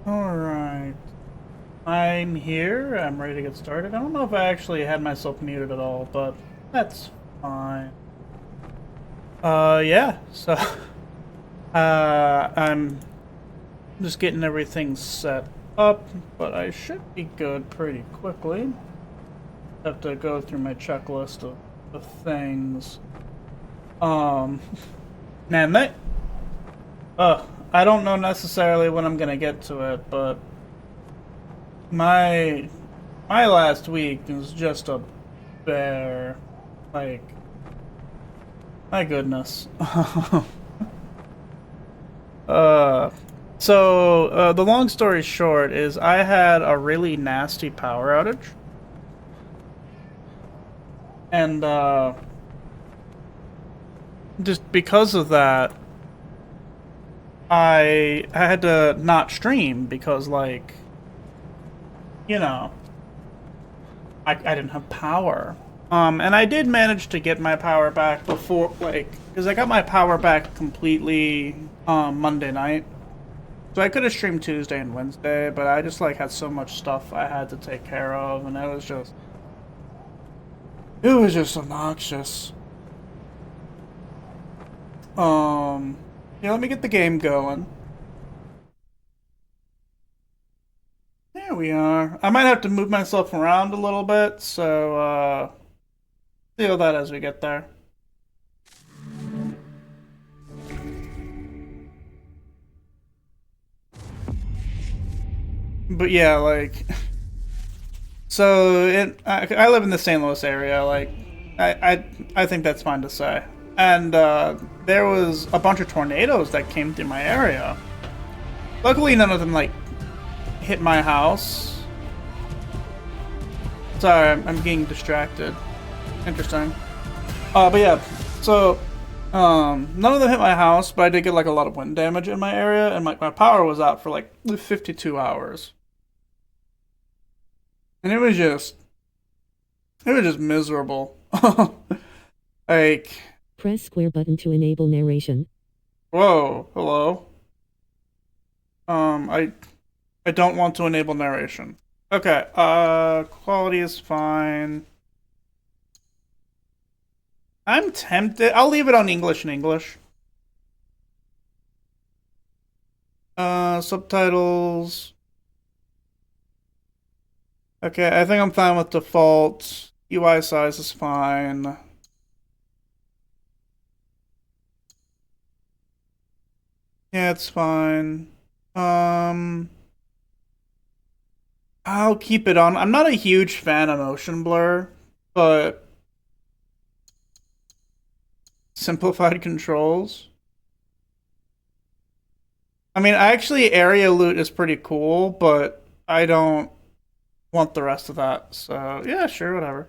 Alright. I'm here. I'm ready to get started. I don't know if I actually had myself muted at all, but that's fine. Yeah. So, I'm just getting everything set up, but I should be good pretty quickly. Have to go through my checklist of things. Um, Man, I don't know necessarily when I'm gonna get to it, but my my last week was just a bear. Like, my goodness. uh, the long story short is I had a really nasty power outage, and just because of that, I had to not stream because, like, you know, I didn't have power. And I did manage to get my power back before, like, because I got my power back completely Monday night. So I could have streamed Tuesday and Wednesday, but I just, like, had so much stuff I had to take care of, and it was just obnoxious. Yeah, let me get the game going. There we are. I might have to move myself around a little bit, so, deal that as we get there. But yeah, like, I live in the St. Louis area. Like, I think that's fine to say. And there was a bunch of tornadoes that came through my area. Luckily, none of them like hit my house. Sorry, I'm getting distracted. Interesting. But yeah, so none of them hit my house, but I did get like a lot of wind damage in my area, and my power was out for like 52 hours, and it was just miserable. Like, Press square button to enable narration. whoa, hello. I don't want to enable narration. Okay, quality is fine. I'm tempted. I'll leave it on English and English. Subtitles. Okay, I think I'm fine with default. UI size is fine. Yeah, it's fine. I'll keep it on. I'm not a huge fan of motion blur, but simplified controls. I mean, actually, area loot is pretty cool, but I don't want the rest of that. So, yeah, sure, whatever.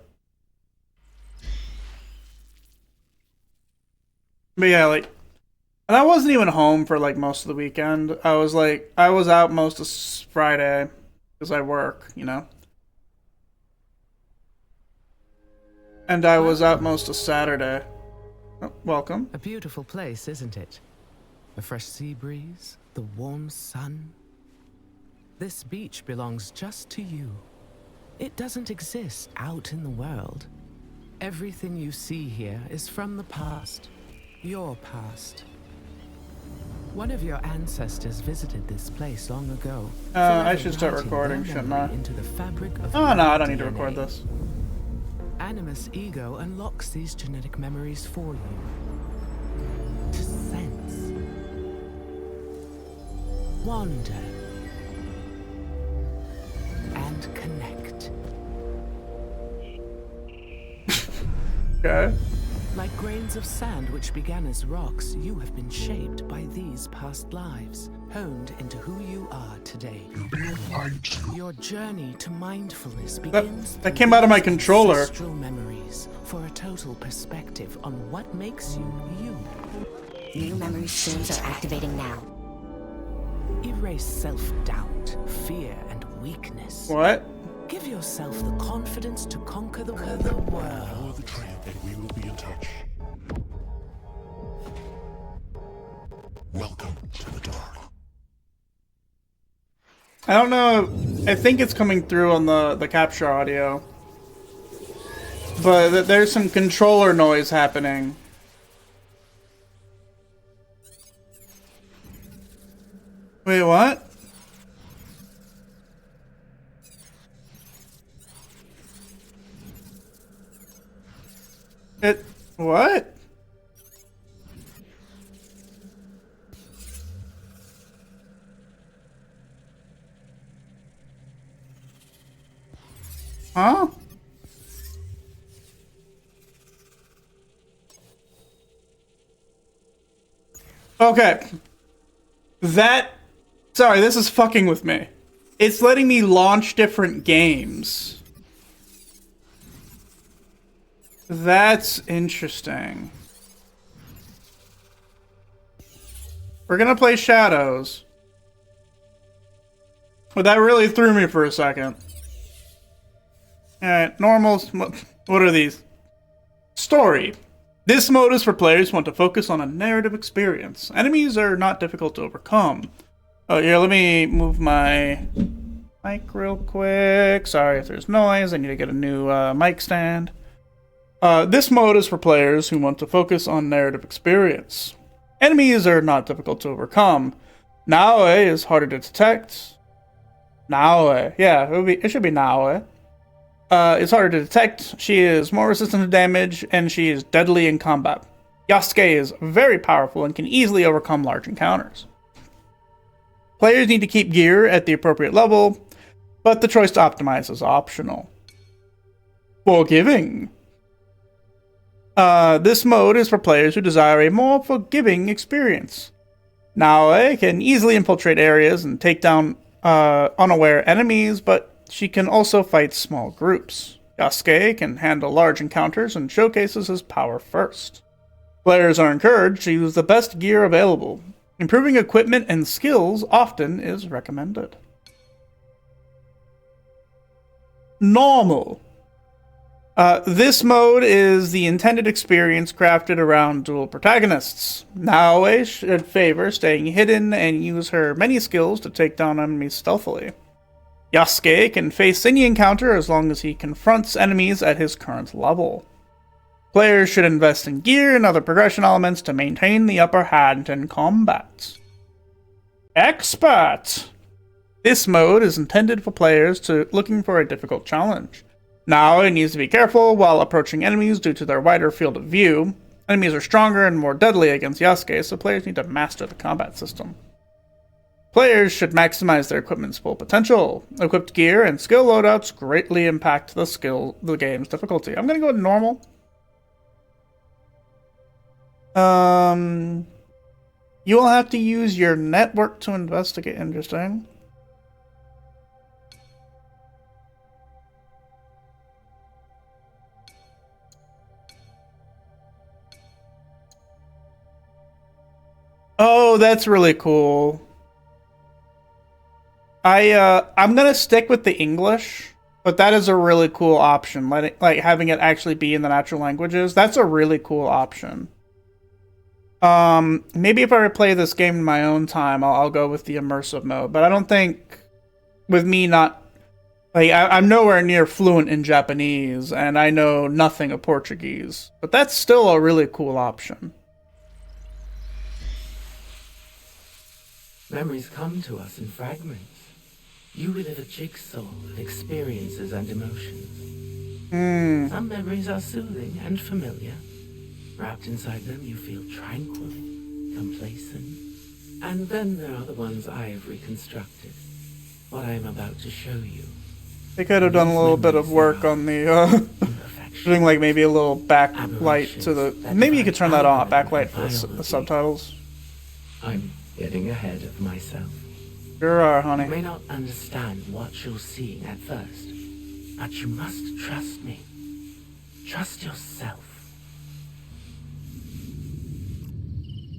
But yeah, like, and I wasn't even home for like most of the weekend. I was out most of Friday because I work, you know? And I was out most of Saturday. Oh, welcome. A beautiful place, isn't it? A fresh sea breeze, the warm sun. This beach belongs just to you. It doesn't exist out in the world. Everything you see here is from the past. Your past. One of your ancestors visited this place long ago. I should start recording, shouldn't I? Into the fabric of Oh, no, I don't need to DNA. record this. Animus Ego unlocks these genetic memories for you. To sense. Wander. And connect. Okay. Like grains of sand which began as rocks, you have been shaped by these past lives, honed into who you are today. Your journey to mindfulness begins. That came out of my controller. Ancestral memories for a total perspective on what makes you you. New memory streams are activating now. Erase self-doubt, fear, and weakness. What? Give yourself the confidence to conquer the world. Follow the trail and we will be in touch. Welcome to the dark. I don't know. I think it's coming through on the capture audio. But there's some controller noise happening. Wait, what? What? Huh? Okay. Sorry, this is fucking with me. It's letting me launch different games. That's interesting. We're gonna play Shadows. Well, that really threw me for a second. Alright, normals. What are these? Story. This mode is for players who want to focus on a narrative experience. Enemies are not difficult to overcome. Oh, here, let me move my mic real quick. Sorry if there's noise. I need to get a new mic stand. This mode is for players who want to focus on narrative experience. Enemies are not difficult to overcome. Naoe is harder to detect. Naoe. Yeah, it should be Naoe. It's harder to detect, she is more resistant to damage, and she is deadly in combat. Yasuke is very powerful and can easily overcome large encounters. Players need to keep gear at the appropriate level, but the choice to optimize is optional. Forgiving. This mode is for players who desire a more forgiving experience. Naoe can easily infiltrate areas and take down unaware enemies, but she can also fight small groups. Yasuke can handle large encounters and showcases his power first. Players are encouraged to use the best gear available. Improving equipment and skills often is recommended. Normal. This mode is the intended experience crafted around dual protagonists. Naoe should favor staying hidden and use her many skills to take down enemies stealthily. Yasuke can face any encounter as long as he confronts enemies at his current level. Players should invest in gear and other progression elements to maintain the upper hand in combat. Expert! This mode is intended for players looking for a difficult challenge. Now it needs to be careful while approaching enemies due to their wider field of view. Enemies are stronger and more deadly against Yasuke, so players need to master the combat system. Players should maximize their equipment's full potential. Equipped gear and skill loadouts greatly impact the game's difficulty. I'm gonna go with normal. You will have to use your network to investigate. Interesting. Oh, that's really cool. I'm gonna stick with the English, but that is a really cool option. Having it actually be in the natural languages. That's a really cool option. Maybe if I replay this game in my own time, I'll go with the immersive mode. But I don't think, with me not, I'm nowhere near fluent in Japanese, and I know nothing of Portuguese. But that's still a really cool option. Memories come to us in fragments. You relive a jigsaw of experiences and emotions. Some memories are soothing and familiar. Wrapped inside them, you feel tranquil, complacent. And then there are the ones I have reconstructed. What I am about to show you. They could have done a little bit of work on the, doing like maybe a little backlight to the, maybe you could turn that off, backlight for the subtitles. I'm getting ahead of myself. Sure are, honey. You may not understand what you're seeing at first, but you must trust me. Trust yourself.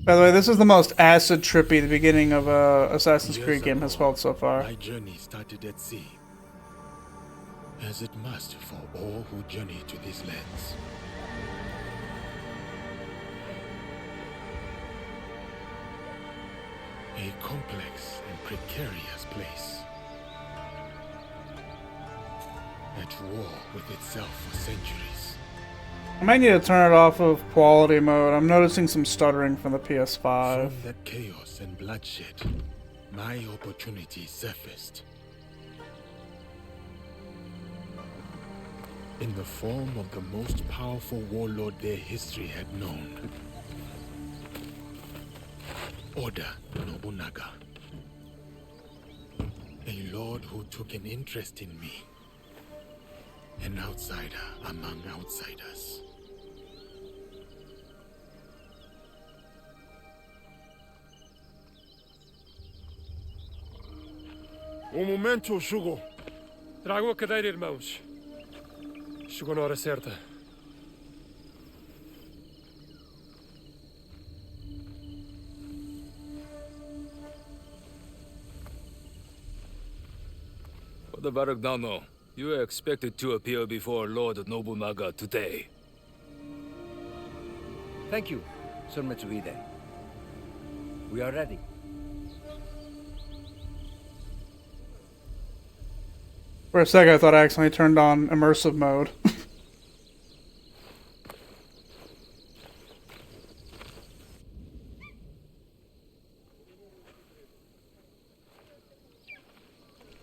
By the way, this is the most acid trippy the beginning of a Assassin's Creed game has felt so far. My journey started at sea, as it must for all who journey to these lands. A complex and precarious place. at war with itself for centuries. I might need to turn it off of quality mode. I'm noticing some stuttering from the PS5. From that chaos and bloodshed, my opportunity surfaced. In the form of the most powerful warlord their history had known. Oda Nobunaga. A lord who took an interest in me. An outsider among outsiders. Momento, Shugo. Tragam a cadeira, irmãos. Chegou na hora certa. Father Baragnano, you are expected to appear before Lord Nobunaga today. Thank you, Sir Mitsuhide. We are ready. For a second, I thought I accidentally turned on immersive mode.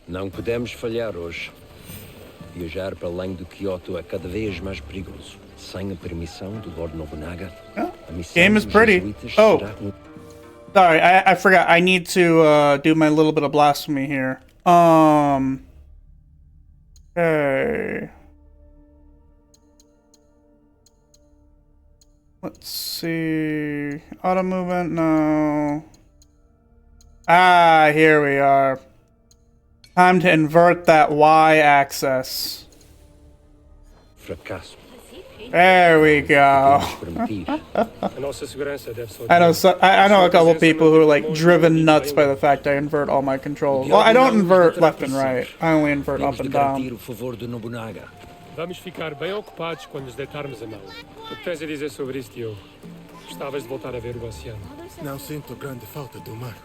Não podemos falhar hoje. Viajar para além do Kyoto é cada vez mais perigoso. Sem a permissão do Lord Nobunaga, a missão Game is dos pretty. jesuítas Oh. será Sorry, I forgot. I need to do my little bit of blasphemy here. Okay. Let's see. Auto movement, no. Ah, here we are. Time to invert that Y-axis. fracasso. There we go. Permitir. A nossa segurança deve só. I know a couple people who are like driven nuts by the fact I invert all my controls. Well, I don't invert left and right. I only invert up Temos de and garantir down. o favor de Nobunaga. Vamos ficar bem ocupados quando nos deitarmos a mão. O que tens a dizer sobre isso, Diogo? Gostavas de voltar a ver o oceano? Não sinto grande falta do mar.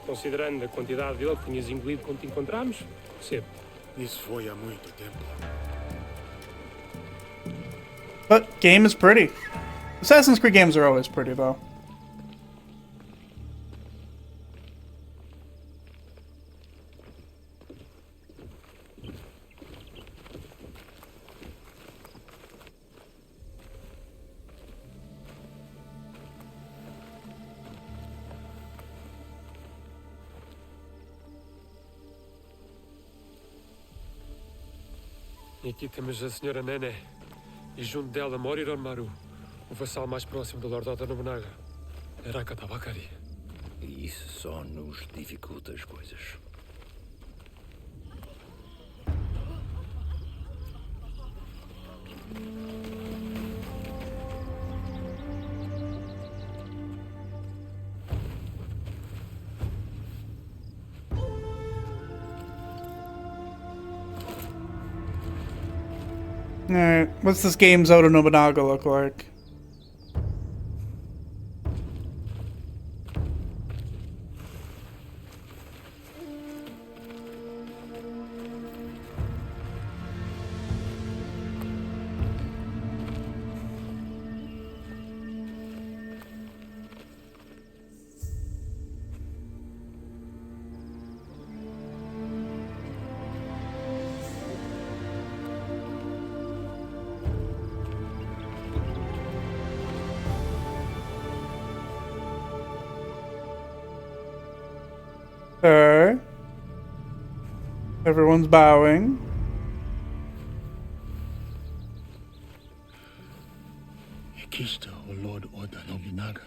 Considerando a quantidade dele que tinhas engolido quando te encontramos, percebo. Isso foi há muito tempo. But game is pretty. Assassin's Creed games are always pretty though. E aqui temos a senhora Nene. E junto dela Moriron Maru, o vassal mais próximo do Lord Oda Nobunaga. Araka Tabakari. E isso só nos dificulta as coisas. Alright, what's this game's Oda Nobunaga look like? Okay. Everyone's bowing. Aqui está o Lord Oda Nobunaga.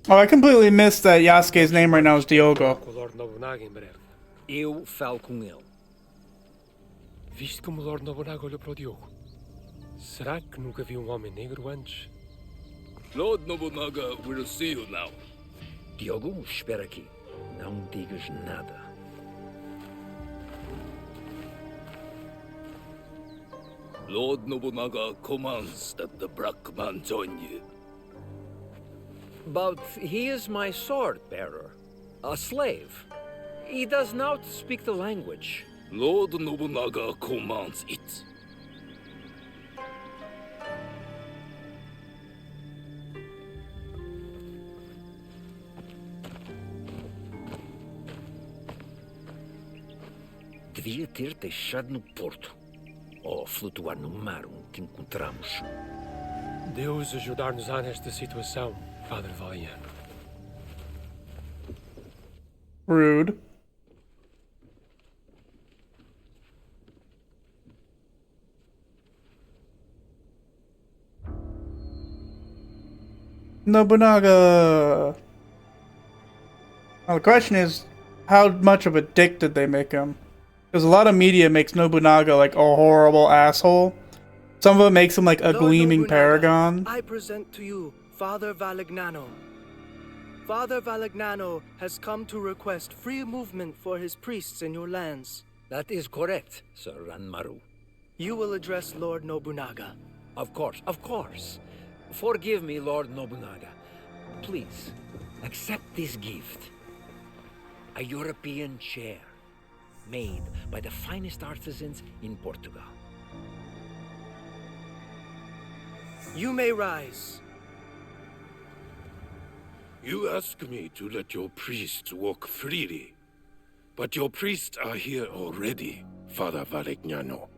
Oh, I completely missed that Yasuke's name right now is Diogo. Com o Lord Nobunaga em breve. Eu falo com ele. Viste como o Lord Nobunaga olhou para o Diogo? Será que nunca viu um homem negro antes? Lord Nobunaga will see you now. Diogo, espera aqui. Não digas nada. Lord Nobunaga commands that the black man join you. But he is my sword bearer. A slave. He does not speak the language. Lord Nobunaga commands it. Devia ter deixado no porto. Ou flutuar no mar onde encontramos. Deus ajudar-nos-á nesta situação, Padre Valeriano. Rude. Nobunaga. Now the question is, how much of a dick did they make him? Because a lot of media makes Nobunaga like a horrible asshole. Some of it makes him like a Lord gleaming Nobunaga, paragon. I present to you Father Valignano. Father Valignano has come to request free movement for his priests in your lands. That is correct, Sir Ranmaru. You will address Lord Nobunaga. Of course, of course. Forgive me, Lord Nobunaga. Please, accept this gift. A European chair, made by the finest artisans in Portugal. You may rise. You ask me to let your priests walk freely. But your priests are here already, Father Valignano.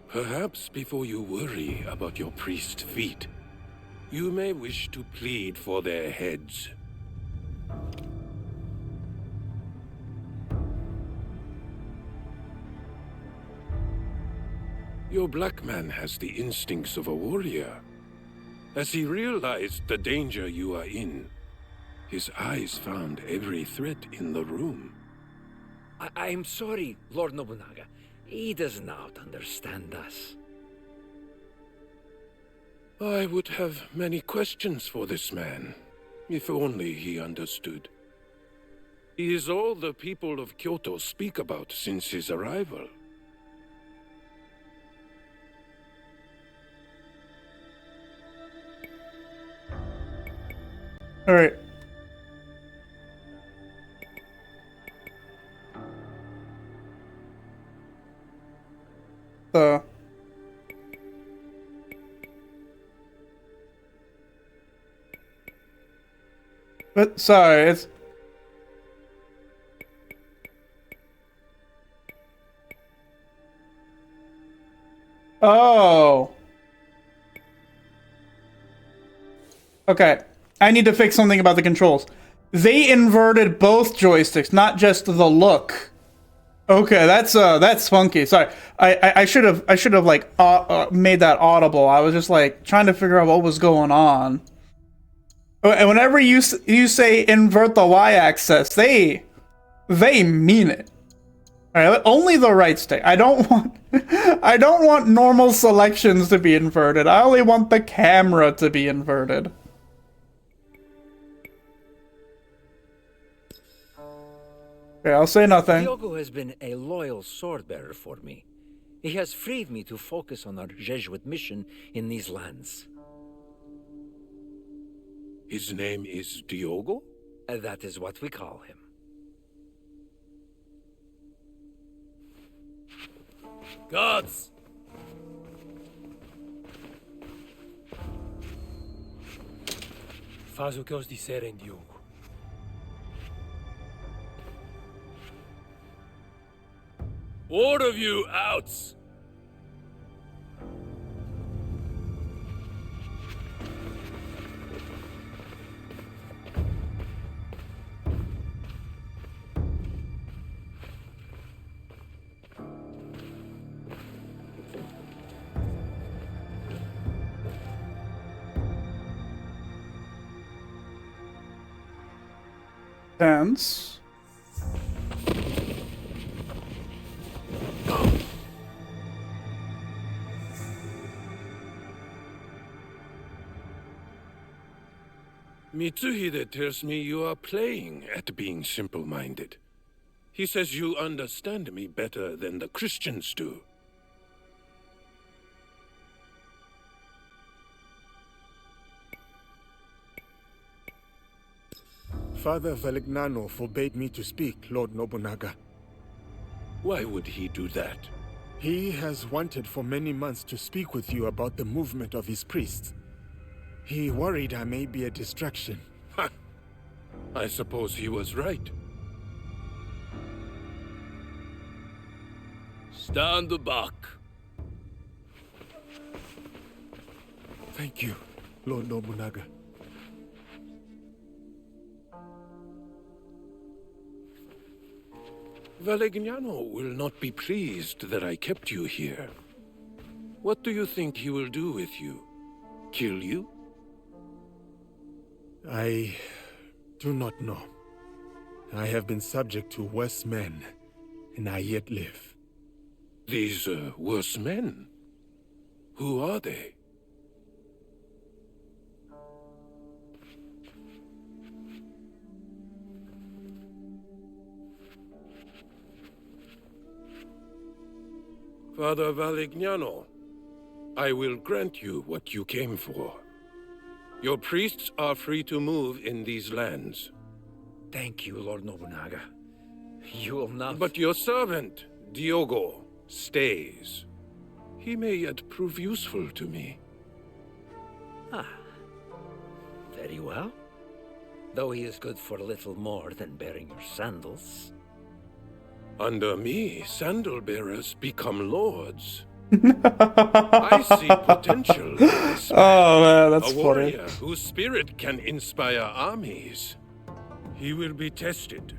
Perhaps before you worry about your priest feet, you may wish to plead for their heads. Your black man has the instincts of a warrior. As he realized the danger you are in, his eyes found every threat in the room. I'm sorry, Lord Nobunaga. He does not understand us. I would have many questions for this man, if only he understood. He is all the people of Kyoto speak about since his arrival. All right. But sorry, it's oh. Okay. I need to fix something about the controls. They inverted both joysticks, not just the look. Okay, that's funky. Sorry, I should have like made that audible. I was just like trying to figure out what was going on. And whenever you say invert the y-axis, they mean it. All right, only the right stick. I don't want normal selections to be inverted. I only want the camera to be inverted. Okay, I'll say nothing. Diogo has been a loyal sword-bearer for me. He has freed me to focus on our Jesuit mission in these lands. His name is Diogo? That is what we call him. Guards! Faz o que eles disserem, Diogo. All of you out! Tense. Mitsuhide tells me you are playing at being simple-minded. He says you understand me better than the Christians do. Father Valignano forbade me to speak, Lord Nobunaga. Why would he do that? He has wanted for many months to speak with you about the movement of his priests. He worried I may be a distraction. Ha! I suppose he was right. Stand back. Thank you, Lord Nobunaga. Valignano will not be pleased that I kept you here. What do you think he will do with you? Kill you? I do not know. I have been subject to worse men, and I yet live. These worse men? Who are they? Father Valignano, I will grant you what you came for. Your priests are free to move in these lands. Thank you, Lord Nobunaga. You will not... But your servant, Diogo, stays. He may yet prove useful to me. Ah. Very well. Though he is good for little more than bearing your sandals. Under me, sandal bearers become lords. I see potential in this man. Oh man, that's a funny. warrior whose spirit can inspire armies. He will be tested.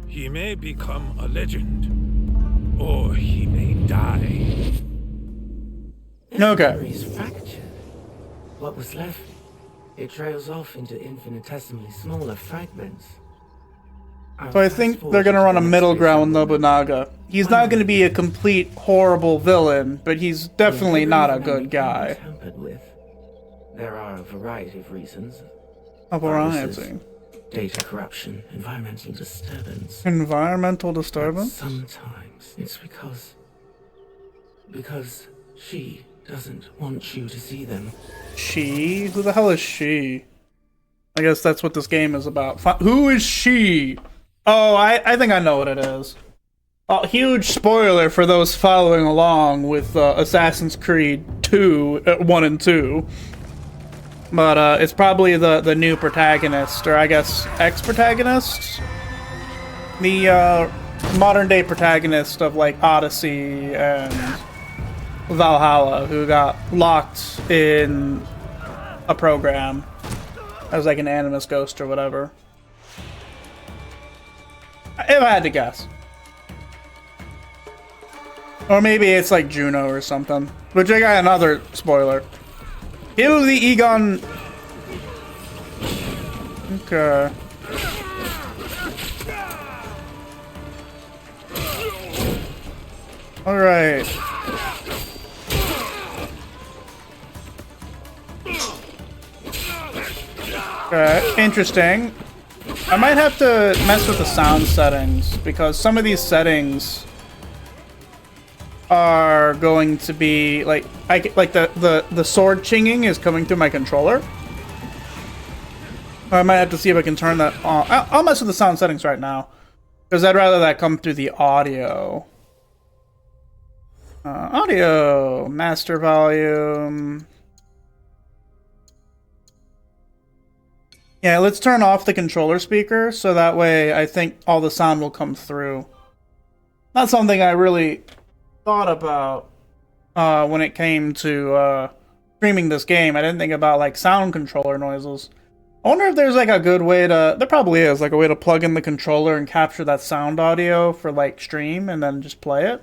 He may become a legend, or he may die. Okay. Memory is fractured. What was left? It trails off into infinitesimally smaller fragments. So I think they're gonna run a middle ground with Nobunaga. He's not gonna be a complete horrible villain, but he's definitely not a good guy. Tampered with. There are a variety of reasons. A Viruses, variety. data corruption, environmental disturbance. Environmental disturbance? Sometimes it's because she doesn't want you to see them. She? Who the hell is she? I guess that's what this game is about. Who is she? Oh, I think I know what it is. A huge spoiler for those following along with Assassin's Creed 1 and 2. But it's probably the new protagonist, or I guess ex-protagonist? The modern day protagonist of like Odyssey and Valhalla, who got locked in a program as like an animus ghost or whatever. If I had to guess. Or maybe it's like Juno or something. Which I got another spoiler. Kill the Egon. Okay. Alright. Okay, interesting. I might have to mess with the sound settings, because some of these settings are going to be like the sword chinging is coming through my controller. I might have to see if I can turn that on. I'll mess with the sound settings right now, because I'd rather that come through the audio. Audio, master volume. Yeah, let's turn off the controller speaker, so that way I think all the sound will come through. Not something I really thought about when it came to streaming this game. I didn't think about like sound controller noises. I wonder if there's like a good way to... There probably is, like a way to plug in the controller and capture that sound audio for like stream and then just play it.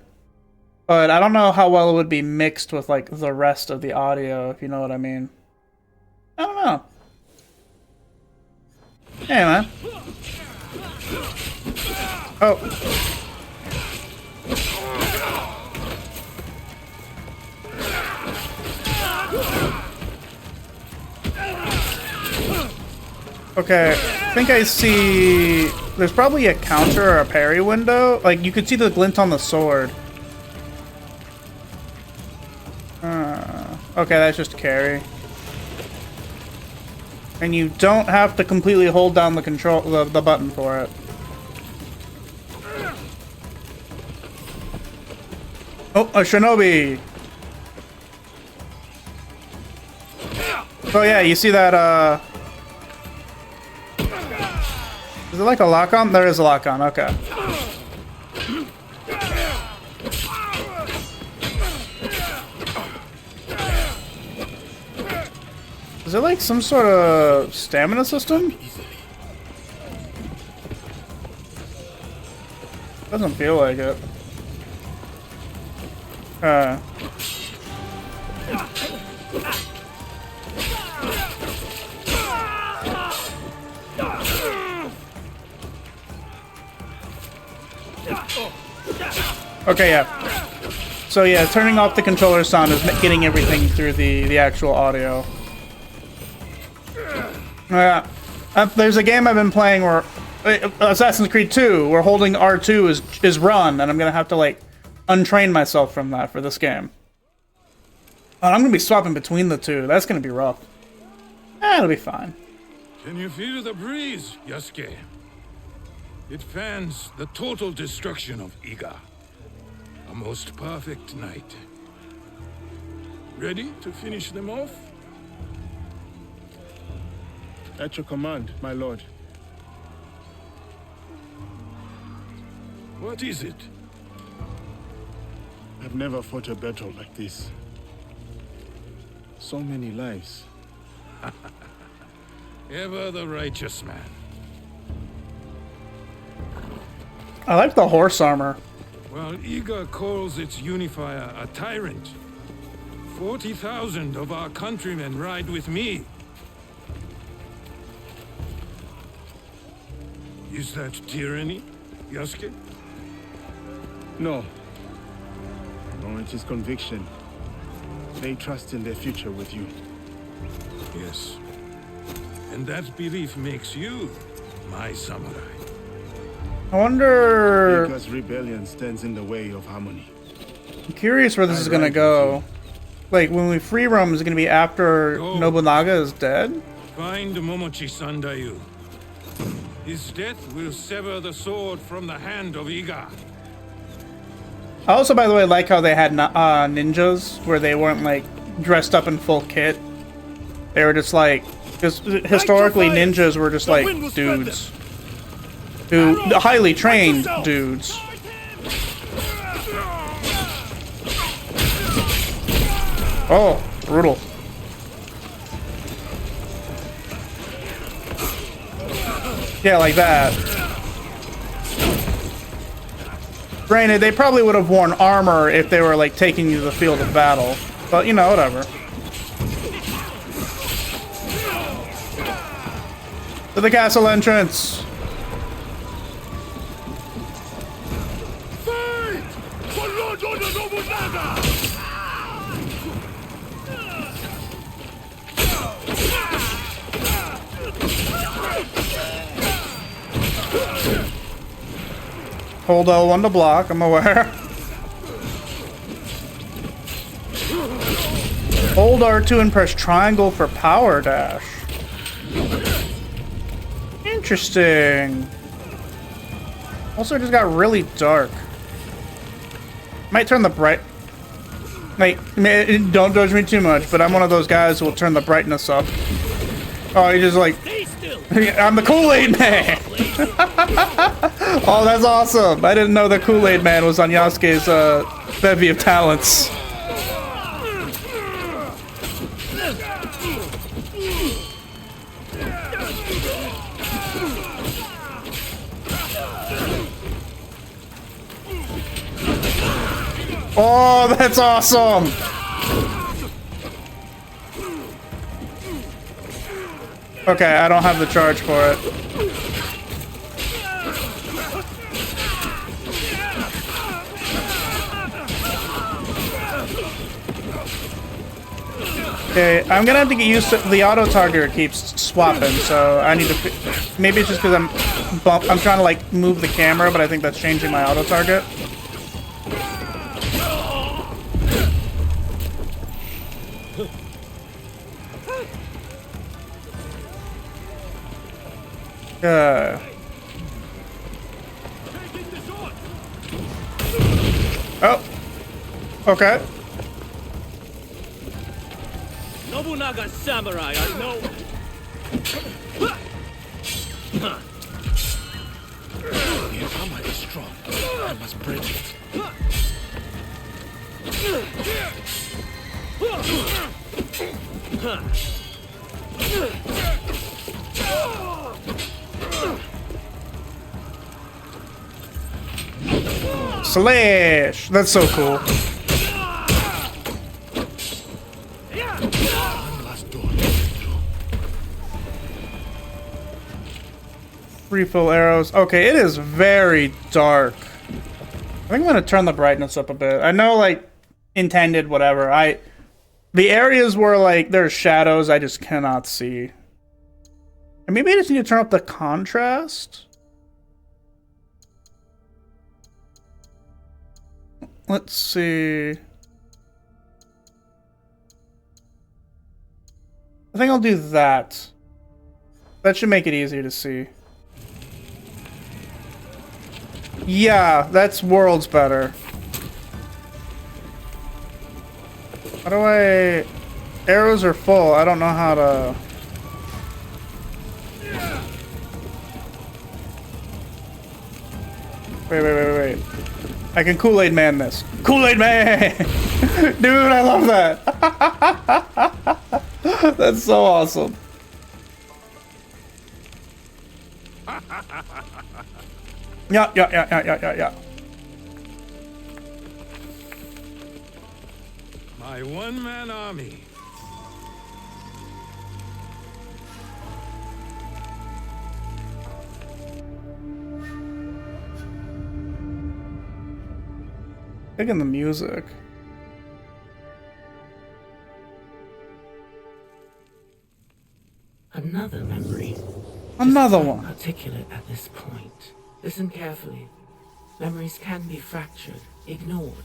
But I don't know how well it would be mixed with like the rest of the audio, if you know what I mean. I don't know. Hey, man. Oh. Okay, I think I see... There's probably a counter or a parry window. Like, you could see the glint on the sword. Okay, that's just carry. And you don't have to completely hold down the control the button for it. Oh, a shinobi! Oh yeah, you see that, is it like a lock-on? There is a lock-on, okay. Is it like some sort of stamina system? Doesn't feel like it. Okay, yeah. So yeah, turning off the controller sound is getting everything through the actual audio. There's a game I've been playing where Assassin's Creed 2, where holding R2 is run, and I'm gonna have to like untrain myself from that for this game. And I'm gonna be swapping between the two. That's gonna be rough. It'll be fine. Can you feel the breeze, Yasuke? It fans the total destruction of Iga. A most perfect night. Ready to finish them off? At your command, my lord. What is it? I've never fought a battle like this. So many lives. Ever the righteous man. I like the horse armor. While Iga calls its unifier a tyrant, 40,000 of our countrymen ride with me. Is that tyranny, Yasuke? No. No, it is conviction. They trust in their future with you. Yes. And that belief makes you my samurai. I wonder... Because rebellion stands in the way of harmony. I'm curious where this is gonna go. Like, when we free roam, is it gonna be after Nobunaga is dead? Find Momochi Sandayu. His death will sever the sword from the hand of Iga. I also, by the way, like how they had ninjas, where they weren't, like, dressed up in full kit. They were just, like... Because historically, ninjas were just, like, dudes. Highly trained dudes. Oh, brutal. Yeah, like that. Granted, they probably would have worn armor if they were, like, taking you to the field of battle. But, you know, whatever. To the castle entrance! Fight! For Lord Nobunaga! Hold L1 to block, I'm aware. Hold R2 and press triangle for power dash. Interesting. Also, it just got really dark. Might turn the bright... Like, don't judge me too much, but I'm one of those guys who will turn the brightness up. Oh, he just like... I'm the Kool-Aid Man! Oh, that's awesome! I didn't know the Kool-Aid Man was on Yasuke's bevy of talents. Oh, that's awesome! Okay, I don't have the charge for it. Okay, I'm gonna have to get used to the auto target keeps swapping, so I need to. Maybe it's just because I'm trying to like move the camera, but I think that's changing my auto target. Oh. Okay. Nobunaga samurai, I know. His armor is strong. I must break it. Slash! That's so cool. One last door. Refill arrows. Okay, it is very dark. I think I'm gonna turn the brightness up a bit. I know, like, intended, whatever. The areas where, like, there's shadows, I just cannot see. And maybe I just need to turn up the contrast? Let's see. I think I'll do that. That should make it easier to see. Yeah, that's worlds better. How do I... Arrows are full. I don't know how to... Wait. I can Kool-Aid Man this. Kool-Aid Man! Dude, I love that. That's so awesome. Yeah. My one-man army. Digging the music. Another memory. Another Just one. articulate at this point. Listen carefully. Memories can be fractured, ignored,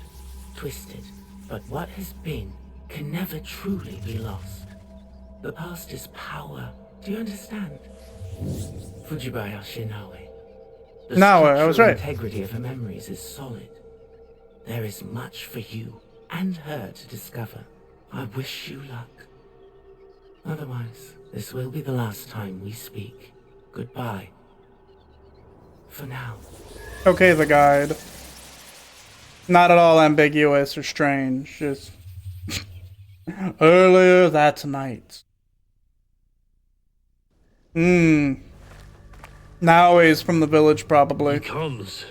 twisted, but what has been can never truly be lost. The past is power. Do you understand? Fujibayashi Naue. The I was structural right. integrity of her memories is solid. There is much for you and her to discover. I wish you luck. Otherwise, this will be the last time we speak. Goodbye. For now. Okay, the guide. Not at all ambiguous or strange. Just earlier that night. Now he's from the village, probably. He comes.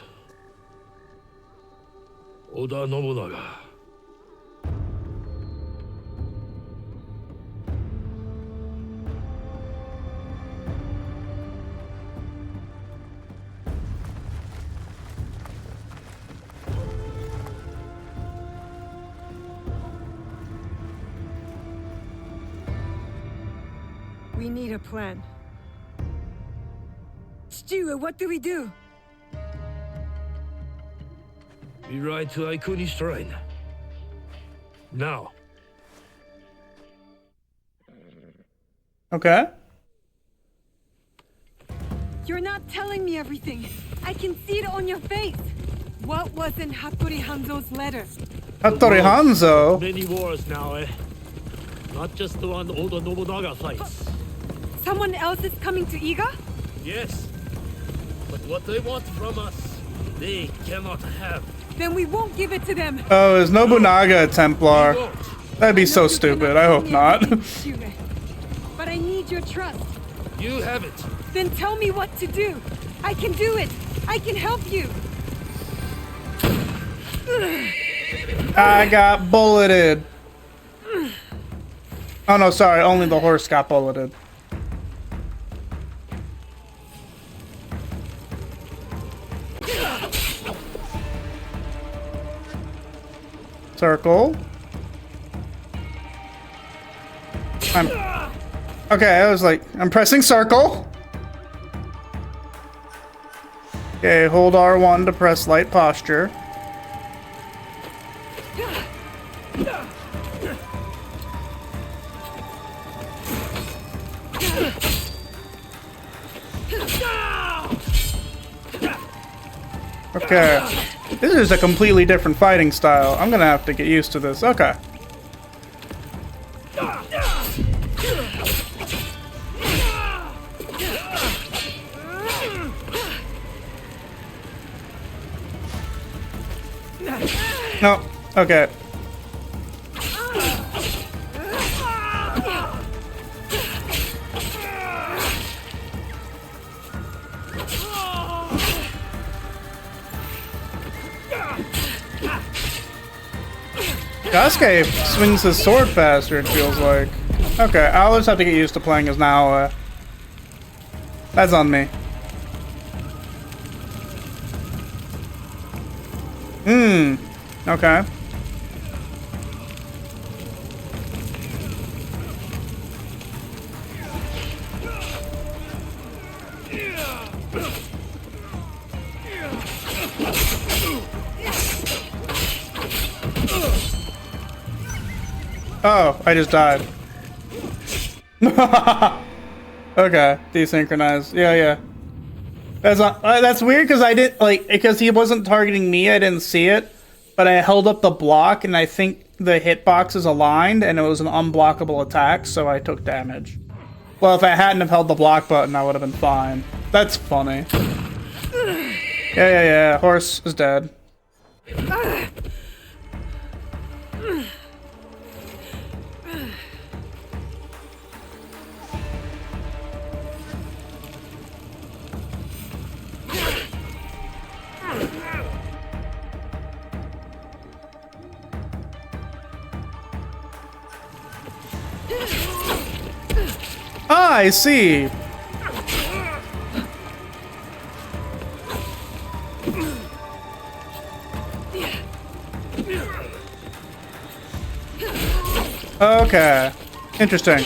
Oda Nobunaga. We need a plan. Stewart, what do we do? We ride to Aikuni Shrine. Now. Okay. You're not telling me everything. I can see it on your face. What was in Hattori Hanzo's letter? Hattori Hanzo? Many wars now, eh? Not just the one Oda Nobunaga fights. Someone else is coming to Iga? Yes. But what they want from us, they cannot have. Then we won't give it to them. Oh, is Nobunaga a Templar? That'd be so stupid. I hope not. But I need your trust. You have it. Then tell me what to do. I can do it. I can help you. I got bulleted. Oh no, sorry. Only the horse got bulleted. Circle. Okay, I was like, I'm pressing circle. Okay, hold R1 to press light posture. Okay. This is a completely different fighting style. I'm gonna have to get used to this. Okay. No. Okay. Sasuke swings his sword faster, it feels like. Okay, I'll just have to get used to playing as Naoya. That's on me. Okay. Oh, I just died. Okay, desynchronized. Yeah. That's weird because I didn't because he wasn't targeting me. I didn't see it, but I held up the block, and I think the hitbox is aligned, and it was an unblockable attack, so I took damage. Well, if I hadn't have held the block button, I would have been fine. That's funny. Yeah. Horse is dead. Ah, I see. Okay. Interesting.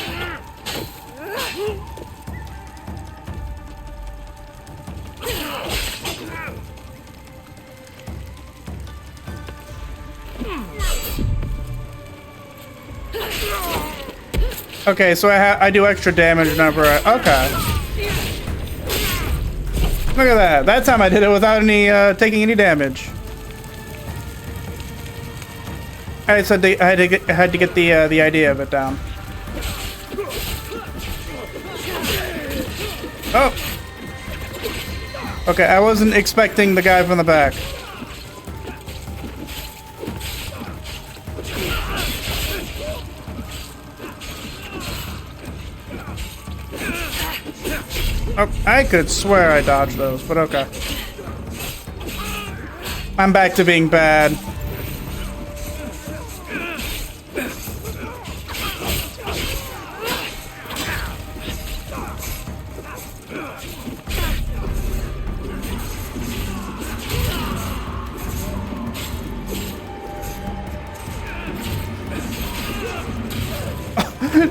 Okay, so I do extra damage whenever okay. Look at that. That time I did it without any taking any damage. I had to get the idea of it down. Oh. Okay, I wasn't expecting the guy from the back. Oh, I could swear I dodged those, but okay. I'm back to being bad.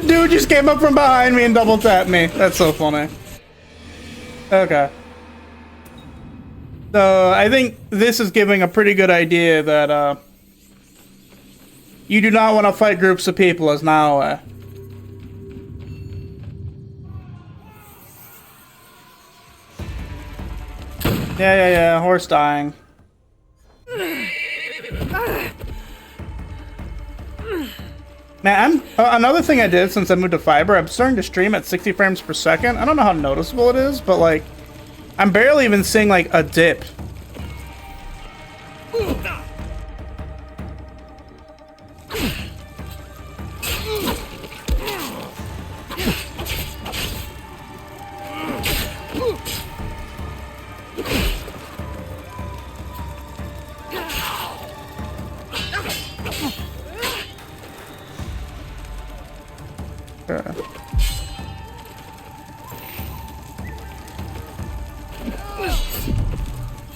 Dude just came up from behind me and double tapped me. That's so funny. Okay. So I think this is giving a pretty good idea that you do not want to fight groups of people as Naoya. Yeah. Horse dying. Man, another thing I did since I moved to fiber, I'm starting to stream at 60 frames per second. I don't know how noticeable it is, but like, I'm barely even seeing like a dip.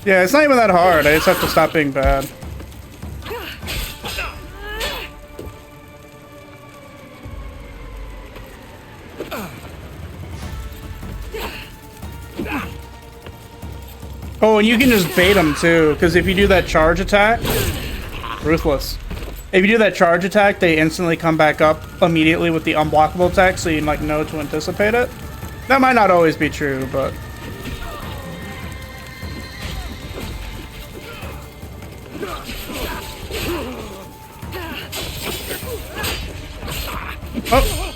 Yeah, it's not even that hard. I just have to stop being bad. Oh, and you can just bait them too, because if you do that charge attack, ruthless. If you do that charge attack, they instantly come back up immediately with the unblockable attack, so you like know to anticipate it. That might not always be true, but Oh.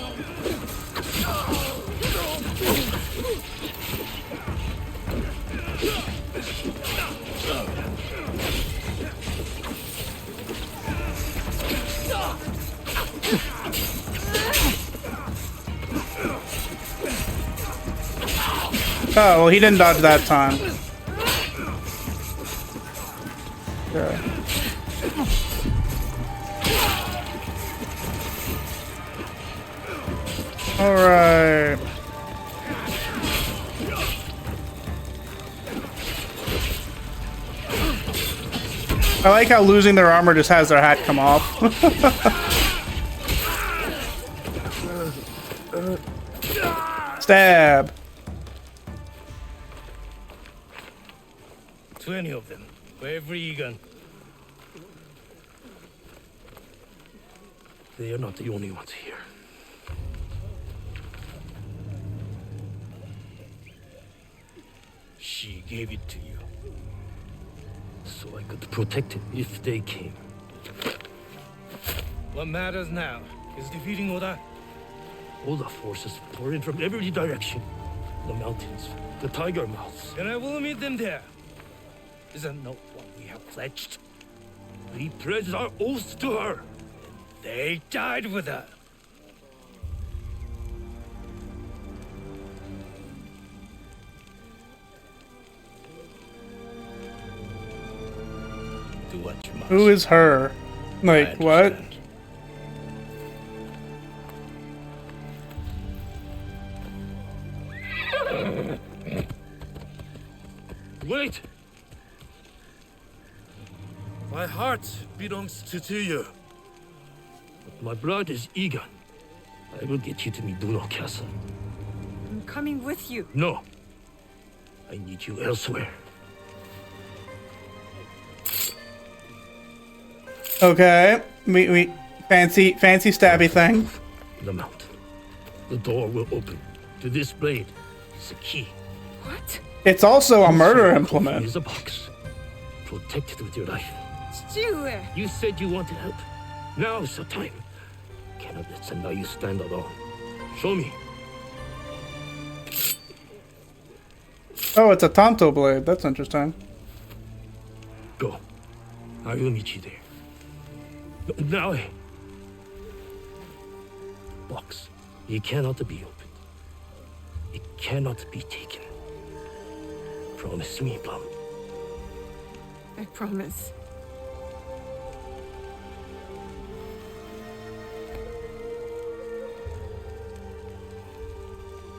Oh, well, he didn't dodge that time. Okay. Alright. I like how losing their armor just has their hat come off. Stab. 20 of them, for every Egan. They are not the only ones here. She gave it to you, so I could protect it if they came. What matters now is defeating Oda. All the forces pour in from every direction. The mountains, the tiger mouths. And I will meet them there. Is that not what we have pledged? We pledged our oath to her. And they died with her. Do what you must. Who is her? Like, what? Wait! My heart belongs to you. But my blood is Egan. I will get you to Miduno Castle. I'm coming with you. No. I need you elsewhere. Okay. We fancy stabby thing. The mountain. The door will open. To this blade is a key. What? It's also a murder implement. Here's a box. Protect it with your life. Stewart! You said you wanted help. Now is the time. Cannot let Sendai stand alone. Show me. Oh, it's a Tanto blade. That's interesting. Go. I will meet you there. Now. Box. It cannot be opened. It cannot be taken. Promise me, Plum. I promise.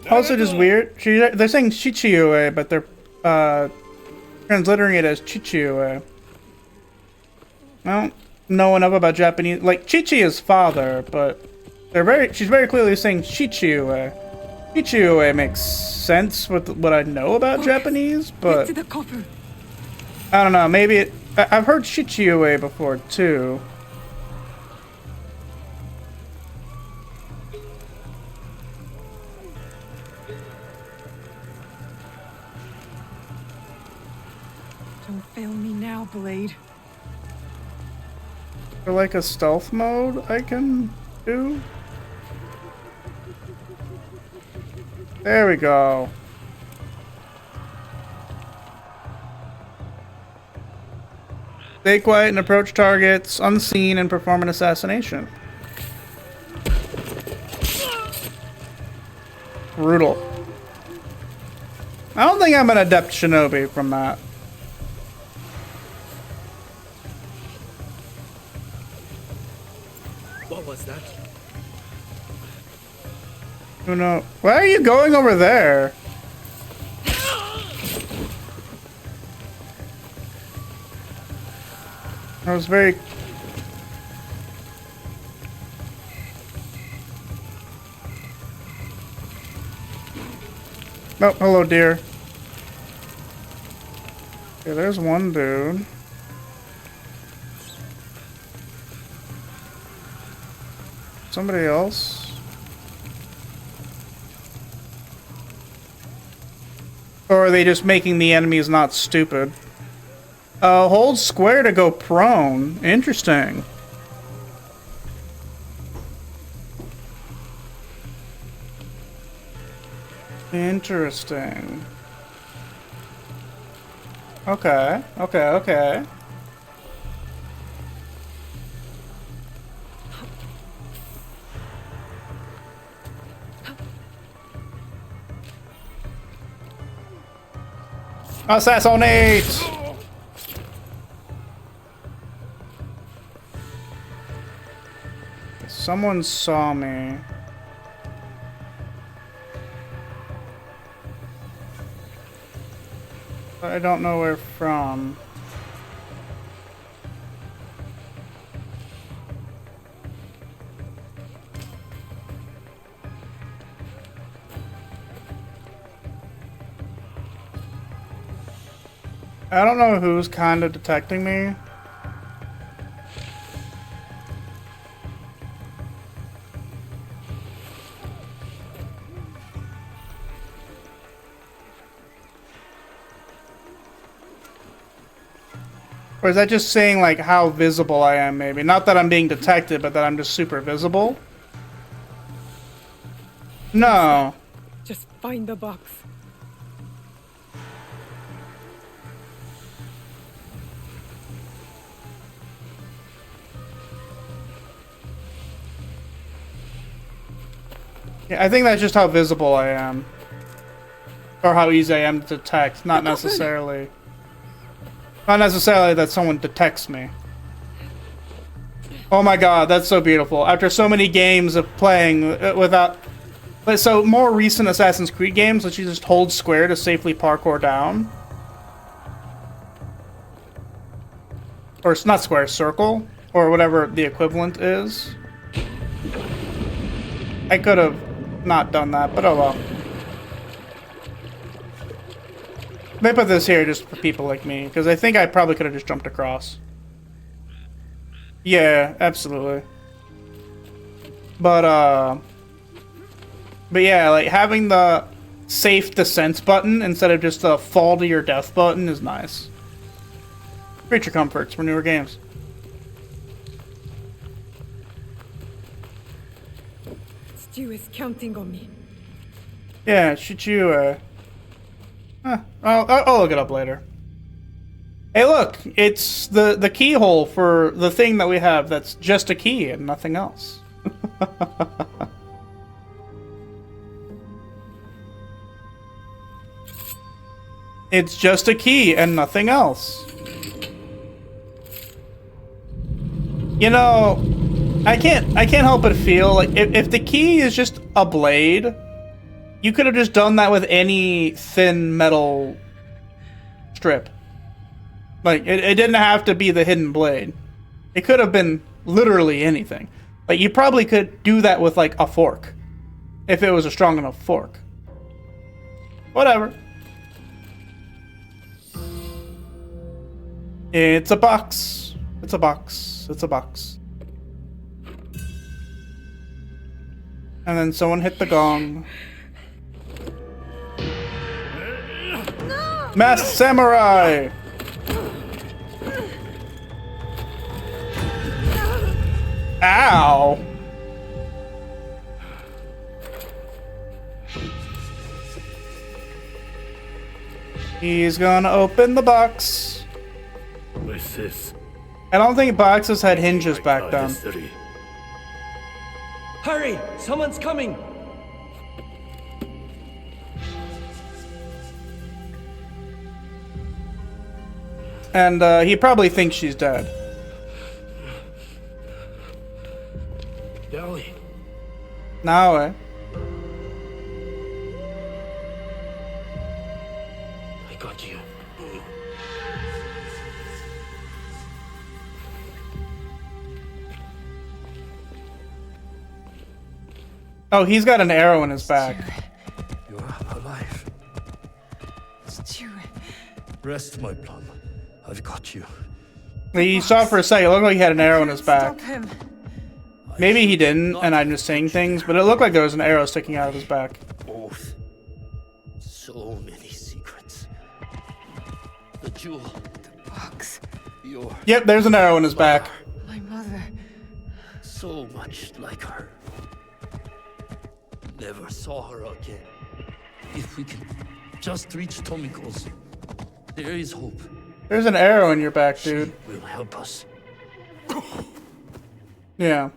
Also, just weird. They're saying Chichiue, but they're transliterating it as Chichiue. I don't know enough about Japanese. Like, Chichi is father, but she's very clearly saying Chichiue. Chichiue makes sense with what I know about Japanese, but Get to the copper. I don't know. Maybe I've heard Chichiue before too. Don't fail me now, Blade. For like a stealth mode I can do. There we go. Stay quiet and approach targets unseen and perform an assassination. Brutal. I don't think I'm an adept shinobi from that. What was that? Who knows? Why are you going over there? I was very... Oh, hello, dear. Okay, there's one dude. Somebody else? Or are they just making the enemies not stupid? Hold square to go prone. Interesting. Interesting. Okay, okay, okay. Assassinate! Someone saw me. But I don't know where from. I don't know who's kind of detecting me. Or is that just saying, like, how visible I am, maybe? Not that I'm being detected, but that I'm just super visible? No. Just find the box. Yeah, I think that's just how visible I am. Or how easy I am to detect, not necessarily... Not necessarily that someone detects me. Oh my god, that's so beautiful. After so many games of playing without... So, more recent Assassin's Creed games, let you just hold square to safely parkour down. Or it's not square, circle. Or whatever the equivalent is. I could have not done that, but oh well. Let me put this here just for people like me, because I think I probably could have just jumped across. Yeah, absolutely. But yeah, like, having the safe descent button instead of just the fall to your death button is nice. Creature comforts for newer games. Stu is counting on me. Yeah, should you, I'll look it up later. Hey, look! It's the keyhole for the thing that we have that's just a key and nothing else. It's just a key and nothing else. You know, I can't help but feel like if the key is just a blade, you could have just done that with any thin metal strip. Like, it didn't have to be the hidden blade. It could have been literally anything. Like, you probably could do that with, like, a fork. If it was a strong enough fork. Whatever. It's a box. It's a box. It's a box. And then someone hit the gong. Masked Samurai! Ow! He's gonna open the box. What's this? I don't think boxes had hinges back then. Hurry! Someone's coming! And he probably thinks she's dead. Dolly. Now, eh? I got you. Oh, he's got an arrow in his back. You're alive. Stu. Rest, my plum. I've got you. He saw it for a second. It looked like he had an arrow in his back. Stop him. Maybe he didn't, and I'm just saying things, but it looked like there was an arrow sticking out of his back. Both. So many secrets. The jewel. The box. Your... Yep, there's an arrow in his back. My mother. So much like her. Never saw her again. If we can just reach Tomiko's, there is hope. There's an arrow in your back, dude. She will help us. Yeah.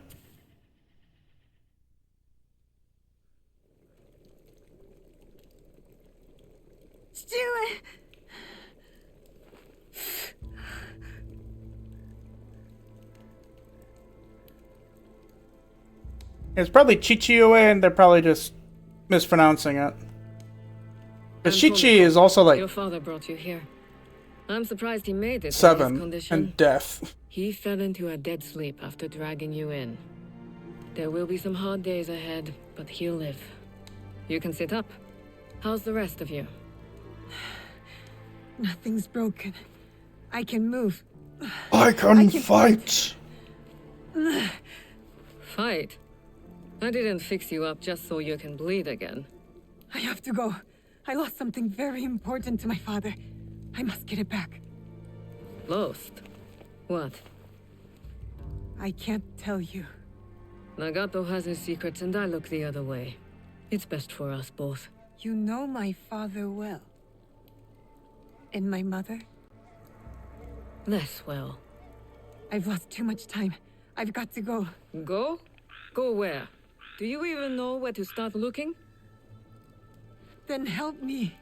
Stuart! It's probably Chichioe, and they're probably just mispronouncing it. Because Chichi is also Your like father brought you here. I'm surprised he made it in this 7 condition. and death. He fell into a dead sleep after dragging you in. There will be some hard days ahead, but he'll live. You can sit up. How's the rest of you? Nothing's broken. I can move. I can fight! Fight? I didn't fix you up just so you can bleed again. I have to go. I lost something very important to my father. I must get it back. Lost? What? I can't tell you. Nagato has his secrets and I look the other way. It's best for us both. You know my father well. And my mother? Less well. I've lost too much time. I've got to go. Go? Go where? Do you even know where to start looking? Then help me.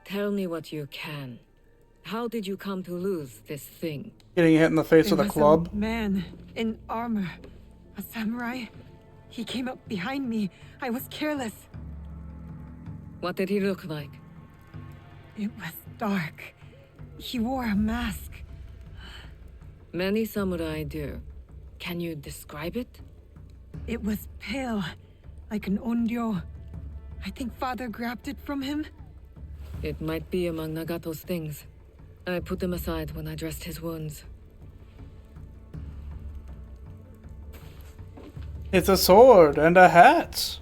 Tell me what you can. How did you come to lose this thing? Getting hit in the face with a club. A man in armor. A samurai. He came up behind me. I was careless. What did he look like? It was dark. He wore a mask. Many samurai do. Can you describe it? It was pale, like an onryo. I think father grabbed it from him. It might be among Nagato's things. I put them aside when I dressed his wounds. It's a sword and a hat.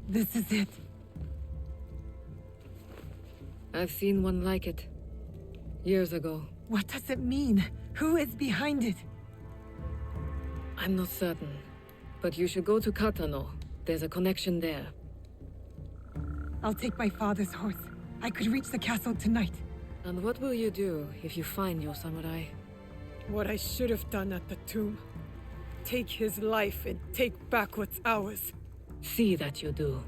This is it. I've seen one like it. Years ago. What does it mean? Who is behind it? I'm not certain. But you should go to Katano. There's a connection there. I'll take my father's horse. I could reach the castle tonight. And what will you do if you find your samurai? What I should have done at the tomb. Take his life and take back what's ours. See that you do.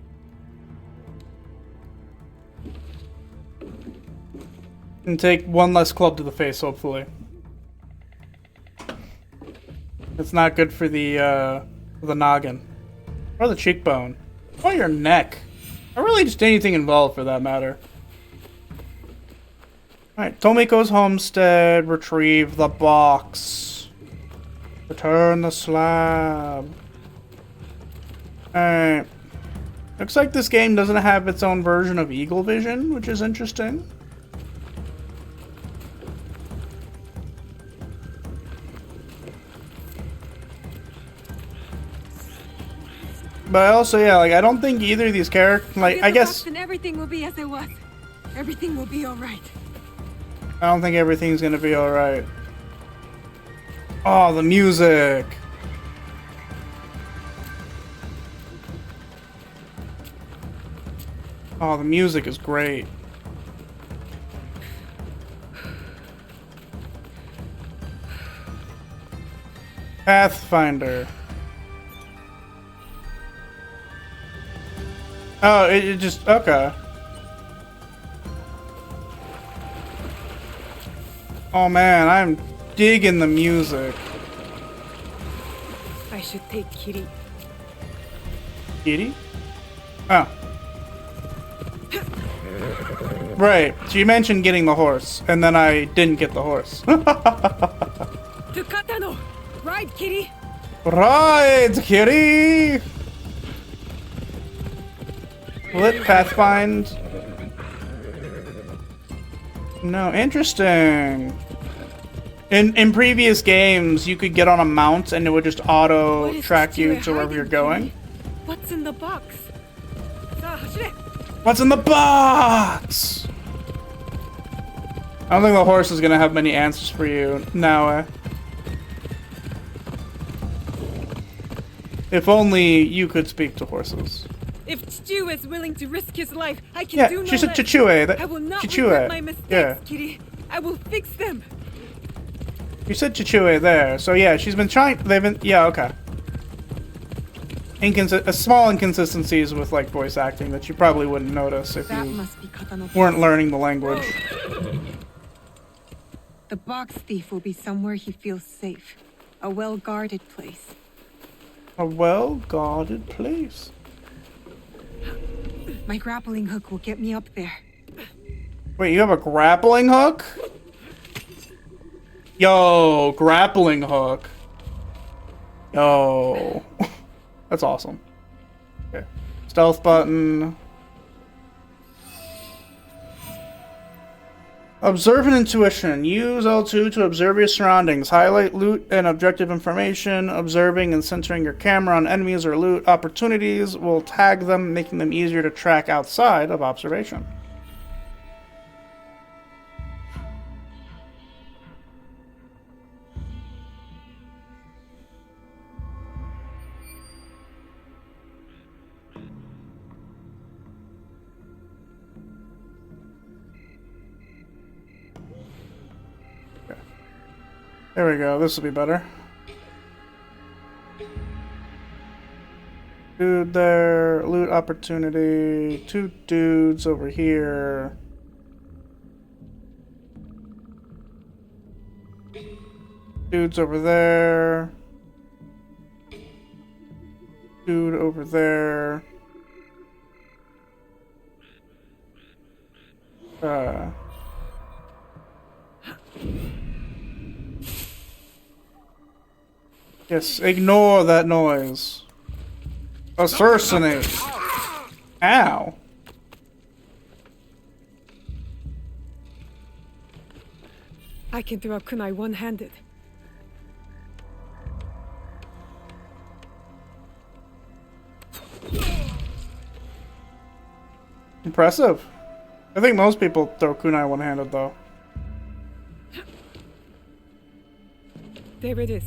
And take one less club to the face, hopefully. It's not good for the noggin. Or the cheekbone. Or your neck. Or really just anything involved for that matter. Alright, Tomiko's homestead. Retrieve the box. Return the slab. Alright. Looks like this game doesn't have its own version of Eagle Vision, which is interesting. But also, yeah, like, I don't think either of these characters, like, I guess... And everything will be as it was. Everything will be alright. I don't think everything's gonna be alright. Oh, the music! Oh, the music is great. Pathfinder. Oh, it just... okay. Oh man, I'm digging the music. I should take Kiri. Kiri? Oh. Right, so you mentioned getting the horse, and then I didn't get the horse. To Katano! Ride, Kiri! Ride, Kiri! Will it pathfind? No, interesting. In previous games, you could get on a mount and it would just auto track you to wherever you're going. What's in the box? What's in the box? I don't think the horse is gonna have many answers for you now. If only you could speak to horses. If Chichu is willing to risk his life, I can Yeah, do no she said less. Chichue. I will not Chichue. regret my mistakes, Yeah. Kitty. I will fix them. You said Chichue there, so yeah, she's been trying. They've been. Yeah, okay. Small inconsistencies with like voice acting that you probably wouldn't notice if That you must be Katano. weren't learning the language. The box thief will be somewhere he feels safe. A well-guarded place. A well-guarded place. My grappling hook will get me up there. Wait, you have a grappling hook? Yo, grappling hook. Yo. That's awesome. Okay. Stealth button. Observe and intuition. Use L2 to observe your surroundings. Highlight loot and objective information. Observing and centering your camera on enemies or loot opportunities will tag them, making them easier to track outside of observation. There we go. This will be better. Dude there. Loot opportunity. 2 dudes over here. Dudes over there. Dude over there. Yes, ignore that noise. Assassinate. Ow. I can throw a kunai one-handed. Impressive. I think most people throw kunai one-handed though. There it is.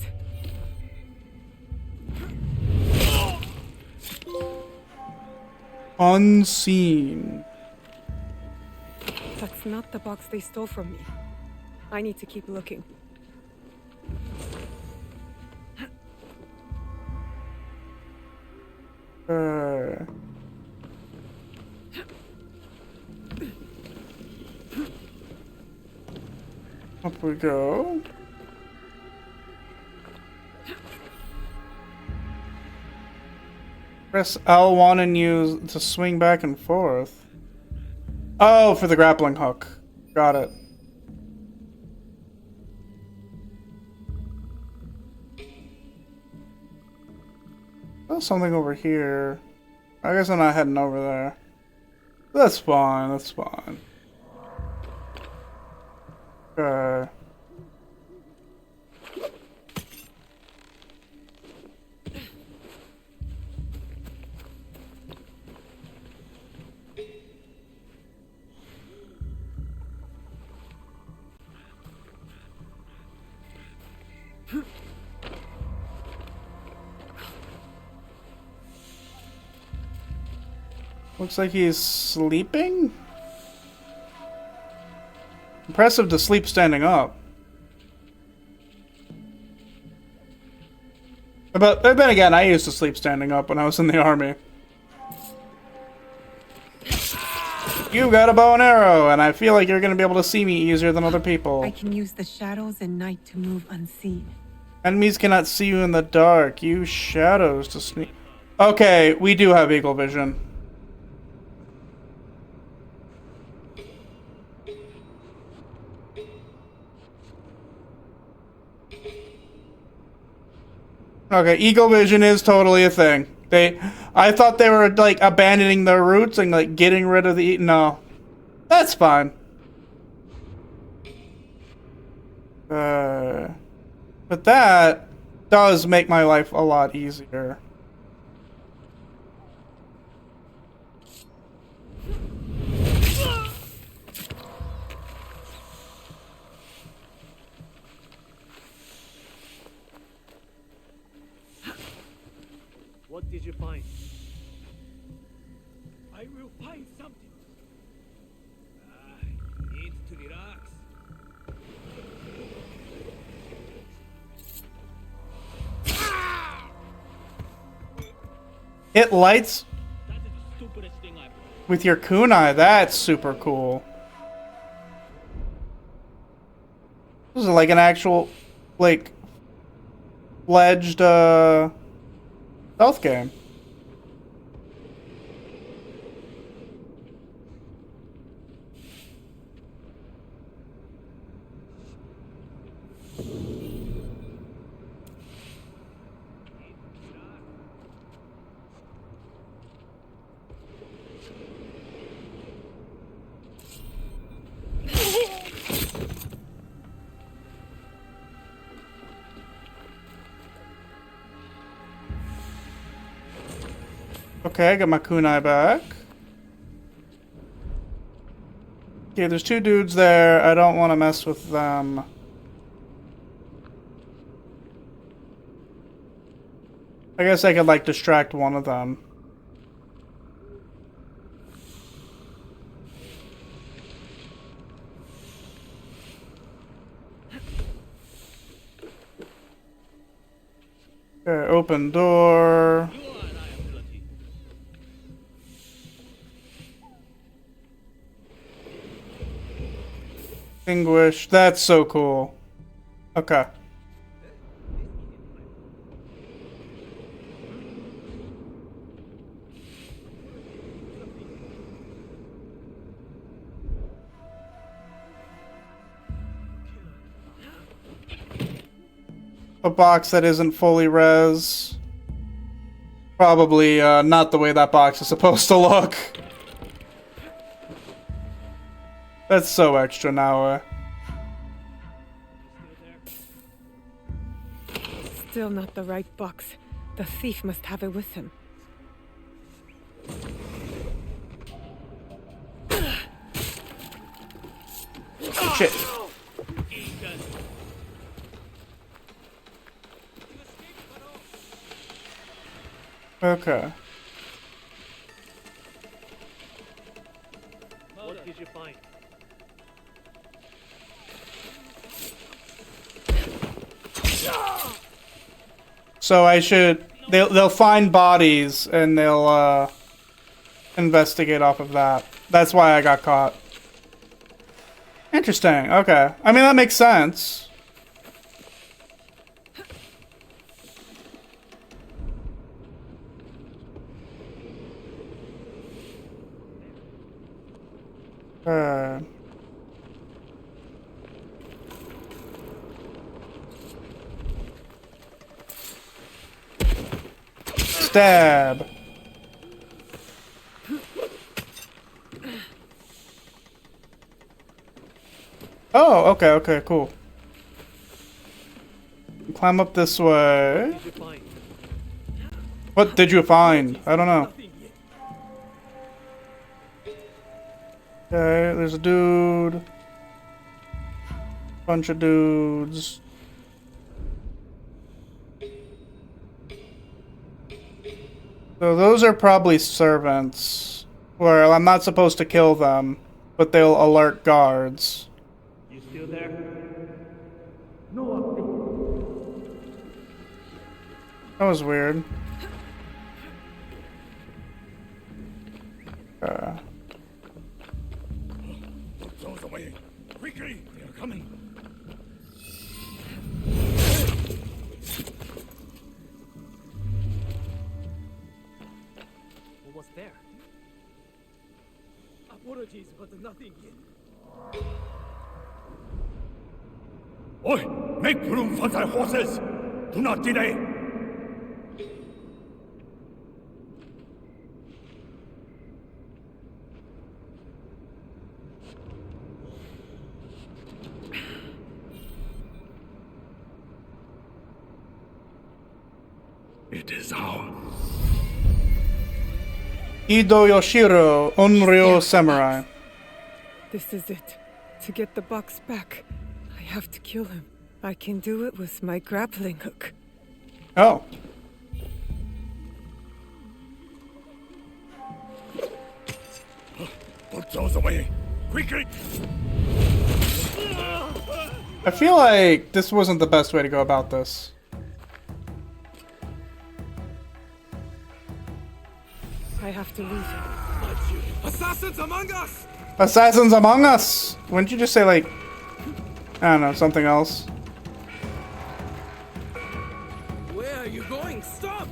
Unseen. That's not the box they stole from me. I need to keep looking. Up we go. Press L1 and use to swing back and forth. Oh, for the grappling hook. Got it. There's something over here. I guess I'm not heading over there. That's fine, that's fine. Okay. Looks like he's sleeping? Impressive to sleep standing up. But then again, I used to sleep standing up when I was in the army. You got a bow and arrow, and I feel like you're gonna be able to see me easier than other people. I can use the shadows and night to move unseen. Enemies cannot see you in the dark. Use shadows to sneak. Okay, we do have eagle vision. Okay, eagle vision is totally a thing. I thought they were like abandoning their roots and like getting rid of the no. That's fine. But that does make my life a lot easier. What did you find? I will find something. Need to relax. Hit lights That is the stupidest thing I've with your kunai. That's super cool. This is like an actual, like, fledged stealth game. Okay, I got my kunai back. Okay, there's two dudes there. I don't want to mess with them. I guess I could, like, distract one of them. Okay, open door. Extinguish. That's so cool. Okay. A box that isn't fully res. Probably not the way that box is supposed to look. That's so extra now. Still not the right box. The thief must have it with him. Shit. Okay. What did you find? So I should... They'll find bodies and they'll investigate off of that. That's why I got caught. Interesting. Okay. I mean, that makes sense. Stab. Oh, okay, okay, cool. Climb up this way. What did you find? I don't know. Okay, there's a dude. Bunch of dudes. So those are probably servants. Where I'm not supposed to kill them, but they'll alert guards. You still there? No update. That was weird. Throws away. Quickly, they are coming. What was there? Apologies, but nothing yet. Oi! Make room for thy horses! Do not delay! It is ours. Ido Yoshiro, Onryo Samurai. This is it. To get the box back, I have to kill him. I can do it with my grappling hook. Oh. Put those away. Quickly! I feel like this wasn't the best way to go about this. I have to leave. Assassins among us! Assassins among us! Wouldn't you just say, like, I don't know, something else? Where are you going? Stop!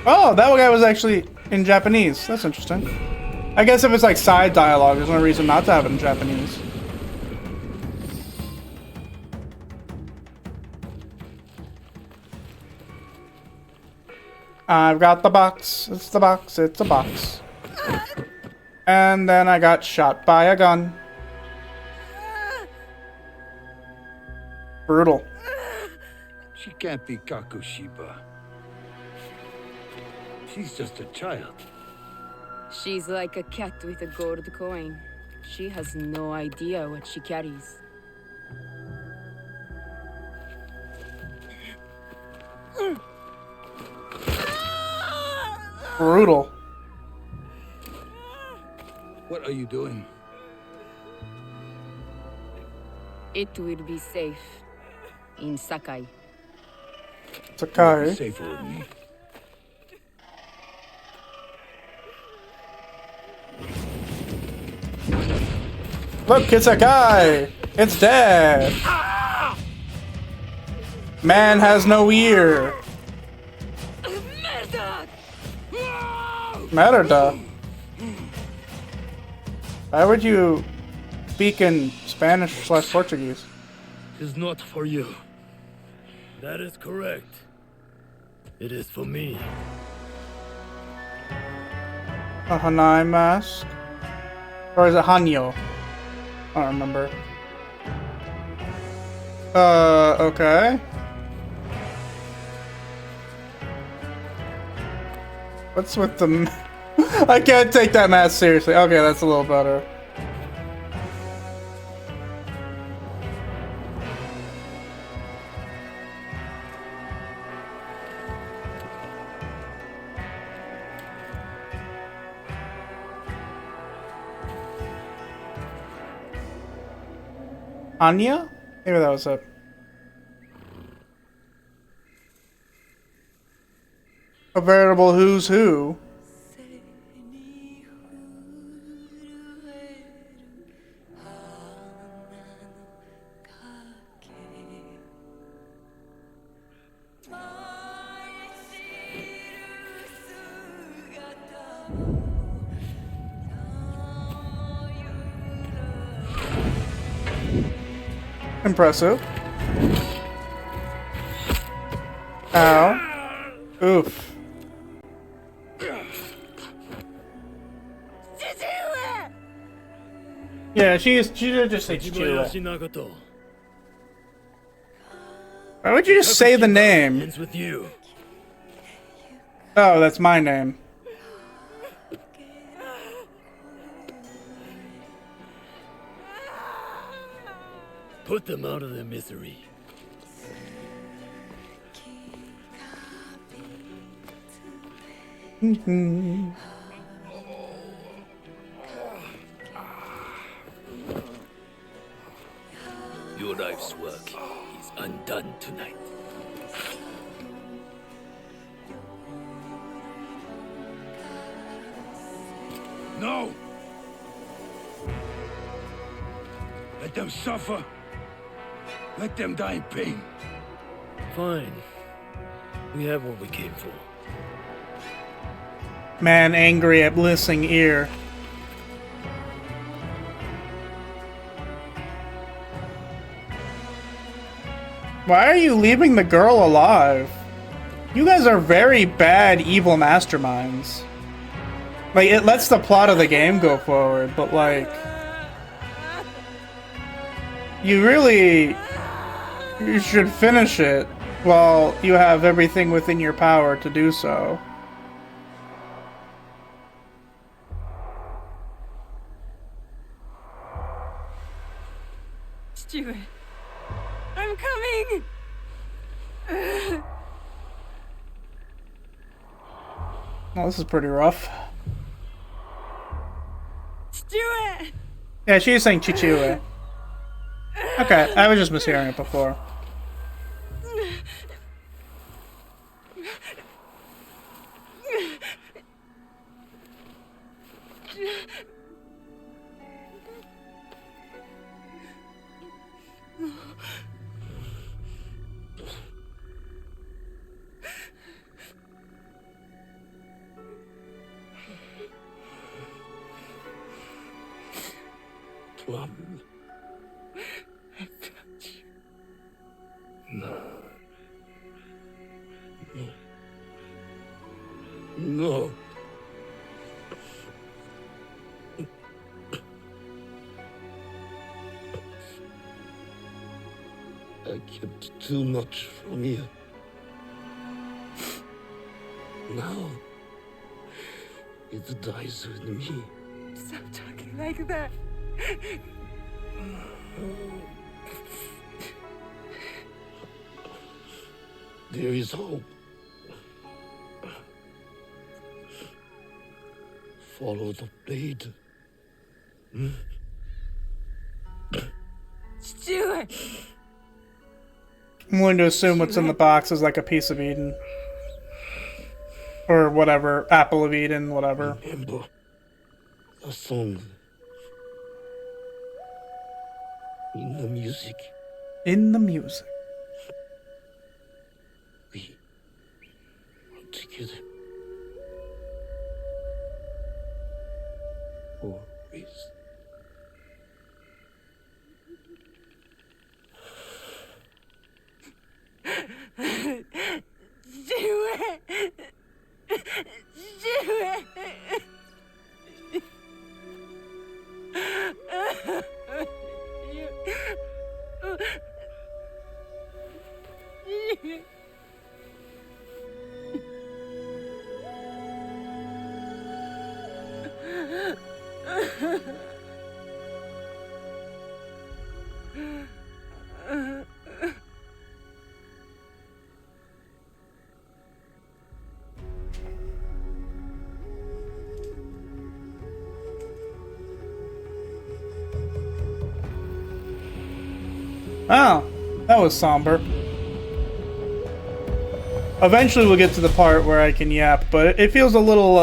Oh, that guy was actually in Japanese. That's interesting. I guess if it's like side dialogue, there's no reason not to have it in Japanese. I've got the box. It's the box. It's a box. And then I got shot by a gun. Brutal. She can't be Kakushiba. She's just a child. She's like a cat with a gold coin. She has no idea what she carries. Brutal. What are you doing? It will be safe in Sakai. Sakai. Safer with me. Look, it's a guy. It's dead. Man has no ear. Merda. Why would you speak in Spanish/Portuguese? It's not for you. That is correct. It is for me. A Hanai mask? Or is it Hanyo? I don't remember. Okay. What's with the... I can't take that mask seriously. Okay, that's a little better. Anya? Maybe that was it. A veritable who's who. Impressive. Ow. Oof. Yeah, she did just say Chichua. Why would you just say the name? Ends with you. Oh, that's my name. Put them out of their misery. Your life's work is undone tonight. No! Let them suffer. Let them die in pain. Fine. We have what we came for. Man angry at listening ear. Why are you leaving the girl alive? You guys are very bad evil masterminds. Like, it lets the plot of the game go forward, but like... You should finish it while you have everything within your power to do so. Stuart, I'm coming! Oh, this is pretty rough. Stuart! Yeah, she is saying Chichue. Okay, I was just mishearing it before. Plum. I found you. No. No. I kept too much from you. Now, it dies with me. Stop talking like that. There is hope. Follow the blade. Stuart! I'm willing to assume what's in the box is like a piece of Eden. Or whatever. Apple of Eden, whatever. Remember a song. In the music. In the music. We are together. Always. Stuart! Stuart! Oh, that was somber. Eventually we'll get to the part where I can yap, but it feels a little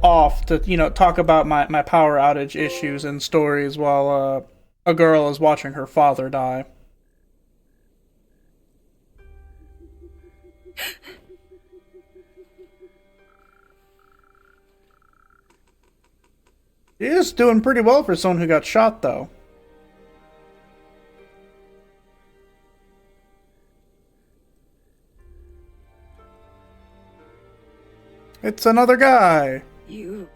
off to, you know, talk about my power outage issues and stories while a girl is watching her father die. She is doing pretty well for someone who got shot, though. It's another guy. You...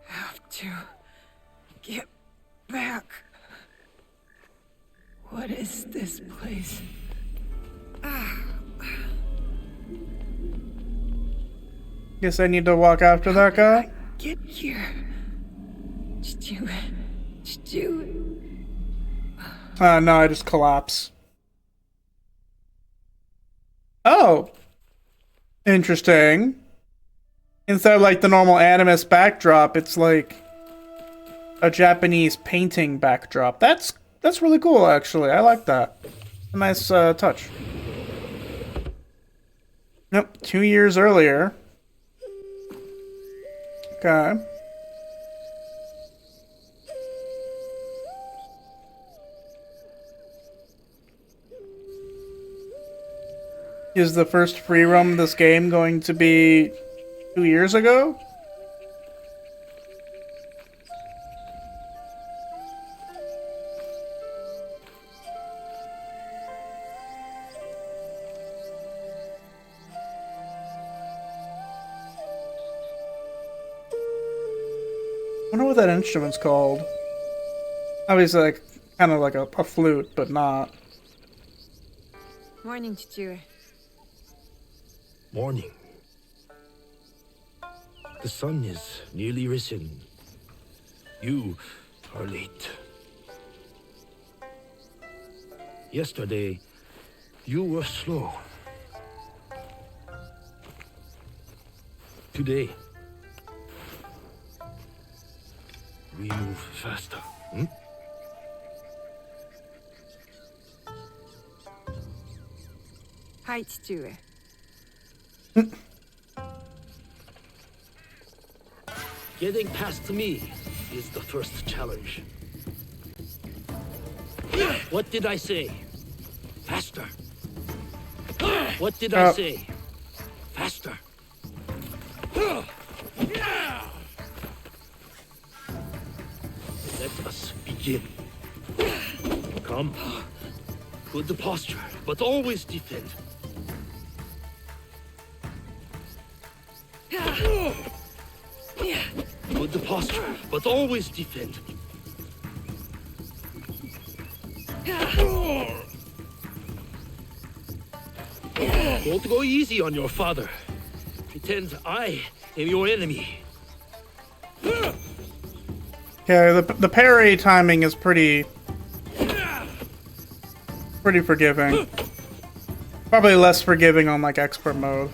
have to get back. What is this place? Guess I need to walk after that guy? Get here. Stuart. No, I just collapse. Oh. Interesting. Instead of like the normal animus backdrop, it's like a Japanese painting backdrop. That's really cool, actually. I like that. A nice touch. Yep, 2 years earlier. Okay. Is the first free roam of this game going to be 2 years ago? I wonder what that instrument's called. Obviously, like, kind of like a flute, but not. Morning, Stuart. Morning. The sun is nearly risen. You are late. Yesterday, you were slow. Today, we move faster. Hmm? Hi, 父上. Getting past me is the first challenge. What did I say? Faster. What did I say? Faster. Let us begin. Come. Good posture, but always defend. Good posture, but always defend. Don't go easy on your father. Pretend I am your enemy. Yeah, the parry timing is pretty forgiving. Probably less forgiving on like expert mode.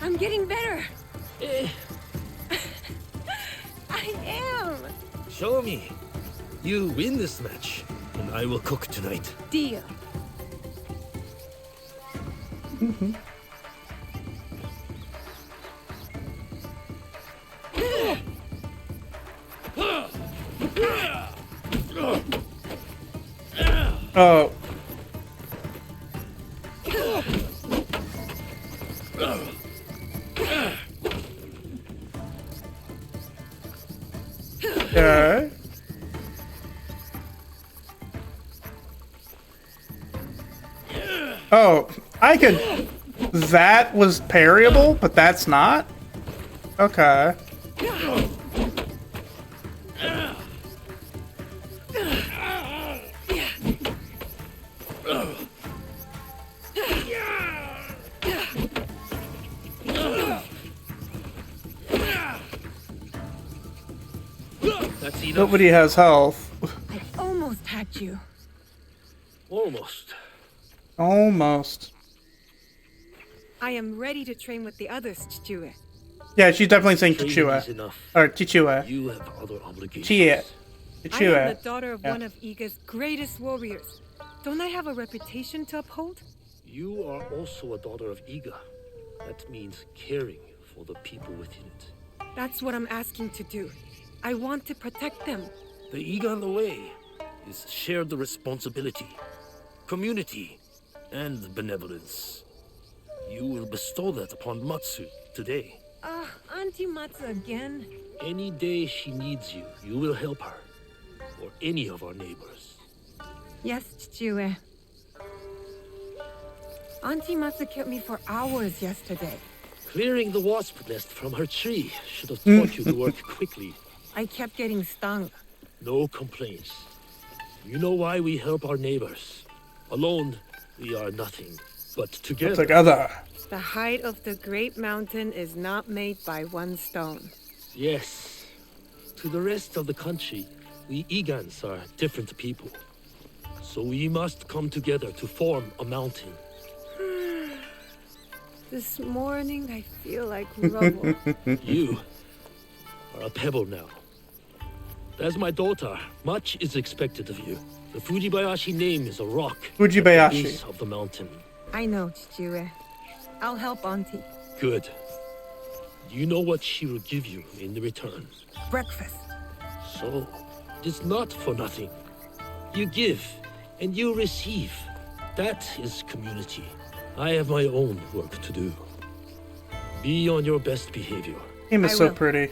I'm getting better. I am. Show me. You win this match, and I will cook tonight. Deal. Oh. Okay. Oh, I could... That was parryable, but that's not? Okay. That's enough. Nobody has health. I almost had you. Almost. Almost. I am ready to train with the others, Chichue. Yeah, she's definitely saying Training Chichue. is enough. Or Chichue. You have other obligations. Chichue. I am the daughter of one of Iga's greatest warriors. Don't I have a reputation to uphold? You are also a daughter of Iga. That means caring for the people within it. That's what I'm asking to do. I want to protect them. The Iga way is shared responsibility, community, and benevolence. You will bestow that upon Matsu today. Auntie Matsu again? Any day she needs you, you will help her. Or any of our neighbors. Yes, Chichue. Auntie Matsu kept me for hours yesterday. Clearing the wasp nest from her tree should have taught you to work quickly. I kept getting stung. No complaints. You know why we help our neighbors. Alone, we are nothing. But together... The height of the great mountain is not made by one stone. Yes. To the rest of the country, we Igans are different people. So we must come together to form a mountain. This morning, I feel like rubble. You are a pebble now. As my daughter, much is expected of you. The Fujibayashi name is a rock. Fujibayashi. At the base of the mountain. I know, Chichue. I'll help Auntie. Good. You know what she will give you in return. Breakfast. So, it's not for nothing. You give, and you receive. That is community. I have my own work to do. Be on your best behavior. Him is so pretty.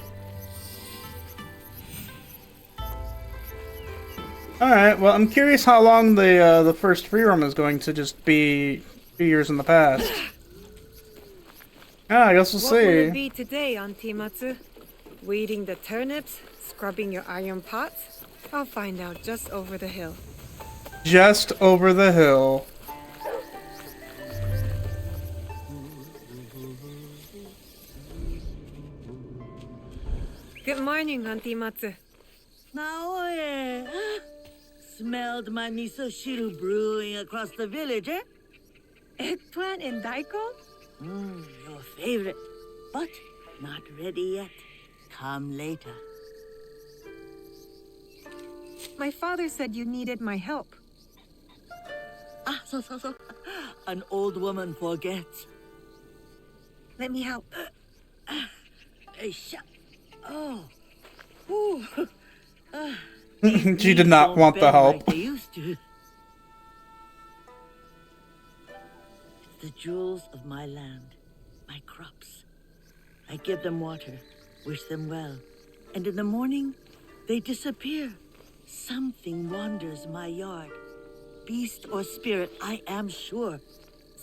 Alright, well, I'm curious how long the first free roam is going to just be 2 years in the past. I guess we'll What will it see. be today, Auntie Matsu? Weeding the turnips? Scrubbing your iron pots? I'll find out just over the hill. Just over the hill. Good morning, Auntie Matsu. Naoe, smelled my miso shiru brewing across the village, eh? Eggplant and daiko? Your favorite, but not ready yet. Come later. My father said you needed my help. So. An old woman forgets. Let me help. Oh. Ooh. She did not want the help. Like they used to. It's the jewels of my land, my crops. I give them water, wish them well, and in the morning, they disappear. Something wanders my yard. Beast or spirit, I am sure.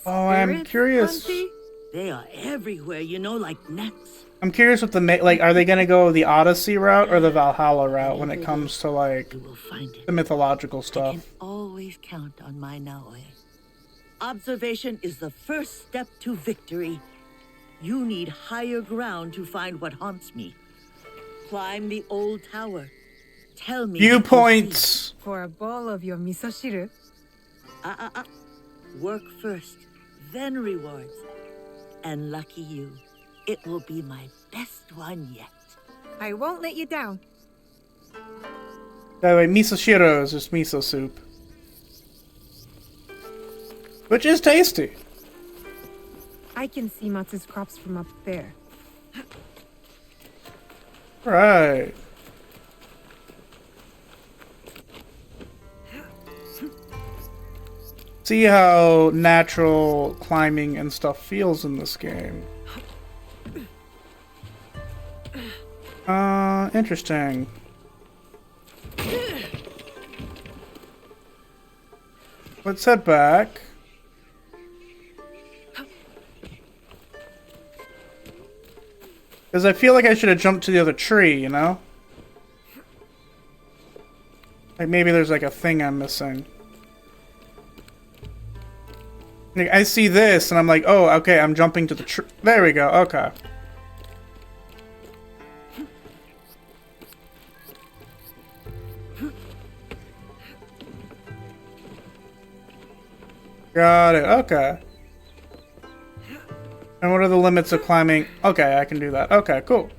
Oh, I'm curious. Auntie? They are everywhere, you know, like gnats. I'm curious what like, are they gonna go the Odyssey route or the Valhalla route when it comes to like the mythological stuff? I can always count on my Naoe. Observation is the first step to victory. You need higher ground to find what haunts me. Climb the old tower. Tell me. Viewpoints. For a bowl of your miso shiru. Work first, then rewards. And lucky you, it will be my best one yet. I won't let you down. By the way, miso shiro is just miso soup, which is tasty. I can see Matsu's crops from up there. Right. See how natural climbing and stuff feels in this game. Interesting. Let's head back. Because I feel like I should have jumped to the other tree, you know? Like maybe there's like a thing I'm missing. Like, I see this and I'm like, oh, okay, I'm jumping to the tree. There we go, okay. Got it, okay. And what are the limits of climbing? Okay, I can do that. Okay, cool.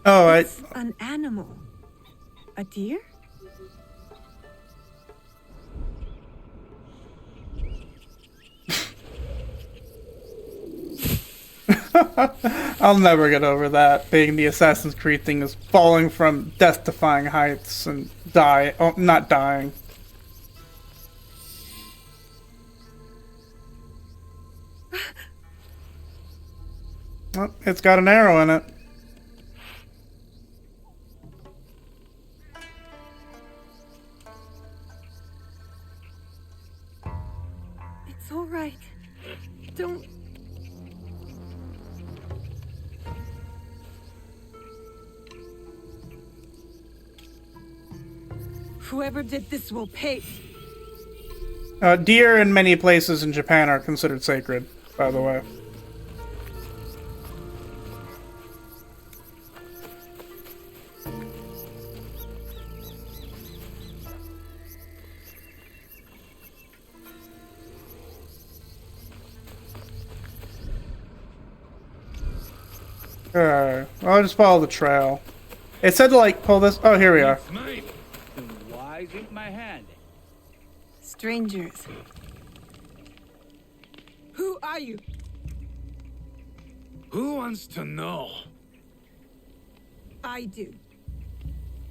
Oh, it's an animal. A deer? I'll never get over that, being the Assassin's Creed thing is falling from death-defying heights and not dying. Oh, it's got an arrow in it. It's all right. Don't... Whoever did this will pay. Deer in many places in Japan are considered sacred, by the way. Alright, well, I'll just follow the trail. It said to like pull this. Oh, here we are. Why is it my hand? Strangers. Who are you? Who wants to know? I do.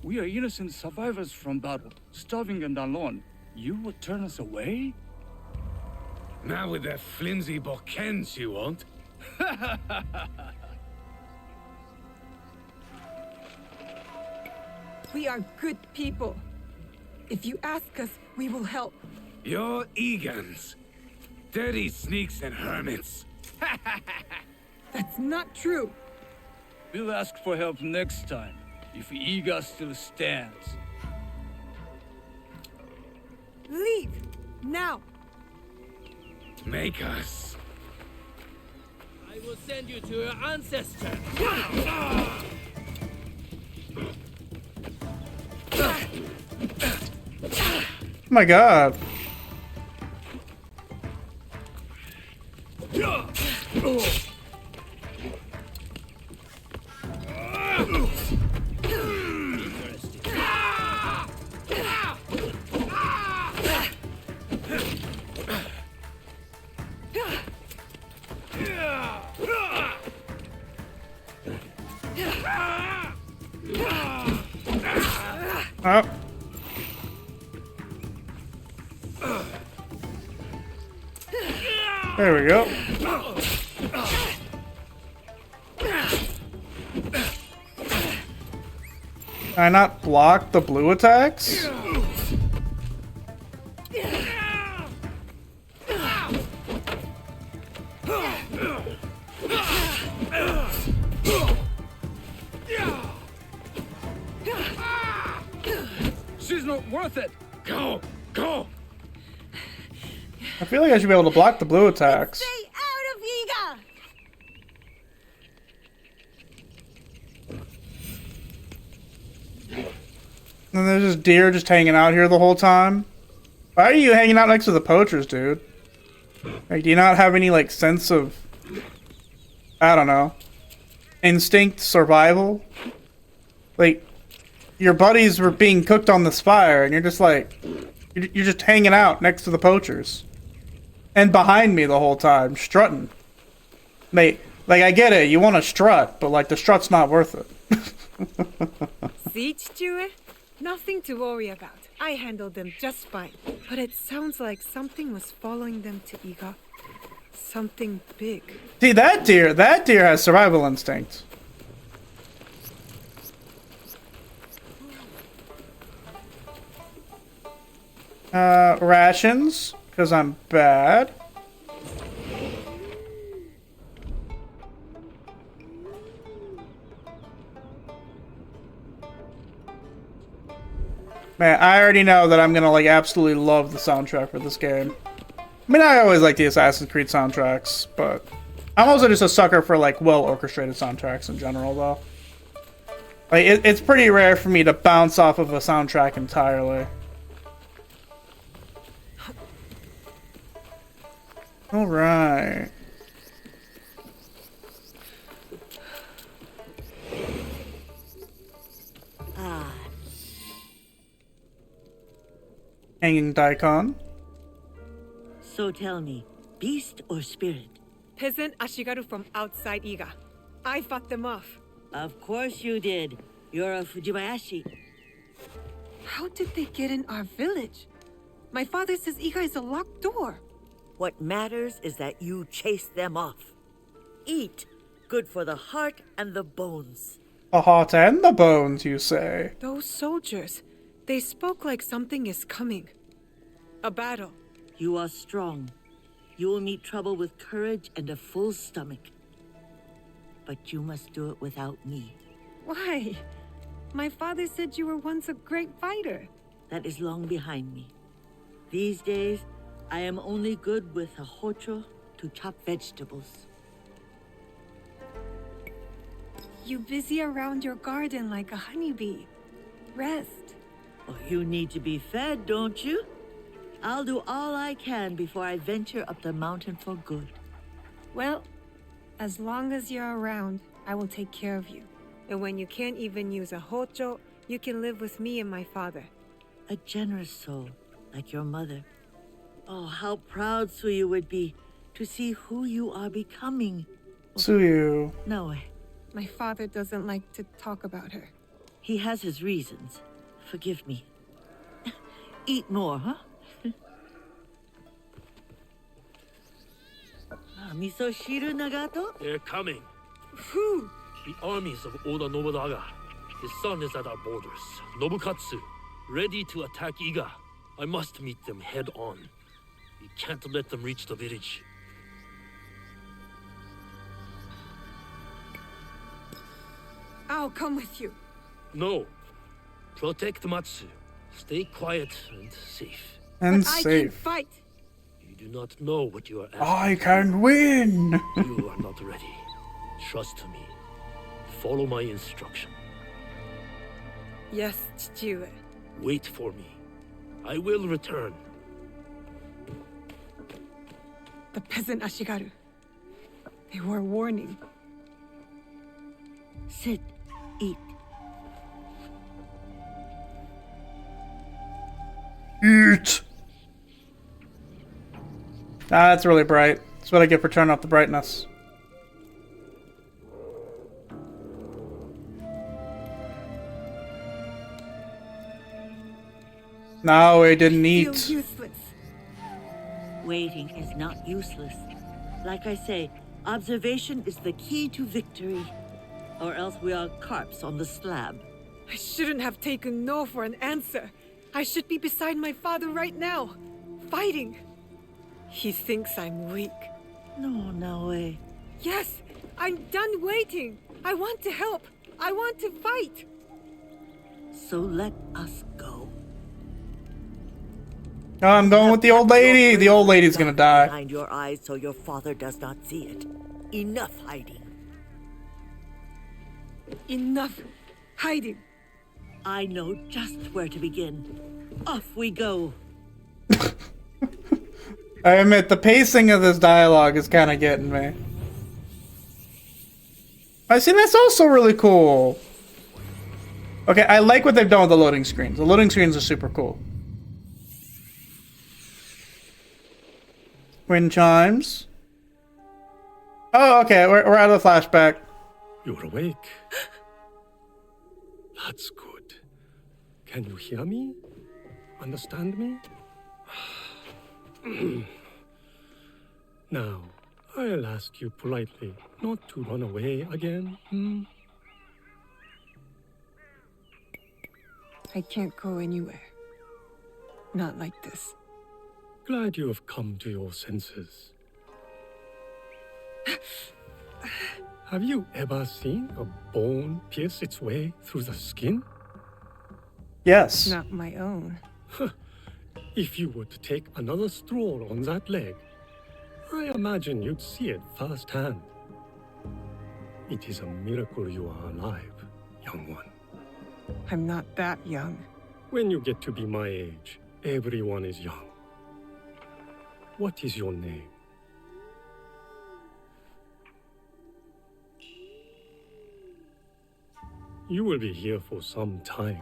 We are innocent survivors from battle, starving and alone. You would turn us away? Not with that flimsy bokens, you won't. We are good people. If you ask us, we will help. You're Egans. Dirty sneaks and hermits. That's not true. We'll ask for help next time, if Iga still stands. Leave! Now! Make us. I will send you to your ancestors. Oh my god. Oh. There we go. Can I not block the blue attacks? She's not worth it. Go, go. I feel like I should be able to block the blue attacks. Stay out of Iga! And there's this deer just hanging out here the whole time. Why are you hanging out next to the poachers, dude? Like, do you not have any, like, sense of, I don't know, instinct survival? Like, your buddies were being cooked on this fire, and you're just like, you're just hanging out next to the poachers. And behind me the whole time, strutting. Mate, like, I get it, you want to strut, but, like, the strut's not worth it. See, Chue? Nothing to worry about. I handled them just fine. But it sounds like something was following them to Iga. Something big. See, that deer has survival instinct. Rations, because I'm bad. Man, I already know that I'm gonna, like, absolutely love the soundtrack for this game. I mean, I always like the Assassin's Creed soundtracks, but I'm also just a sucker for, like, well-orchestrated soundtracks in general, though. Like, it's pretty rare for me to bounce off of a soundtrack entirely. Alright. Ah, Hanging daikon. so tell me, beast or spirit? Peasant Ashigaru from outside Iga. I fought them off. Of course you did. You're a Fujibayashi. How did they get in our village? My father says Iga is a locked door. What matters is that you chase them off. Eat. Good for the heart and the bones. The heart and the bones, you say? Those soldiers, they spoke like something is coming. A battle. You are strong. You will meet trouble with courage and a full stomach. But you must do it without me. Why? My father said you were once a great fighter. That is long behind me. These days, I am only good with a hocho to chop vegetables. You busy around your garden like a honeybee. Rest. Oh, you need to be fed, don't you? I'll do all I can before I venture up the mountain for good. Well, as long as you're around, I will take care of you. And when you can't even use a hocho, you can live with me and my father. A generous soul, like your mother. Oh, how proud Suyu would be to see who you are becoming. Suyu. No, my father doesn't like to talk about her. He has his reasons. Forgive me. Eat more, huh? Miso shiru, Nagato? They're coming. Who? The armies of Oda Nobunaga. His son is at our borders. Nobukatsu, ready to attack Iga. I must meet them head on. We can't let them reach the village. I'll come with you. No. Protect Matsu. Stay quiet and safe. And but I safe. can fight. You do not know what you are asking. I can win! You are not ready. Trust me. Follow my instruction. Yes, Chichiue. Wait for me. I will return. The peasant Ashigaru. They were warning. Sit. Eat. Eat! Ah, that's really bright. That's what I get for turning off the brightness. No, it didn't eat. Useless. Waiting is not useless. Like I say, observation is the key to victory. Or else we are carps on the slab. I shouldn't have taken no for an answer. I should be beside my father right now, fighting. He thinks I'm weak. No, Naoe. Yes, I'm done waiting. I want to help. I want to fight. So let us go. No, I'm going with the old lady. The old lady's gonna die. Behind your eyes so your father does not see it. Enough hiding. Enough hiding. I know just where to begin. Off we go. I admit, the pacing of this dialogue is kind of getting me. I see, that's also really cool. Okay, I like what they've done with the loading screens. The loading screens are super cool. Wind chimes. Oh, okay, we're out of the flashback. You're awake. That's good. Can you hear me? Understand me? Now, I'll ask you politely not to run away again, I can't go anywhere. Not like this. Glad you have come to your senses. Have you ever seen a bone pierce its way through the skin? Yes. Not my own. If you were to take another stroll on that leg, I imagine you'd see it firsthand. It is a miracle you are alive, young one. I'm not that young. When you get to be my age, everyone is young. What is your name? You will be here for some time.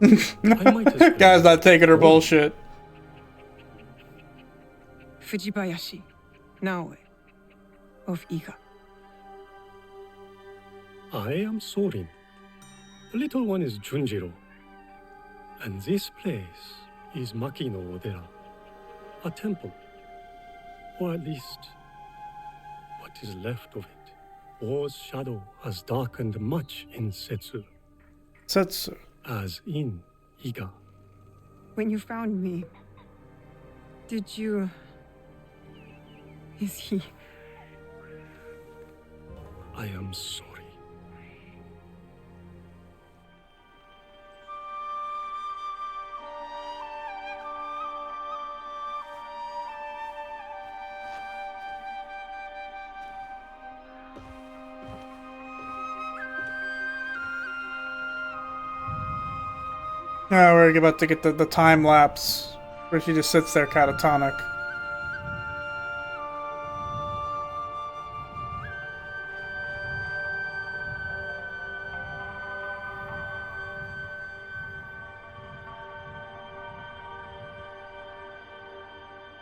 Guy's not taking her bullshit. Fujibayashi, Naoe, of Iga. I am Sorin. The little one is Junjiro. And this place is Makino Odera, a temple. Or at least, what is left of it. War's shadow has darkened much in Setsu. Setsu. As in Iga. When you found me, did you... Is he... I am sorry. Now we're about to get the time lapse where she just sits there catatonic.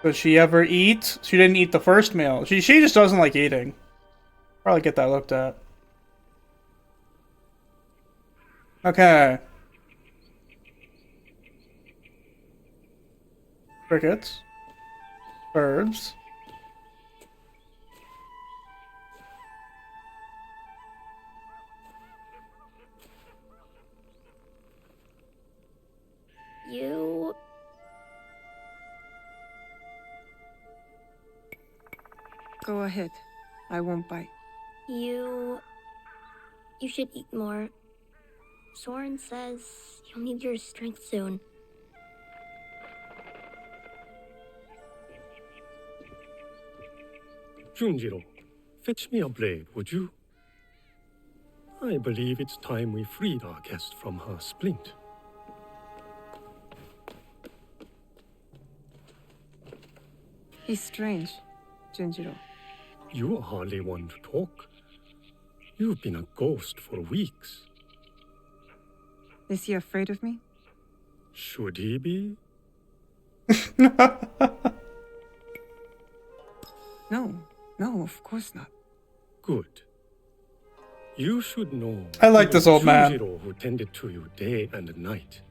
Does she ever eat? She didn't eat the first meal. She just doesn't like eating. Probably get that looked at. Okay. Crickets. Birds. You... Go ahead. I won't bite. You should eat more. Soren says you'll need your strength soon. Junjiro, fetch me a blade, would you? I believe it's time we freed our guest from her splint. He's strange, Junjiro. You are hardly one to talk. You've been a ghost for weeks. Is he afraid of me? Should he be? No, of course not. Good. You should know. I like this old man. Junjiro who tended to you day and night.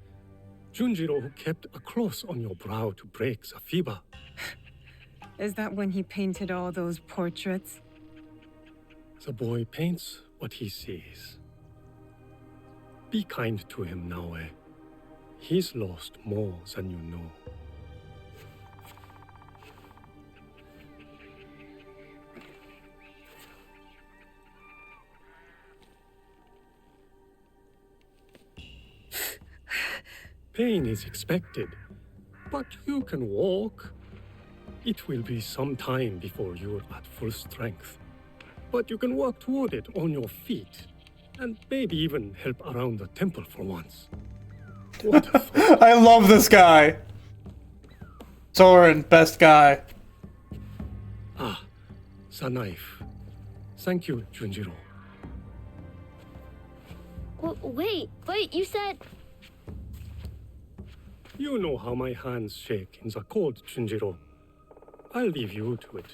Junjiro who kept a cross on your brow to break the fever. Is that when he painted all those portraits? The boy paints what he sees. Be kind to him, Naoe. He's lost more than you know. Pain is expected, but you can walk. It will be some time before you're at full strength, but you can walk toward it on your feet, and maybe even help around the temple for once. What a thought. I love this guy. Soren, best guy. Ah, the knife. Thank you, Junjiro. Wait, you said... You know how my hands shake in the cold, Junjiro. I'll leave you to it.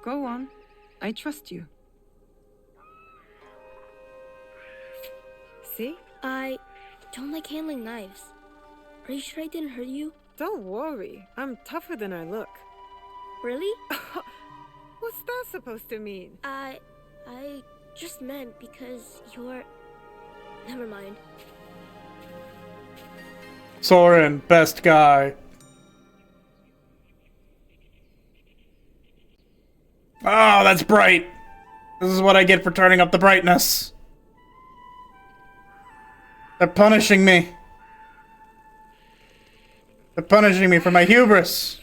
Go on. I trust you. See? I don't like handling knives. Are you sure I didn't hurt you? Don't worry. I'm tougher than I look. Really? What's that supposed to mean? I just meant because you're... Never mind. Soren, best guy. Oh, that's bright. This is what I get for turning up the brightness. They're punishing me. They're punishing me for my hubris.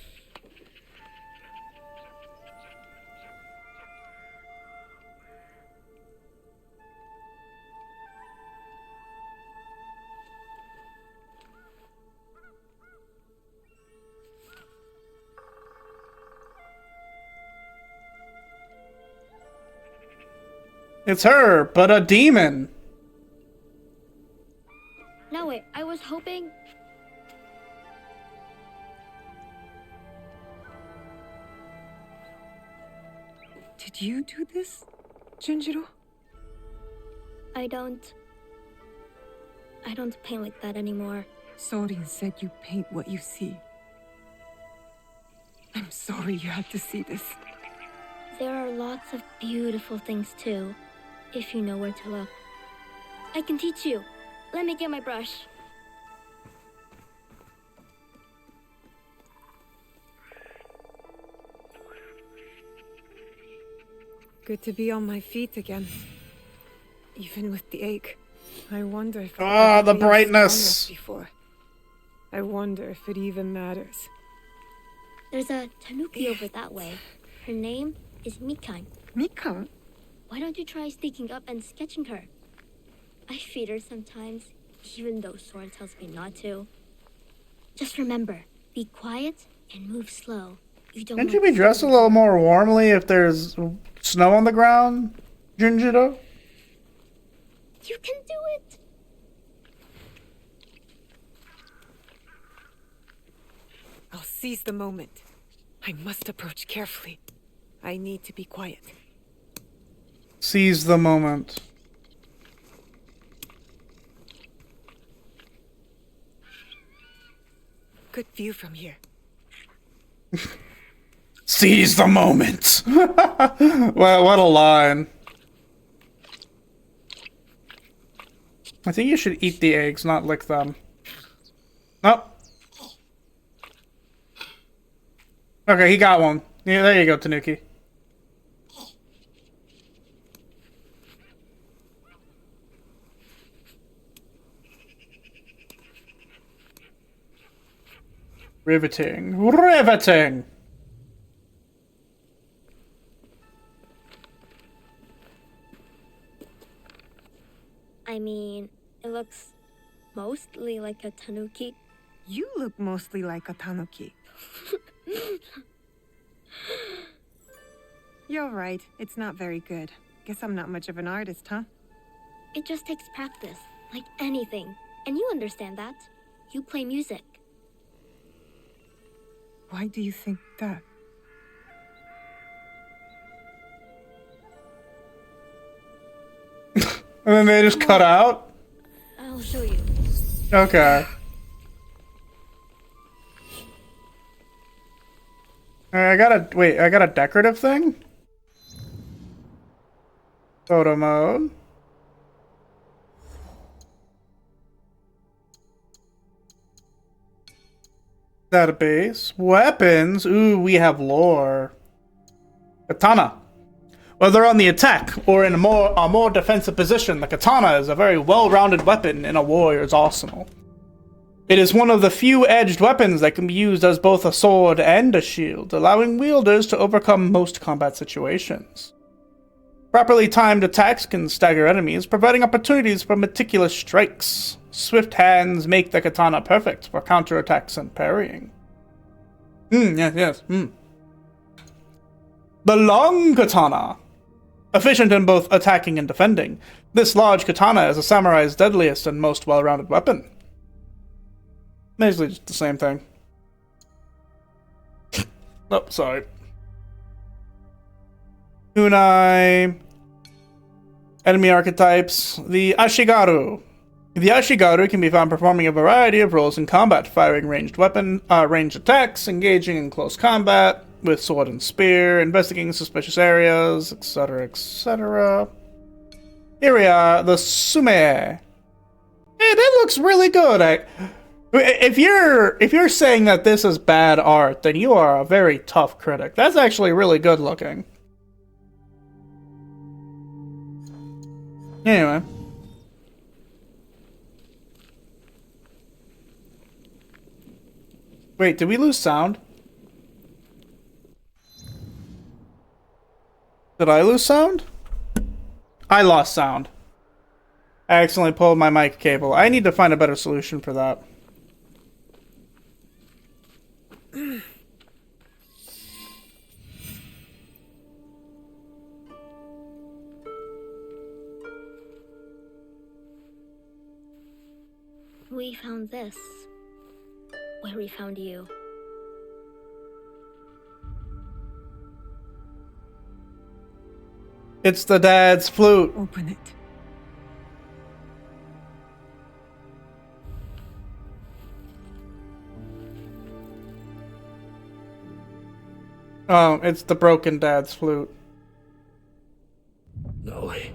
It's her, but a demon. No, wait, I was hoping... Did you do this, Junjiro? I don't paint like that anymore. Sorin said you paint what you see. I'm sorry you had to see this. There are lots of beautiful things too, if you know where to look. I can teach you. Let me get my brush. Good to be on my feet again. Even with the ache. I wonder if the brightness. Before. I wonder if it even matters. There's a tanuki over that way. Her name is Mikan. Mikan? Why don't you try sneaking up and sketching her? I feed her sometimes, even though Soren tells me not to. Just remember, be quiet and move slow. You don't. Can't you be dressed a little more warmly if there's snow on the ground, Junjiro? You can do it! I'll seize the moment. I must approach carefully. I need to be quiet. Seize the moment. Good view from here. Seize the moment! Well, what a line. I think you should eat the eggs, not lick them. Nope. Okay, he got one. Yeah, there you go, Tanuki. Riveting. Riveting! I mean, it looks mostly like a tanuki. You look mostly like a tanuki. You're right. It's not very good. Guess I'm not much of an artist, huh? It just takes practice, like anything. And you understand that. You play music. Why do you think that? And then they just cut out? I'll show you. Okay. I got a decorative thing? Photo mode. Database. Weapons. Ooh, we have lore. Katana. Whether on the attack or in a more defensive position, the katana is a very well-rounded weapon in a warrior's arsenal. It is one of the few edged weapons that can be used as both a sword and a shield, allowing wielders to overcome most combat situations. Properly timed attacks can stagger enemies, providing opportunities for meticulous strikes. Swift hands make the katana perfect for counterattacks and parrying. Yes. The long katana. Efficient in both attacking and defending, this large katana is a samurai's deadliest and most well-rounded weapon. Basically just the same thing. Oh, sorry. Kunai. Enemy archetypes. The Ashigaru. The Ashigaru can be found performing a variety of roles in combat, firing ranged attacks, engaging in close combat with sword and spear, investigating suspicious areas, etc., etc. Here we are, the Sume. Hey, that looks really good. If you're saying that this is bad art, then you are a very tough critic. That's actually really good looking. Anyway. Wait, did we lose sound? Did I lose sound? I lost sound. I accidentally pulled my mic cable. I need to find a better solution for that. We found this. Where we found you. It's the dad's flute. Open it. Oh, it's the broken dad's flute. No way.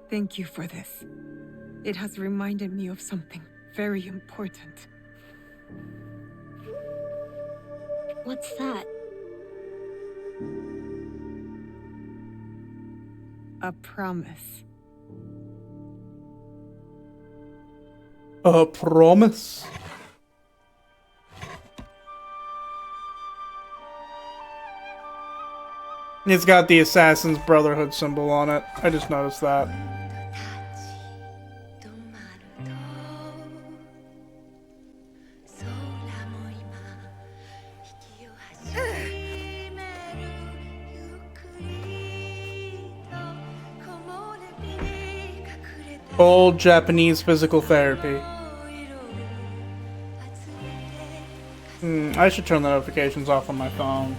Thank you for this. It has reminded me of something very important. What's that? A promise. A promise? It's got the Assassin's Brotherhood symbol on it. I just noticed that. Old Japanese physical therapy. I should turn the notifications off on my phone.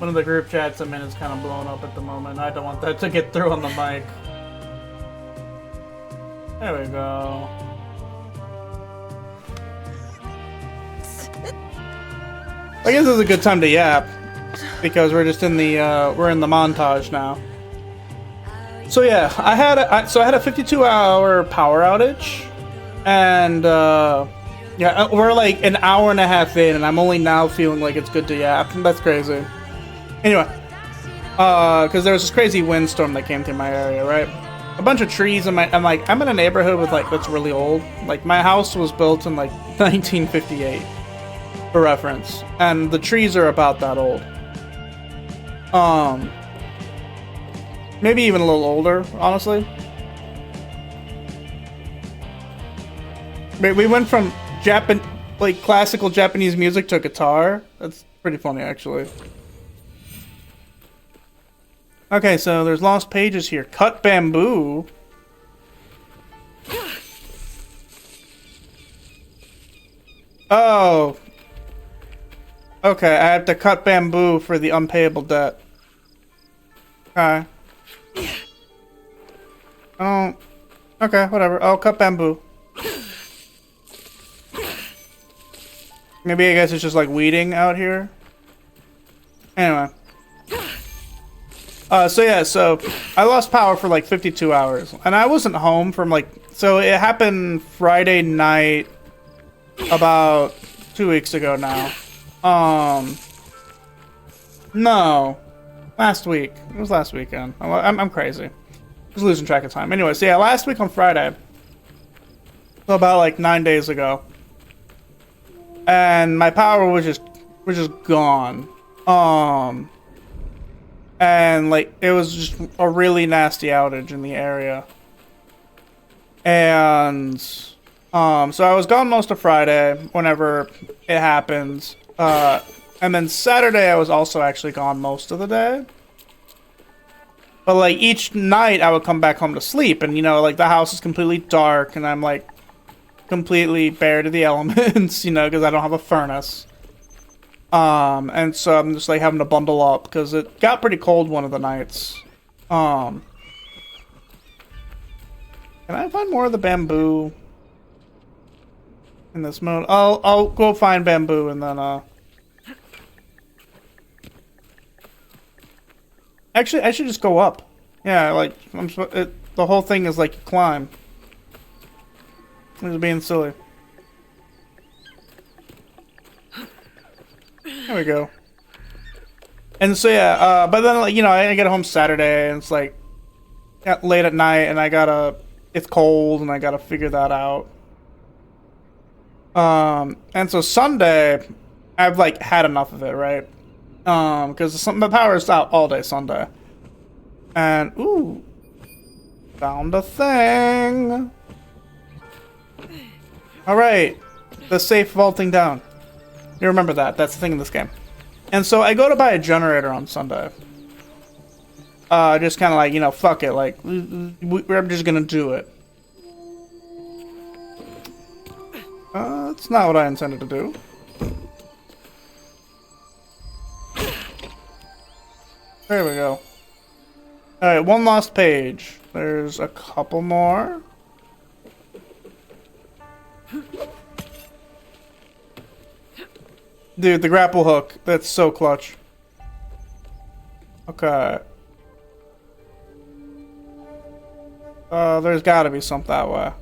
One of the group chats I'm in is kind of blown up at the moment. I don't want that to get through on the mic. There we go. I guess it's a good time to yap because we're just in the we're in the montage now. So yeah, I had a 52-hour power outage, and yeah, we're like an hour and a half in, and I'm only now feeling like it's good to yap. That's crazy. Anyway, because there was this crazy windstorm that came through my area, right? A bunch of trees in my, I'm in a neighborhood with like that's really old. Like my house was built in like 1958, for reference, and the trees are about that old. Maybe even a little older, honestly. We went from like classical Japanese music to guitar. That's pretty funny, actually. Okay, so there's lost pages here. Cut bamboo. Oh. Okay, I have to cut bamboo for the unpayable debt. Okay. Oh. Okay, whatever. I'll cut bamboo. Maybe I guess it's just like weeding out here. Anyway. So yeah, so I lost power for like 52 hours. And I wasn't home from like... So it happened Friday night about 2 weeks ago now. No. Last week. It was last weekend. I'm crazy. Just losing track of time. Anyway, so yeah, last week on Friday. So about like 9 days ago. And my power was just gone. And like it was just a really nasty outage in the area. And so I was gone most of Friday whenever it happened. And then Saturday I was also actually gone most of the day. But like each night I would come back home to sleep, and you know, like the house is completely dark and I'm like completely bare to the elements, you know, because I don't have a furnace. And so I'm just like having to bundle up because it got pretty cold one of the nights. Can I find more of the bamboo in this mode? I'll go find bamboo and then actually I should just go up. Yeah, like the whole thing is like you climb. I'm just being silly. There we go. And so yeah, but then like, you know, I get home Saturday and it's like late at night and it's cold and I gotta figure that out. And so Sunday, I've like had enough of it, right? Because my power is out all day Sunday. And ooh, found a thing. All right, the safe vaulting down. You remember that? That's the thing in this game. And so I go to buy a generator on Sunday. Just kind of like, you know, fuck it. Like, we're just gonna do it. That's not what I intended to do. There we go. Alright, one lost page. There's a couple more. Dude, the grapple hook. That's so clutch. Okay. There's gotta be something that way.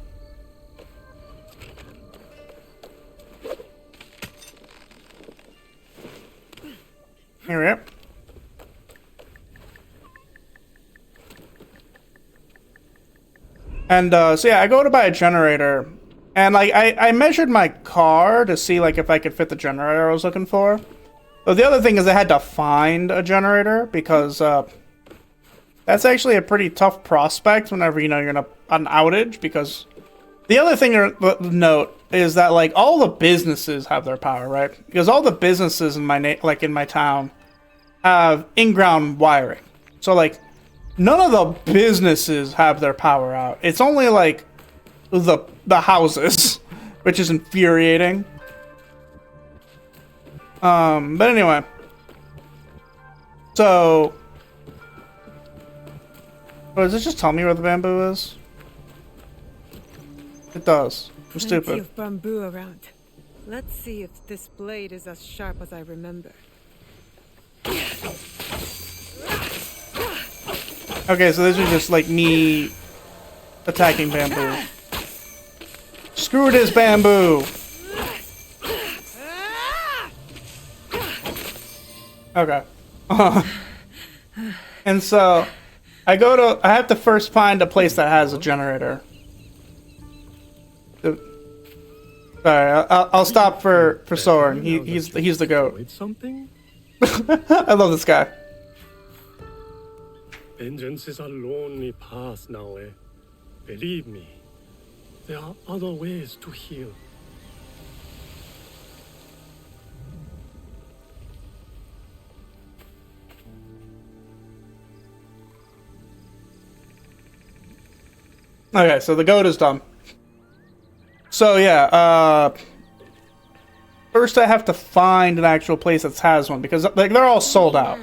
Here we are. And, so yeah, I go to buy a generator. And, like, I measured my car to see, like, if I could fit the generator I was looking for. But the other thing is I had to find a generator because, that's actually a pretty tough prospect whenever, you know, you're in an outage. Because the other thing to note is that, like, all the businesses have their power, right? Because all the businesses in my town have in-ground wiring. So, like, none of the businesses have their power out. It's only, like, the houses, which is infuriating. But anyway. So... Oh, does it just tell me where the bamboo is? It does. I'm Plenty stupid. of bamboo around. Let's see if this blade is as sharp as I remember. Okay, so this is just like me attacking bamboo. Screw this bamboo! Okay. And so, I have to first find a place that has a generator. Sorry, I'll stop for Soren. He's the goat. Something? I love this guy. Vengeance is a lonely path now, eh? Believe me, there are other ways to heal. Okay, so the goat is done. So yeah, first I have to find an actual place that has one because like they're all sold out.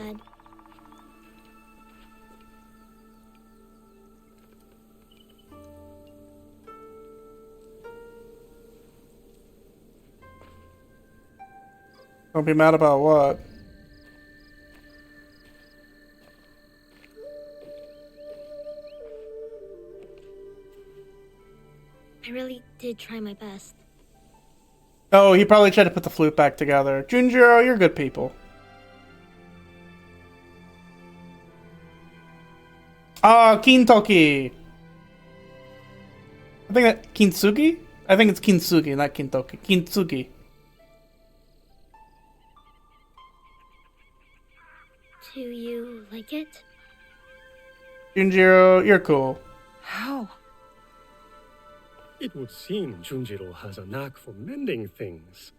Don't be mad about what? I really did try my best. Oh, he probably tried to put the flute back together. Junjiro, you're good people. Ah, Kintoki. I think that Kintsugi? I think it's Kintsugi, not Kintoki. Kintsugi. Do you like it? Junjiro, you're cool. How? It would seem Junjiro has a knack for mending things.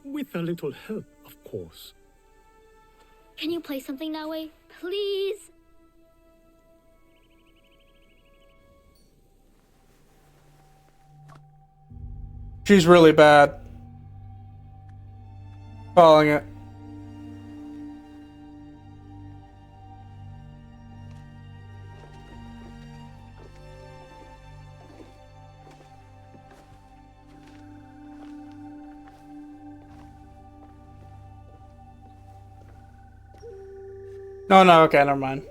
With a little help, of course. Can you play something that way? Please? She's really bad. Calling it. No, okay, never mind.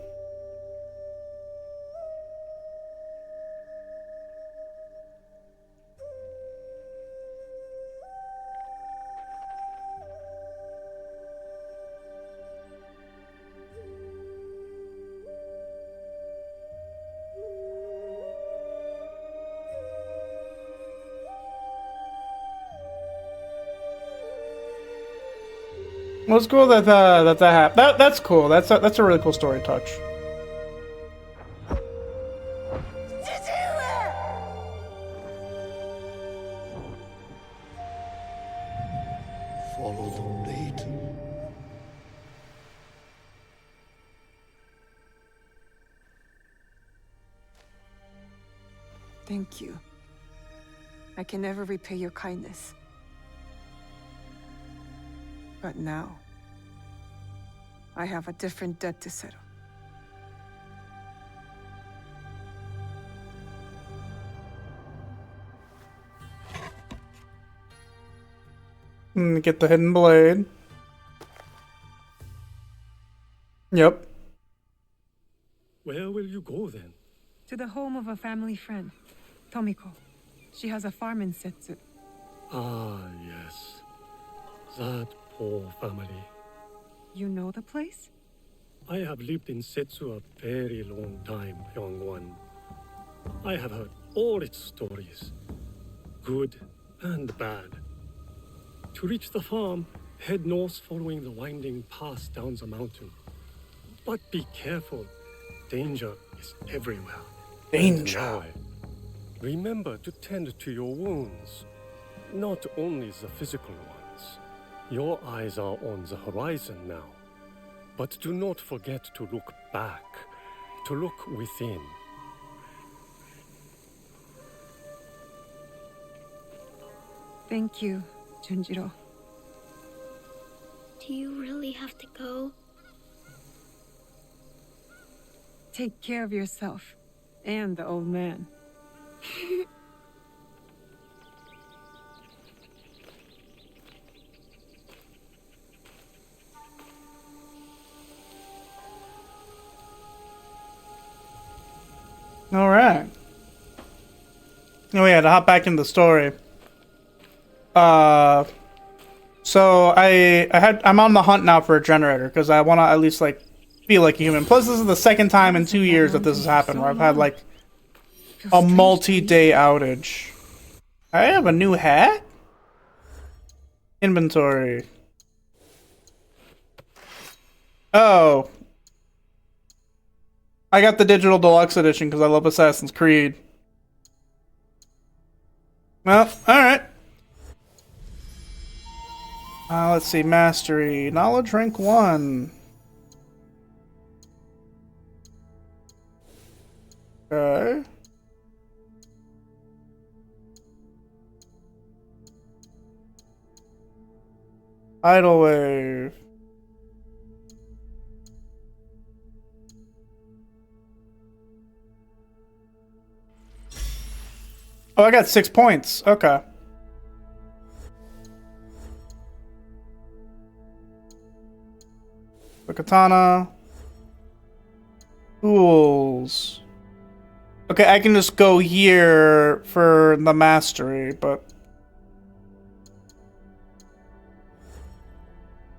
Well, it's cool that that happened. That's cool. That's a really cool story touch. Follow the blade. Thank you. I can never repay your kindness. But now, I have a different debt to settle. Get the hidden blade. Yep. Where will you go then? To the home of a family friend, Tomiko. She has a farm in Setsu. Ah, yes. That poor family. You know the place? I have lived in Setsu a very long time, young one. I have heard all its stories, good and bad. To reach the farm, head north following the winding path down the mountain. But be careful, danger is everywhere. Danger. And now, remember to tend to your wounds, not only the physical ones. Your eyes are on the horizon now, but do not forget to look back, to look within. Thank you, Junjiro. Do you really have to go? Take care of yourself. And the old man. All right. Oh yeah, to hop back into the story. So I'm on the hunt now for a generator because I want to at least like feel like a human. Plus, this is the second time in 2 years that this has happened where I've had like a multi-day outage. I have a new hat. Inventory. Oh. I got the digital deluxe edition because I love Assassin's Creed. Well, alright. Let's see. Mastery. Knowledge rank 1. Okay. Tidal wave. Oh, I got 6 points. Okay. The katana. Tools. Okay, I can just go here for the mastery, but...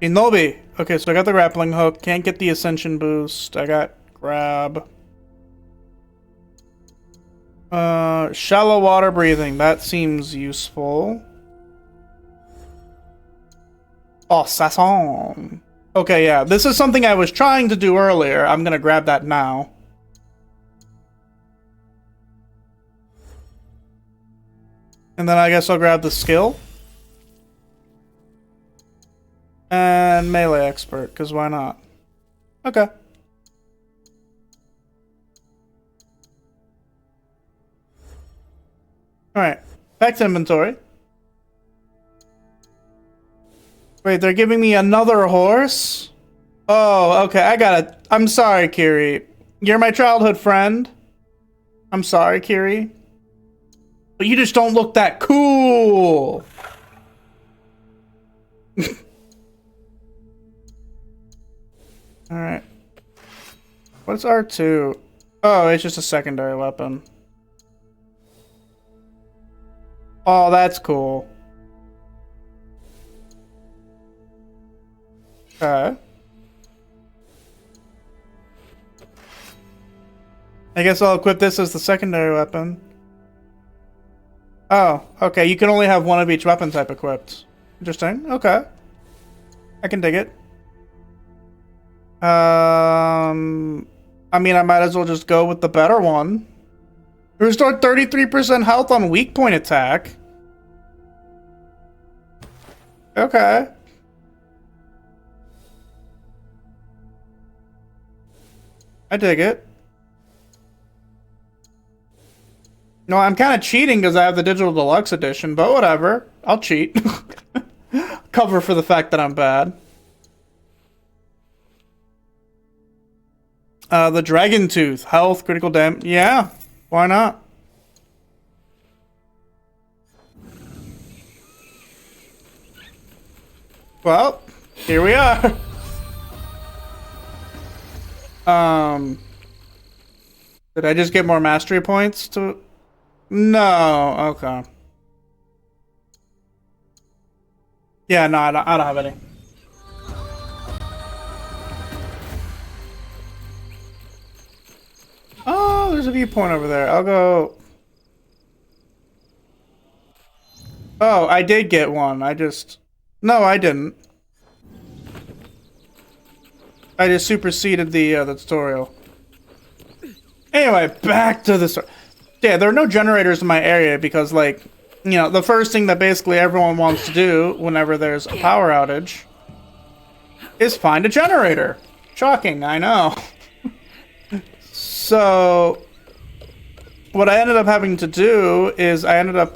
Inobi. Okay, so I got the grappling hook. Can't get the ascension boost. I got grab. Shallow water breathing. That seems useful. Oh, Sasson. Okay, yeah. This is something I was trying to do earlier. I'm gonna grab that now. And then I guess I'll grab the skill. And melee expert, because why not? Okay. Alright. Back to inventory. Wait, they're giving me another horse? Oh, okay, I got it. I'm sorry, Kiri. You're my childhood friend. I'm sorry, Kiri. But you just don't look that cool. Alright. What's R2? Oh, it's just a secondary weapon. Oh, that's cool. Okay. I guess I'll equip this as the secondary weapon. Oh, okay. You can only have one of each weapon type equipped. Interesting. Okay. I can dig it. I mean, I might as well just go with the better one. Restore 33% health on weak point attack. Okay. I dig it. No, I'm kind of cheating because I have the digital deluxe edition, but whatever. I'll cheat. Cover for the fact that I'm bad. The dragon tooth. Health, critical damage. Yeah, why not? Well, here we are. Did I just get more mastery points to... No, okay. Yeah, no, I don't have any. Oh, there's a viewpoint over there. I'll go... Oh, I did get one. I just... No, I didn't. I just superseded the tutorial. Anyway, back to the story. Yeah, there are no generators in my area because, like, you know, the first thing that basically everyone wants to do whenever there's a power outage is find a generator. Shocking, I know. So, what I ended up having to do is I ended up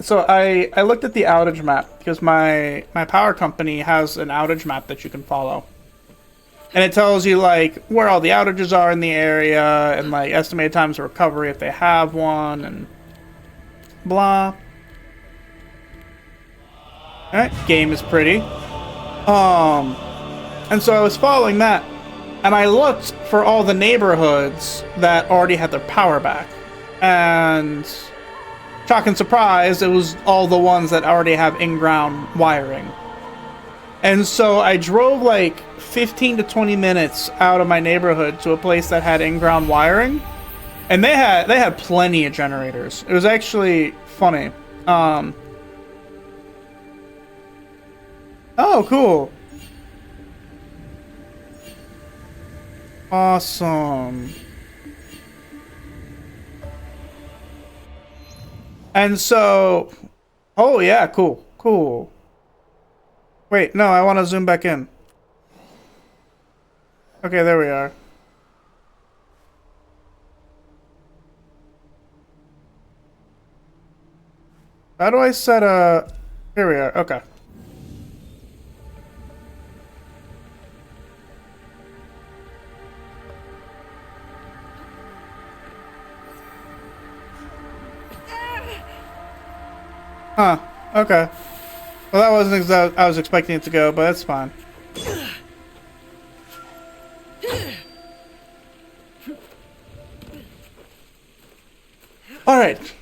so I looked at the outage map because my power company has an outage map that you can follow. And it tells you, like, where all the outages are in the area, and, like, estimated times of recovery if they have one, and blah. Alright, game is pretty. And so I was following that, and I looked for all the neighborhoods that already had their power back. And shock and surprise, it was all the ones that already have in-ground wiring. And so I drove like 15 to 20 minutes out of my neighborhood to a place that had in-ground wiring, and they had plenty of generators. It was actually funny. Oh, cool. Awesome. And so, oh yeah, cool, cool. Wait, no, I want to zoom back in. Okay, there we are. How do I set a... Here we are, okay. Huh, okay. Well, that wasn't exactly I was expecting it to go, but that's fine. Alright.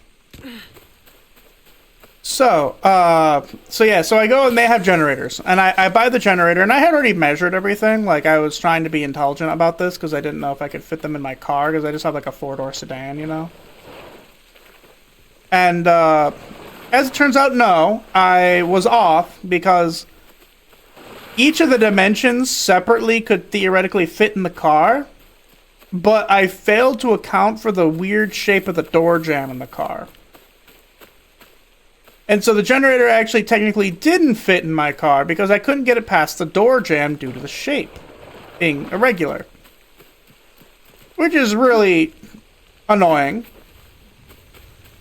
So I go and they have generators. And I buy the generator, and I had already measured everything. Like, I was trying to be intelligent about this, because I didn't know if I could fit them in my car, because I just have, like, a 4-door sedan, you know? And, as it turns out, no, I was off, because each of the dimensions separately could theoretically fit in the car, but I failed to account for the weird shape of the door jamb in the car. And so the generator actually technically didn't fit in my car because I couldn't get it past the door jamb due to the shape being irregular. Which is really annoying.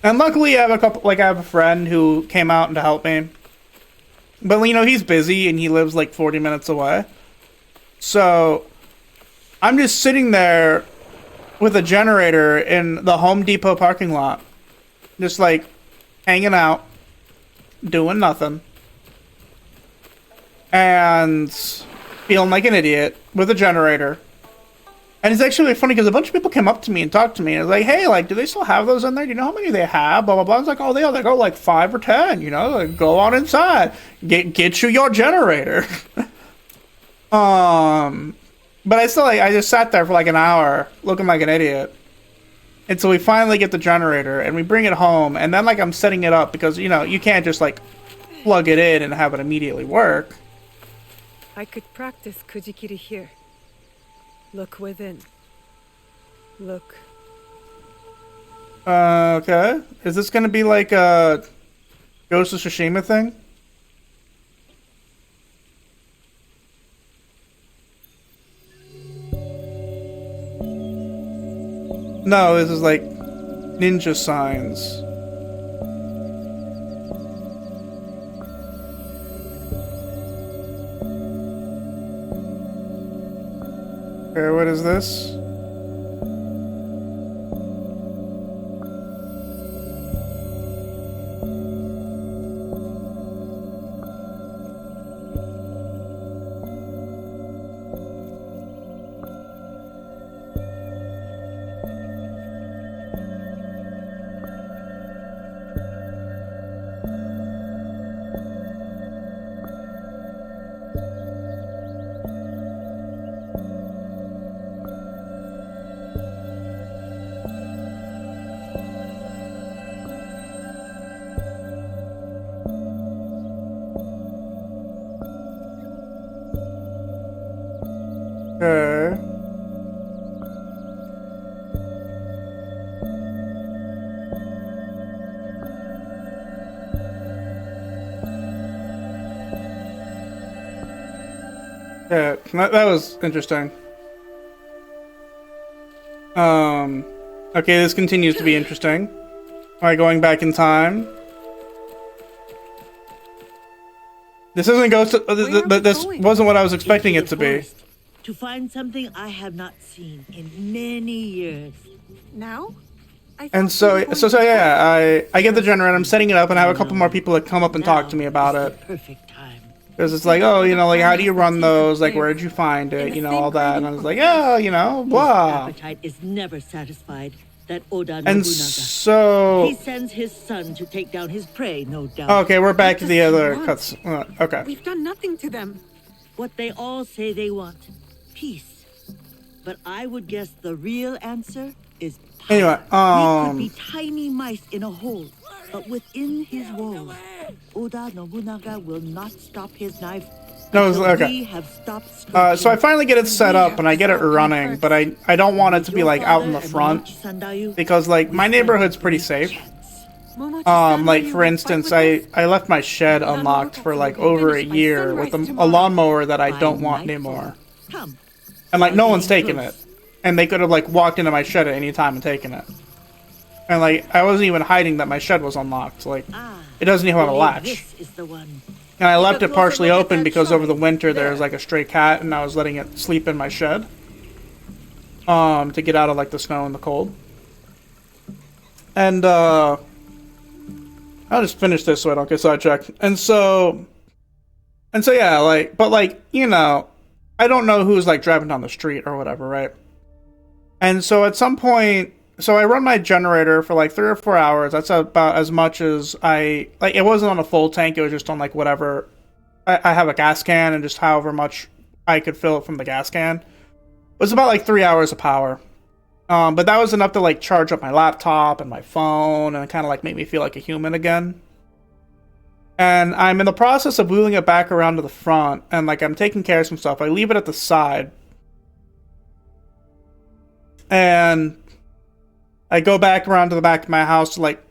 And luckily I have a friend who came out to help me. But, you know, he's busy and he lives like 40 minutes away. So I'm just sitting there with a generator in the Home Depot parking lot. Just like hanging out, doing nothing. And feeling like an idiot with a generator. And it's actually funny because a bunch of people came up to me and talked to me and was like, hey, like, do they still have those in there? Do you know how many they have? Blah, blah, blah. I was like, oh, they go like 5 or 10, you know, like, go on inside. Get you your generator. But I just sat there for like an hour looking like an idiot. And so we finally get the generator and we bring it home. And then like I'm setting it up because, you know, you can't just like plug it in and have it immediately work. I could practice Kujikiri here. Look within. Look. Okay. Is this gonna be like a Ghost of Tsushima thing? No, this is like ninja signs. Okay, what is this? Okay. Yeah, that was interesting. Okay, this continues to be interesting. Am I going back in time? This isn't Ghost of, this wasn't what I was expecting it to be. to find something I have not seen in many years. Now? And so yeah, I get the generator, I'm setting it up, and I have a couple more people that come up and talk to me about it. Perfect time. Because it's like, oh, you know, like, how do you run those? Like, where did you find it? You know, all that. And I was like, yeah, you know, blah. His appetite is never satisfied. That Oda And Nobunaga. so... He sends his son to take down his prey, no doubt. Okay, we're back to the other cuts. Okay. We've done nothing to them. What they all say they want. Peace. But I would guess the real answer is power. Anyway, We could be tiny mice in a hole, but within his walls, Oda Nobunaga will not stop his knife. No, until okay. we have stopped So I finally get it set up and I get it running, but I don't want it to be like out in the front because like my neighborhood's pretty safe. Like for instance, I left my shed unlocked for like over a year with a lawnmower that I don't want anymore, and like no one's taken it, and they could have like walked into my shed at any time and taken it, and like I wasn't even hiding that my shed was unlocked. Like it doesn't even have a latch. This is the one. And I left it partially open because over the winter there's like a stray cat and I was letting it sleep in my shed. To get out of like the snow and the cold. And I'll just finish this so I don't get sidetracked. And so yeah, like, but like, you know, I don't know who's like driving down the street or whatever, right? And so at some point, so I run my generator for like 3 or 4 hours. That's about as much as I... Like, it wasn't on a full tank. It was just on, like, whatever... I have a gas can, and just however much I could fill it from the gas can. It was about, like, 3 hours of power. But that was enough to, like, charge up my laptop and my phone, and kind of, like, make me feel like a human again. And I'm in the process of wheeling it back around to the front, and, like, I'm taking care of some stuff. I leave it at the side. And... I go back around to the back of my house to, like,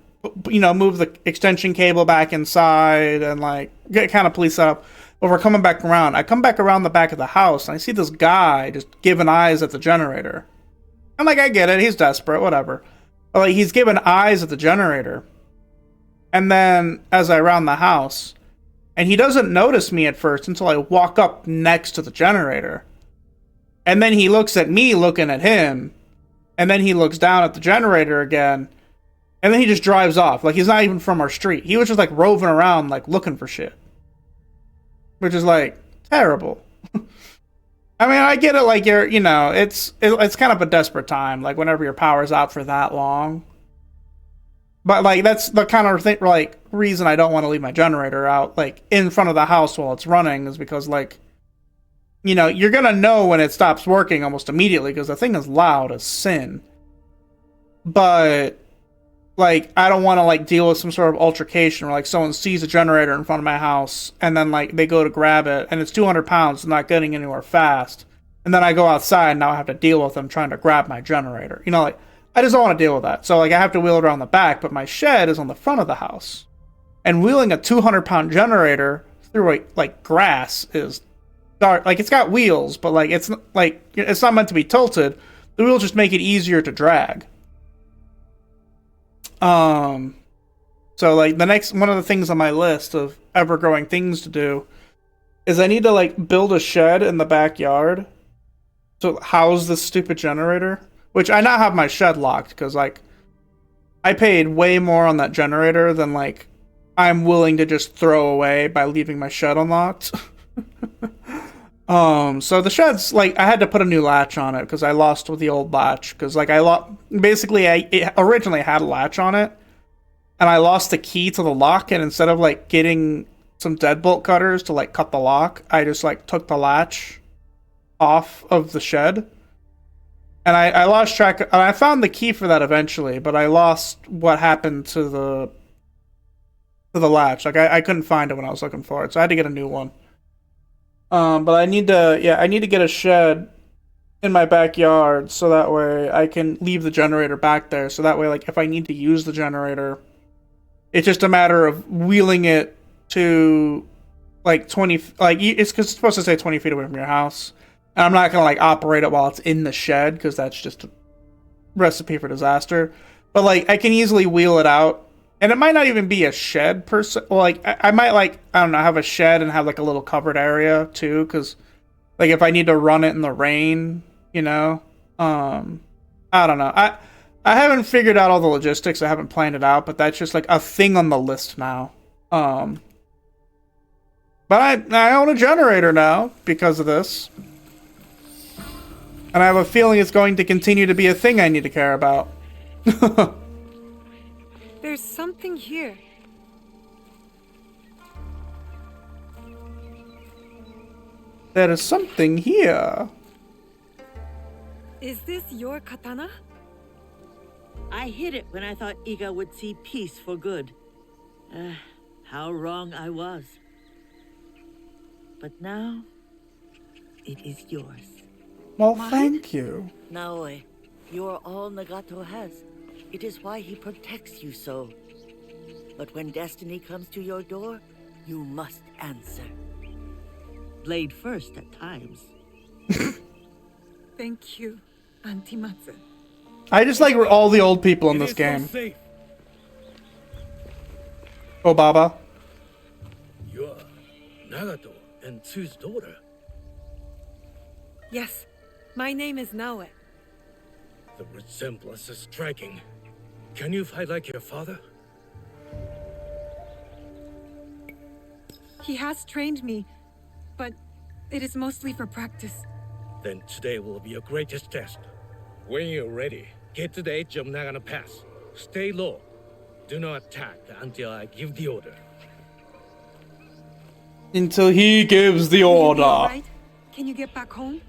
you know, move the extension cable back inside and, like, get kind of police up. But we're coming back around. I come back around the back of the house, and I see this guy just giving eyes at the generator. I'm like, I get it. He's desperate, whatever. But, like, he's giving eyes at the generator. And then, as I round the house, and he doesn't notice me at first until I walk up next to the generator. And then he looks at me looking at him. And then he looks down at the generator again. And then he just drives off. Like, he's not even from our street. He was just, like, roving around, like, looking for shit. Which is, like, terrible. I mean, I get it, like, you're, you know, it's kind of a desperate time. Like, whenever your power's out for that long. But, like, that's the kind of thing, like, reason I don't want to leave my generator out, like, in front of the house while it's running is because, like, you know, you're gonna know when it stops working almost immediately because the thing is loud as sin. But, like, I don't want to, like, deal with some sort of altercation where, like, someone sees a generator in front of my house and then, like, they go to grab it and it's 200 pounds and not getting anywhere fast. And then I go outside and now I have to deal with them trying to grab my generator. You know, like, I just don't want to deal with that. So, like, I have to wheel it around the back, but my shed is on the front of the house. And wheeling a 200-pound generator through, like, grass is... Like, it's got wheels, but, like, it's not meant to be tilted. The wheels just make it easier to drag. So, like, the next one of the things on my list of ever-growing things to do is I need to, like, build a shed in the backyard to house this stupid generator, which I now have my shed locked, because, like, I paid way more on that generator than, like, I'm willing to just throw away by leaving my shed unlocked. So the shed's, like, I had to put a new latch on it because I lost with the old latch. Because, like, it originally had a latch on it. And I lost the key to the lock. And instead of, like, getting some deadbolt cutters to, like, cut the lock, I just, like, took the latch off of the shed. And I lost track. And I found the key for that eventually. But I lost what happened to the latch. Like, I couldn't find it when I was looking for it. So I had to get a new one. But I need to get a shed in my backyard so that way I can leave the generator back there. So that way, like, if I need to use the generator, it's just a matter of wheeling it to, like, 20, like, it's supposed to say 20 feet away from your house. And I'm not going to, like, operate it while it's in the shed because that's just a recipe for disaster. But, like, I can easily wheel it out. And it might not even be a shed per se. Well, like, I might, like, I don't know, have a shed and have, like, a little covered area, too. Because Like if I need to run it in the rain, you know? I don't know. I haven't figured out all the logistics. I haven't planned it out, but that's just like a thing on the list now. But I own a generator now because of this. And I have a feeling it's going to continue to be a thing I need to care about. There's something here. There is something here. Is this your katana? I hid it when I thought Iga would see peace for good. How wrong I was. But now, it is yours. Well, thank you. Naoe, you are all Nagato has. It is why he protects you so. But when destiny comes to your door, you must answer. Blade first at times. Thank you, Auntie Matsu. I just like all the old people in this game. Oh, Baba. You are Nagato and Tsu's daughter. Yes, my name is Naoe. The resemblance is striking. Can you fight like your father? He has trained me, but it is mostly for practice. Then today will be your greatest test. When you're ready, get to the edge of Nagano Pass. Stay low. Do not attack until I give the order. Until he gives the order. Right? Can you get back home?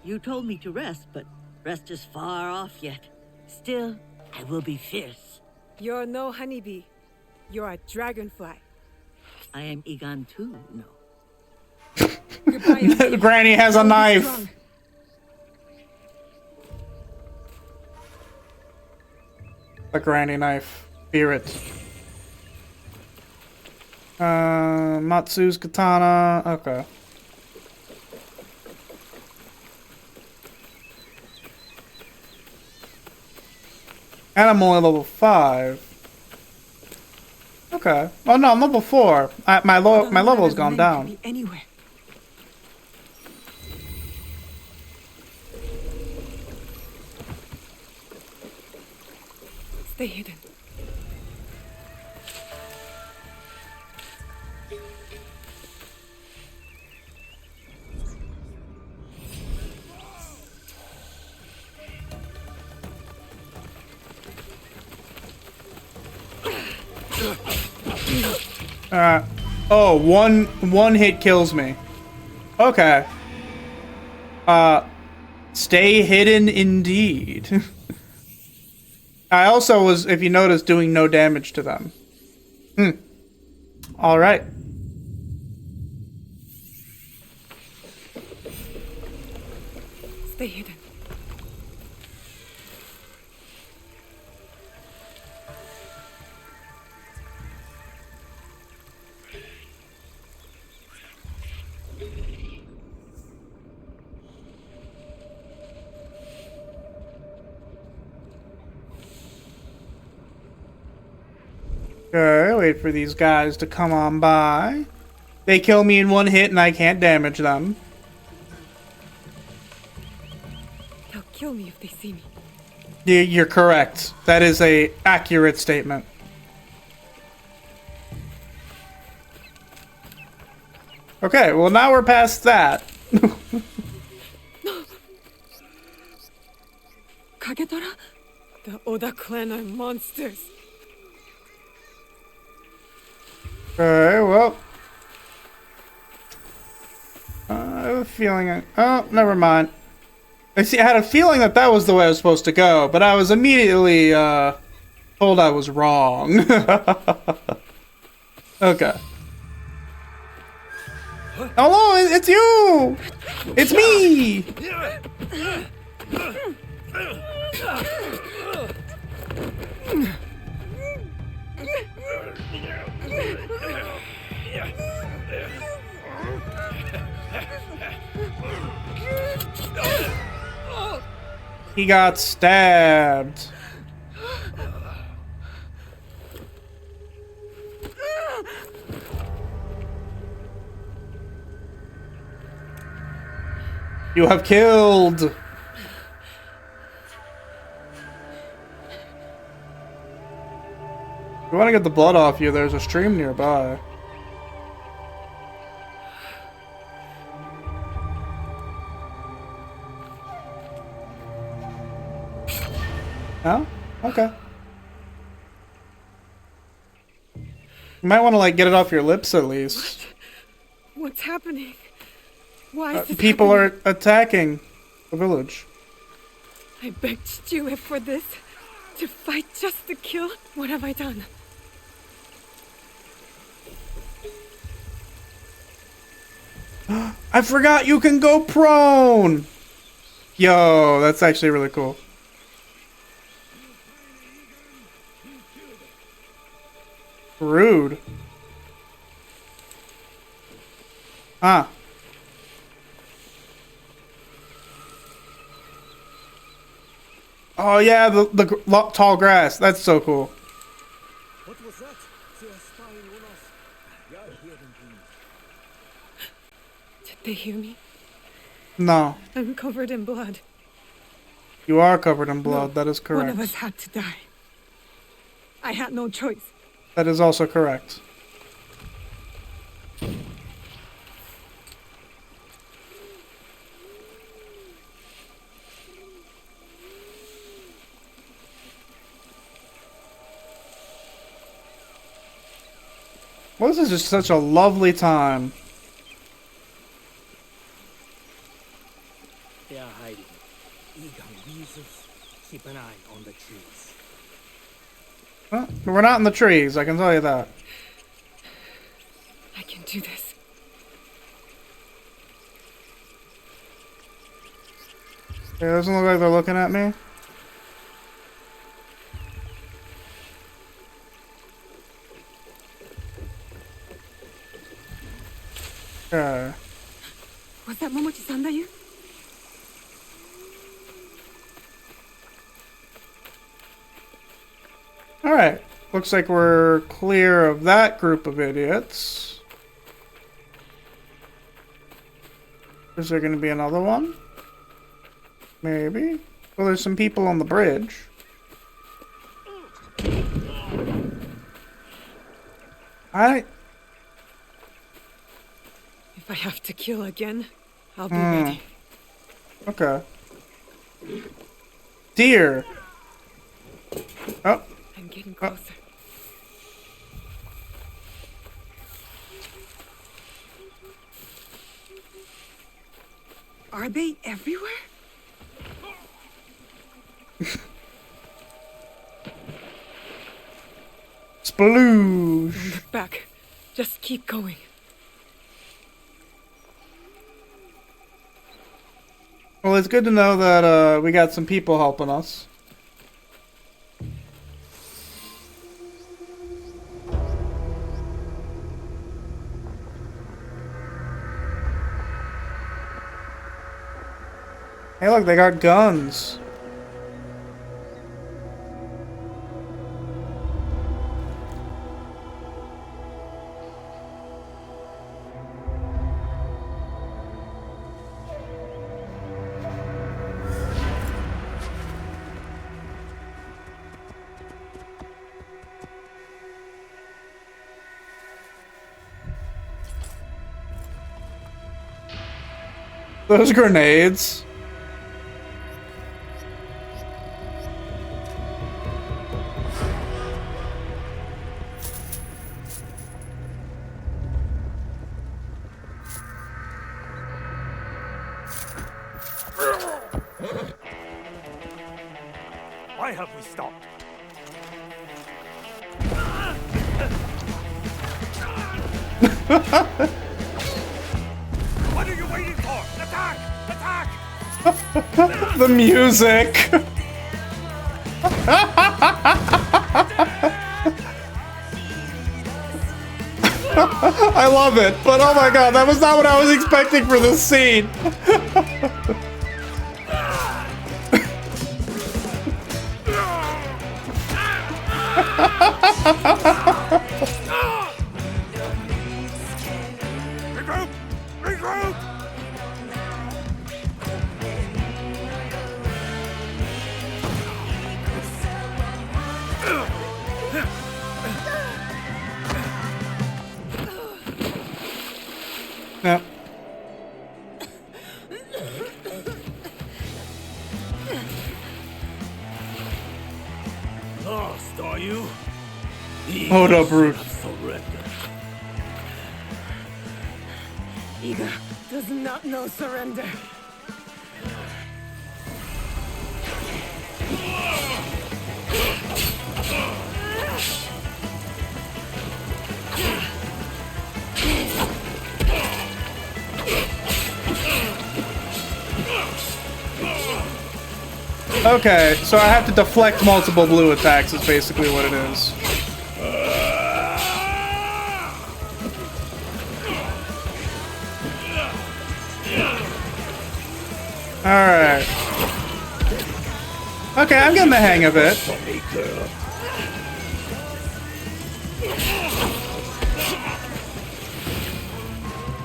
You told me to rest, but rest is far off yet. Still, I will be fierce. You're no honeybee. You're a dragonfly. I am Igan too, no. Granny has a knife. A granny knife. Fear it. Matsu's katana. Okay. And I'm only level 5. Okay. Oh no, I'm level 4. My level has gone down. Anywhere. Stay hidden. Oh, one hit kills me. Okay. Stay hidden indeed. I also was, if you notice, doing no damage to them. Alright. Stay hidden. Okay, wait for these guys to come on by. They kill me in one hit and I can't damage them. They'll kill me if they see me. You're correct. That is a accurate statement. Okay, well now we're past that. Kagedora? The Oda clan are monsters. Okay, well. I have a feeling oh, never mind. I had a feeling that that was the way I was supposed to go, but I was immediately, told I was wrong. Okay. Hello, it's you! It's me! He got stabbed. You have killed. You want to get the blood off you, there's a stream nearby. No? Okay. You might want to, like, get it off your lips at least. What's happening? Why is it People happening? are attacking the village. I begged Stewart for this. To fight just to kill? What have I done? I forgot you can go prone! Yo, that's actually really cool. Rude. Ah. Oh yeah, the tall grass. That's so cool. What was that? They are spying on us. We are hearing things. Did they hear me? No. I'm covered in blood. You are covered in blood. No, that is correct. One of us had to die. I had no choice. That is also correct. Well, this is just such a lovely time. They are hiding. Eagle weasels. Keep an eye on the trees. Well, we're not in the trees, I can tell you that. I can do this. It doesn't look like they're looking at me. Okay. Was that Momochi-san that you? Alright. Looks like we're clear of that group of idiots. Is there going to be another one? Maybe. Well, there's some people on the bridge. If I have to kill again, I'll be ready. Okay. Deer. Oh. I'm getting closer. Are they everywhere? Sploosh. Don't look back. Just keep going. Well, it's good to know that we got some people helping us. Hey, look, they got guns. Those grenades. Why have we stopped? What are you waiting for? Attack! Attack! The music. I love it, but oh my god, that was not what I was expecting for this scene. Regroup! Regroup! you? Hold up, Bruce. Iga does not know surrender. Okay, so I have to deflect multiple blue attacks is basically what it is. Alright. Okay, I'm getting the hang of it.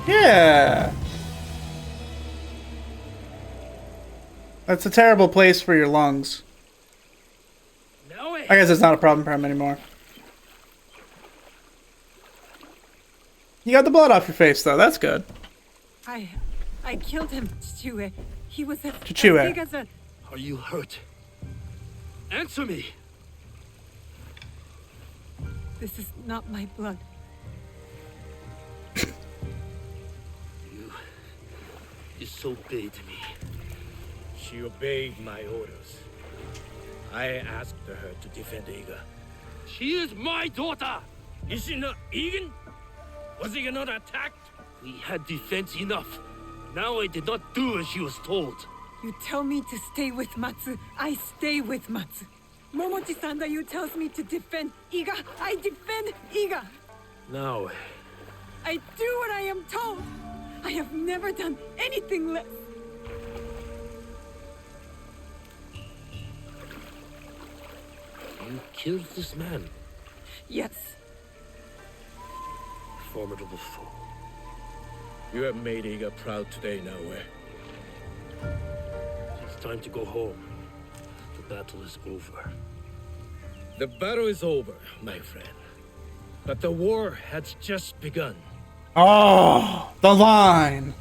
Yeah. That's a terrible place for your lungs. I guess it's not a problem for him anymore. You got the blood off your face, though. That's good. I killed him, Chichue. He was as Chichue. big as a... Are you hurt? Answer me! This is not my blood. You disobeyed me. She obeyed my orders. I asked her to defend Iga. She is my daughter! Is she not Egan? Was Iga not attacked? We had defense enough. Now I did not do as she was told. You tell me to stay with Matsu, I stay with Matsu. Momochi-san, you tells me to defend Iga, I defend Iga. Now, I do what I am told. I have never done anything less. you killed this man. Yes. Formidable foe. You have made Iga proud today, Naoe. It's time to go home. The battle is over. The battle is over, my friend. But the war has just begun. Oh, the line.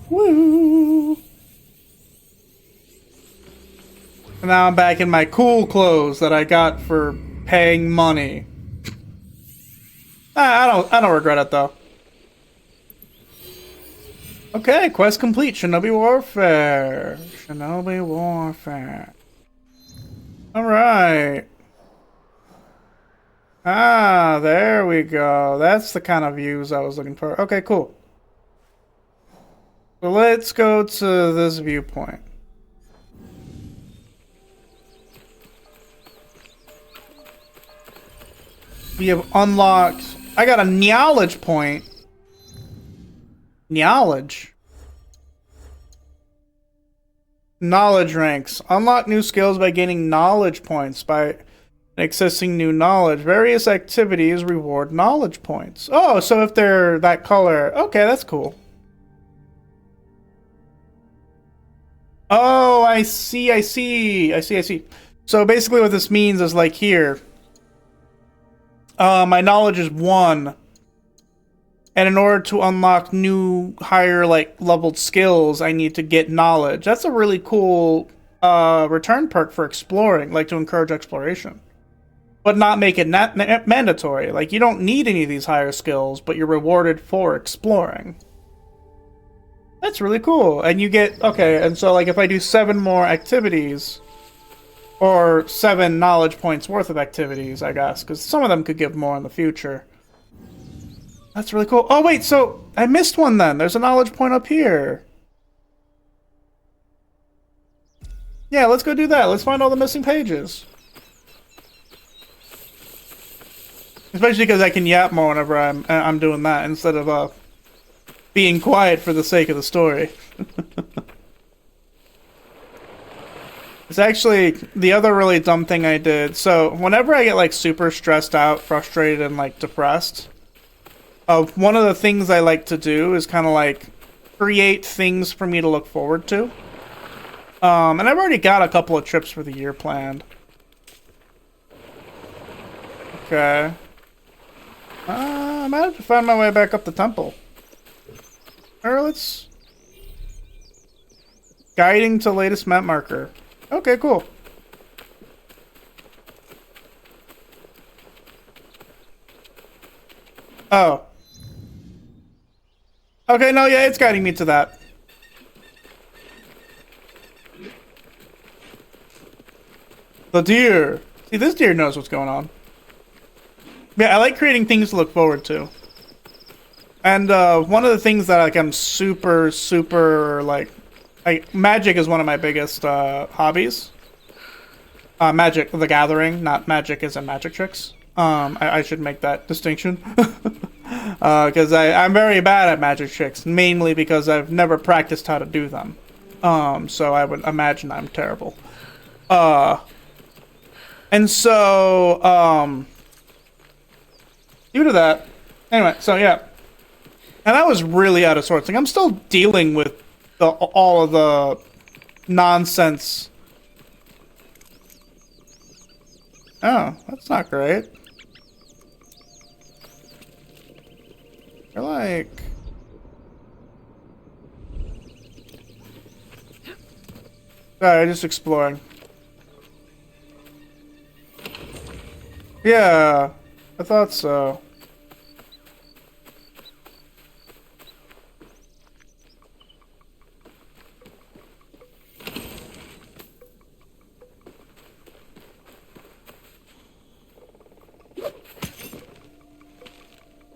Woo! And now I'm back in my cool clothes that I got for paying money. I don't regret it though. Okay, quest complete. Shinobi Warfare. Shinobi Warfare. Alright. Ah, there we go. That's the kind of views I was looking for. Okay, cool. So let's go to this viewpoint. We have unlocked... I got a knowledge point. Knowledge. Knowledge ranks. Unlock new skills by gaining knowledge points. By accessing new knowledge. Various activities reward knowledge points. Oh, so if they're that color... Okay, that's cool. Oh, I see. So basically what this means is like here. My knowledge is 1. And in order to unlock new, higher, like, leveled skills, I need to get knowledge. That's a really cool return perk for exploring, like to encourage exploration. But not make it mandatory. Like, you don't need any of these higher skills, but you're rewarded for exploring. That's really cool. And you get, okay, and so like if I do 7 more activities, or 7 knowledge points worth of activities, I guess, because some of them could give more in the future. That's really cool. Oh wait, so I missed one then. There's a knowledge point up here. Yeah, let's go do that. Let's find all the missing pages. Especially because I can yap more whenever I'm doing that instead of being quiet for the sake of the story. It's actually the other really dumb thing I did. So whenever I get like super stressed out, frustrated, and like depressed, one of the things I like to do is kind of like create things for me to look forward to. And I've already got a couple of trips for the year planned. Okay. I might have to find my way back up the temple. Or let's... Guiding to latest map marker. Okay, cool. Oh. Okay, no, yeah, it's guiding me to that. The deer. See, this deer knows what's going on. Yeah, I like creating things to look forward to. And one of the things that like I'm super like magic is one of my biggest hobbies. Magic the Gathering, not magic as in magic tricks. I should make that distinction. Because I'm very bad at magic tricks, mainly because I've never practiced how to do them. So I would imagine I'm terrible. And so, due to that, anyway, so yeah. And I was really out of sorts. Like, I'm still dealing with all of the nonsense. Oh, that's not great. You're like... Sorry, just exploring. Yeah, I thought so.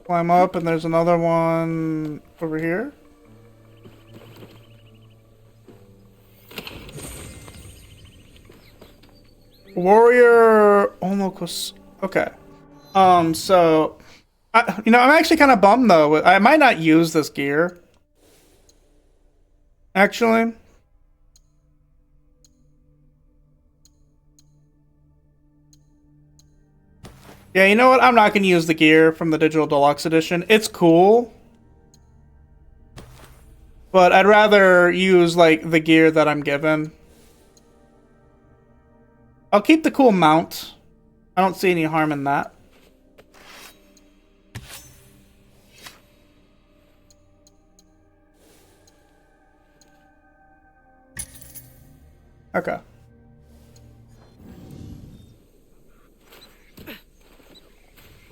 Climb up, and there's another one over here. Warrior Onlocus. Okay. So, I'm actually kind of bummed though. I might not use this gear. Actually. Yeah, you know what? I'm not going to use the gear from the Digital Deluxe Edition. It's cool. But I'd rather use, like, the gear that I'm given. I'll keep the cool mount. I don't see any harm in that. Okay.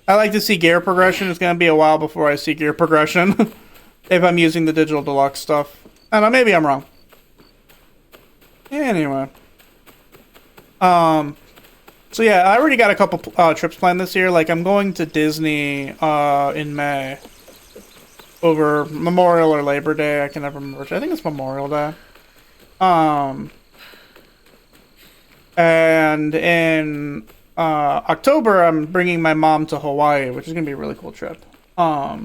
I like to see gear progression. It's going to be a while before I see gear progression. If I'm using the Digital Deluxe stuff. I don't know, maybe I'm wrong. Anyway. So yeah, I already got a couple trips planned this year. Like, I'm going to Disney in May. Over Memorial or Labor Day. I can never remember which. I think it's Memorial Day. And in October, I'm bringing my mom to Hawaii, which is going to be a really cool trip. But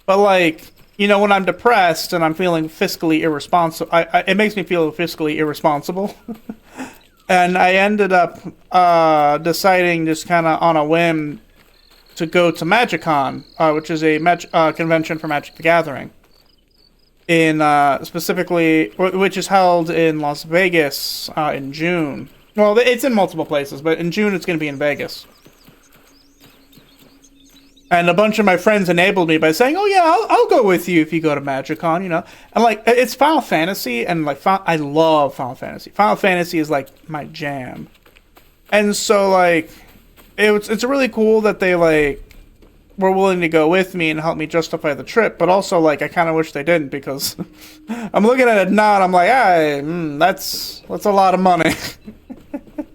like, you know, when I'm depressed and I'm feeling fiscally irresponsible, it makes me feel fiscally irresponsible. And I ended up deciding just kind of on a whim to go to MagicCon, which is a convention for Magic the Gathering. In specifically, which is held in Las Vegas in June. Well, it's in multiple places, but in June it's going to be in Vegas. And a bunch of my friends enabled me by saying, "Oh yeah, I'll go with you if you go to MagicCon," you know. And like, it's Final Fantasy, and like, I love Final Fantasy. Final Fantasy is like my jam. And so like, it's really cool that they like were willing to go with me and help me justify the trip. But also like, I kind of wish they didn't, because I'm looking at it now and I'm like, that's a lot of money.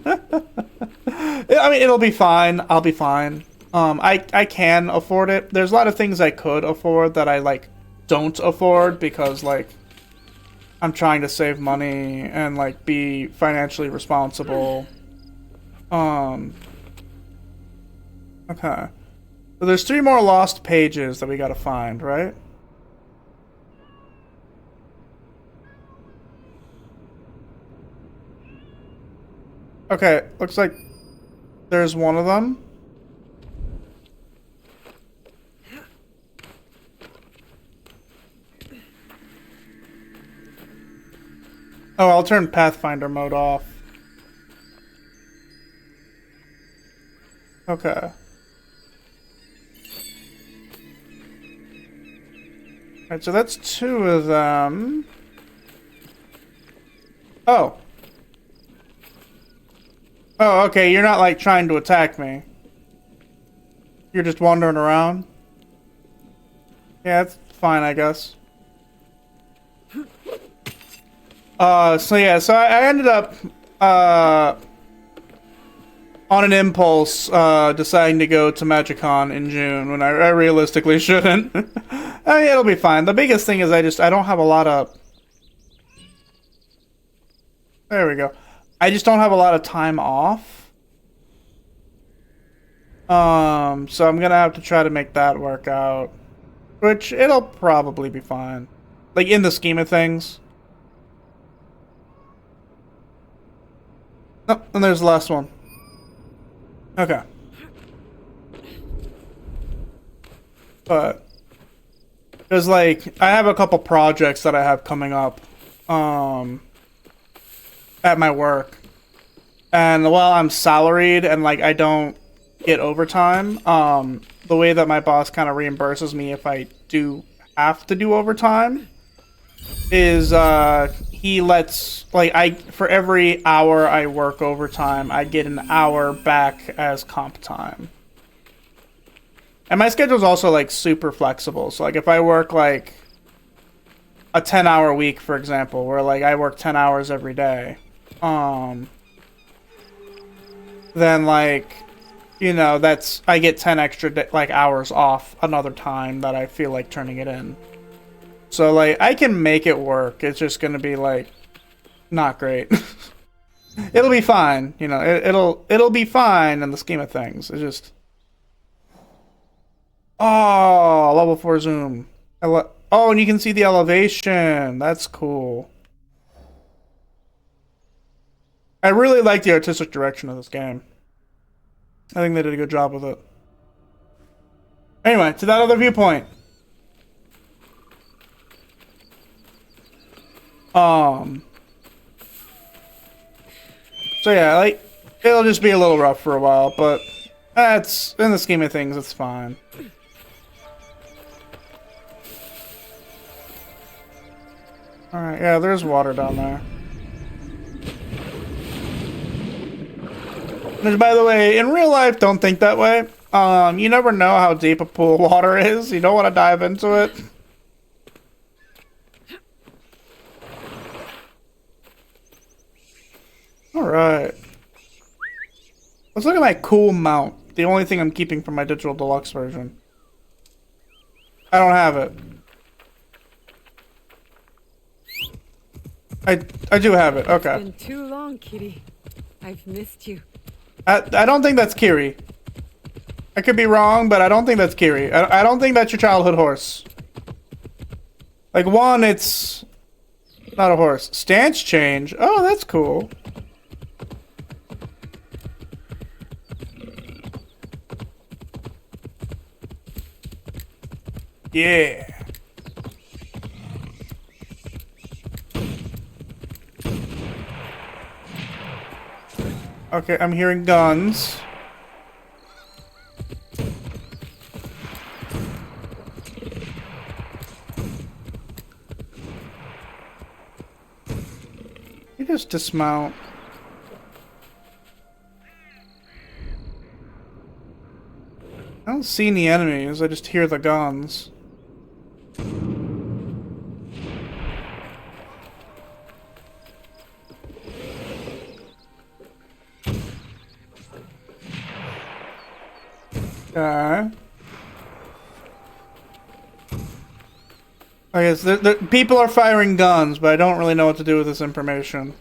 I mean, it'll be fine. I'll be fine. I can afford it. There's a lot of things I could afford that I, like, don't afford because, like, I'm trying to save money and, like, be financially responsible. Okay. So there's 3 more lost pages that we gotta find, right? Okay, looks like there's one of them. Oh, I'll turn Pathfinder mode off. Okay. Alright, so that's 2 of them. Oh. Oh, okay, you're not, like, trying to attack me. You're just wandering around? Yeah, that's fine, I guess. So yeah, so I ended up, on an impulse, deciding to go to MagicCon in June when I realistically shouldn't. I mean, it'll be fine. The biggest thing is I don't have a lot of... There we go. I just don't have a lot of time off. So I'm gonna have to try to make that work out. Which, it'll probably be fine. Like, in the scheme of things. Oh, and there's the last one. Okay. But... Because, like, I have a couple projects that I have coming up. At my work. And while I'm salaried and, like, I don't get overtime, the way that my boss kind of reimburses me if I do have to do overtime is, he lets, like, for every hour I work overtime, I get an hour back as comp time. And my schedule's also, like, super flexible. So, like, if I work, like, a 10-hour week, for example, where, like, I work 10 hours every day, then, like, you know, I get 10 extra, hours off another time that I feel like turning it in. So, like, I can make it work. It's just gonna be, like, not great. It'll be fine, you know, it'll be fine in the scheme of things. It's just... Oh, level 4 zoom. Oh, and you can see the elevation. That's cool. I really like the artistic direction of this game. I think they did a good job with it. Anyway, to that other viewpoint. So yeah, like, it'll just be a little rough for a while, but that's, in the scheme of things, it's fine. Alright, yeah, there's water down there. Which, by the way, in real life, don't think that way. You never know how deep a pool of water is. You don't want to dive into it. Alright. Let's look at my cool mount. The only thing I'm keeping from my digital deluxe version. I don't have it. I do have it. Okay. It's been too long, Kitty. I've missed you. I don't think that's Kiri. I could be wrong, but I don't think that's Kiri. I don't think that's your childhood horse. Like, one, it's not a horse. Stance change. Oh, that's cool. Yeah. Okay, I'm hearing guns. You just dismount. I don't see any enemies, I just hear the guns. Okay. I guess people are firing guns, but I don't really know what to do with this information.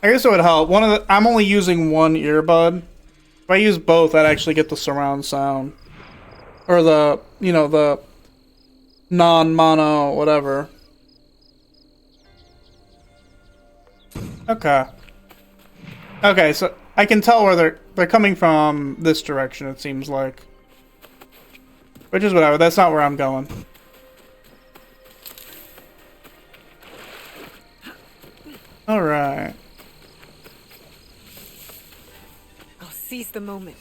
I guess it would help. I'm only using one earbud. If I use both, I'd actually get the surround sound. Or the, you know, the non-mono, whatever. Okay. Okay, so I can tell where they're coming from this direction, it seems like. Which is whatever, that's not where I'm going. Alright. I'll seize the moment.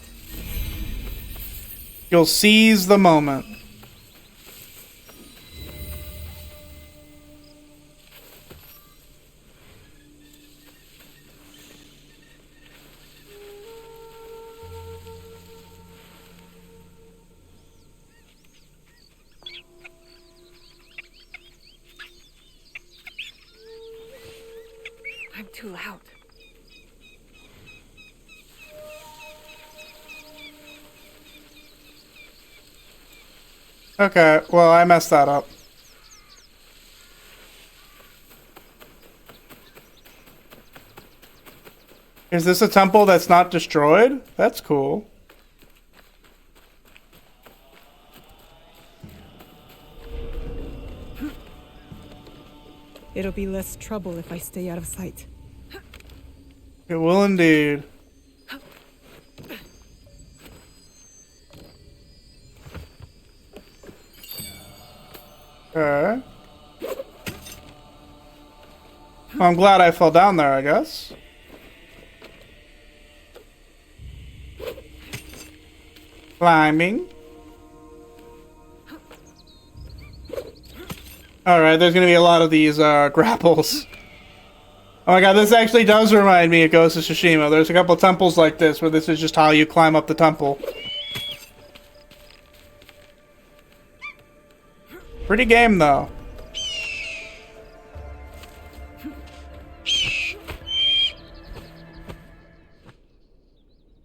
You'll seize the moment. I'm too loud. Okay, well, I messed that up. Is this a temple that's not destroyed? That's cool. It'll be less trouble if I stay out of sight. It will indeed. Okay. Well, I'm glad I fell down there, I guess. Climbing. Alright, there's gonna be a lot of these grapples. Oh my god, this actually does remind me of Ghost of Tsushima. There's a couple temples like this where this is just how you climb up the temple. Pretty game, though.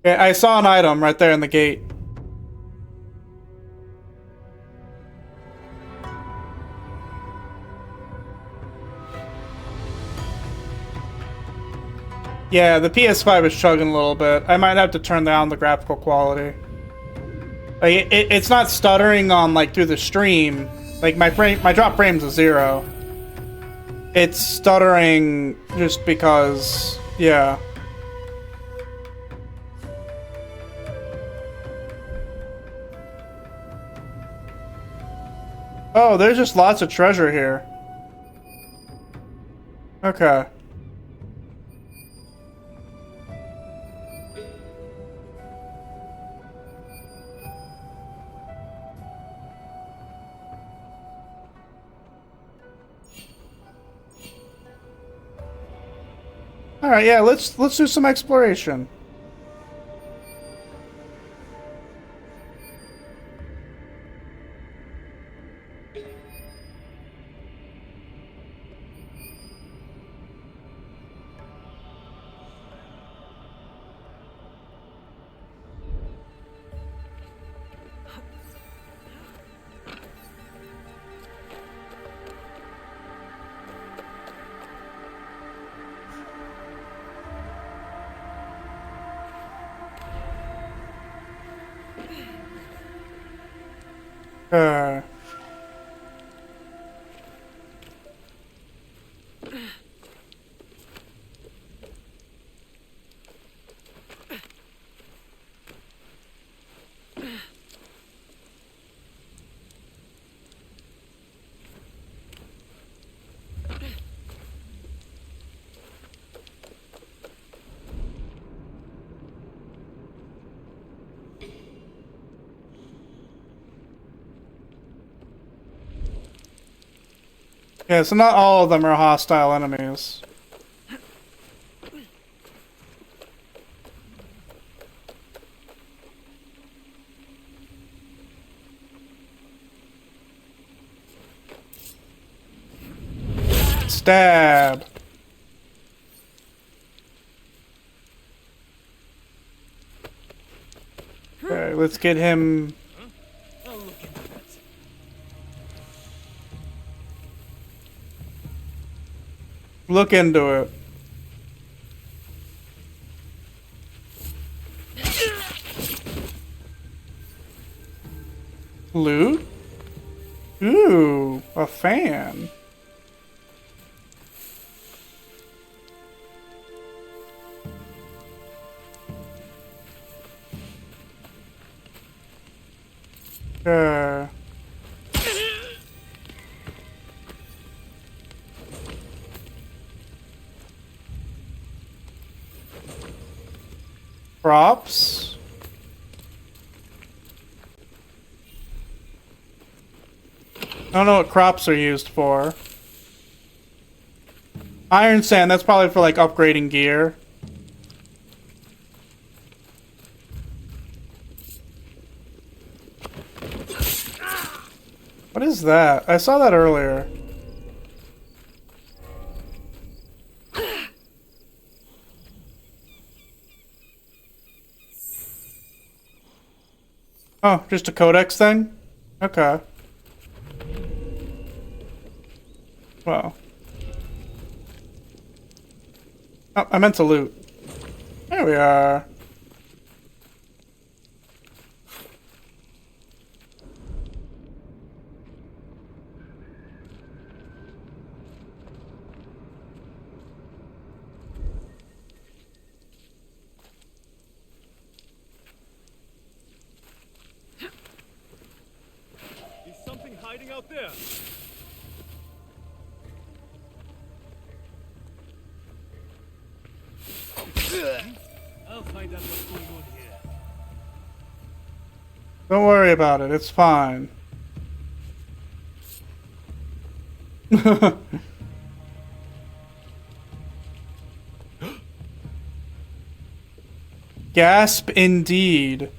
Yeah, I saw an item right there in the gate. Yeah, the PS5 is chugging a little bit. I might have to turn down the graphical quality. Like, it's not stuttering on, like, through the stream. Like, my drop frame's a 0. It's stuttering just because, yeah. Oh, there's just lots of treasure here. Okay. All right, yeah, let's do some exploration. Uh. Yeah, so not all of them are hostile enemies. Stab. Okay, let's get him. Look into it. Loot? Ooh, a fan. Props. I don't know what crops are used for. Iron sand, that's probably for like upgrading gear. What is that? I saw that earlier. Oh, just a codex thing? Okay. Wow. Oh, I meant to loot. There we are. Is something hiding out there? I'll find out what's going on here. Don't worry about it, it's fine. Gasp indeed.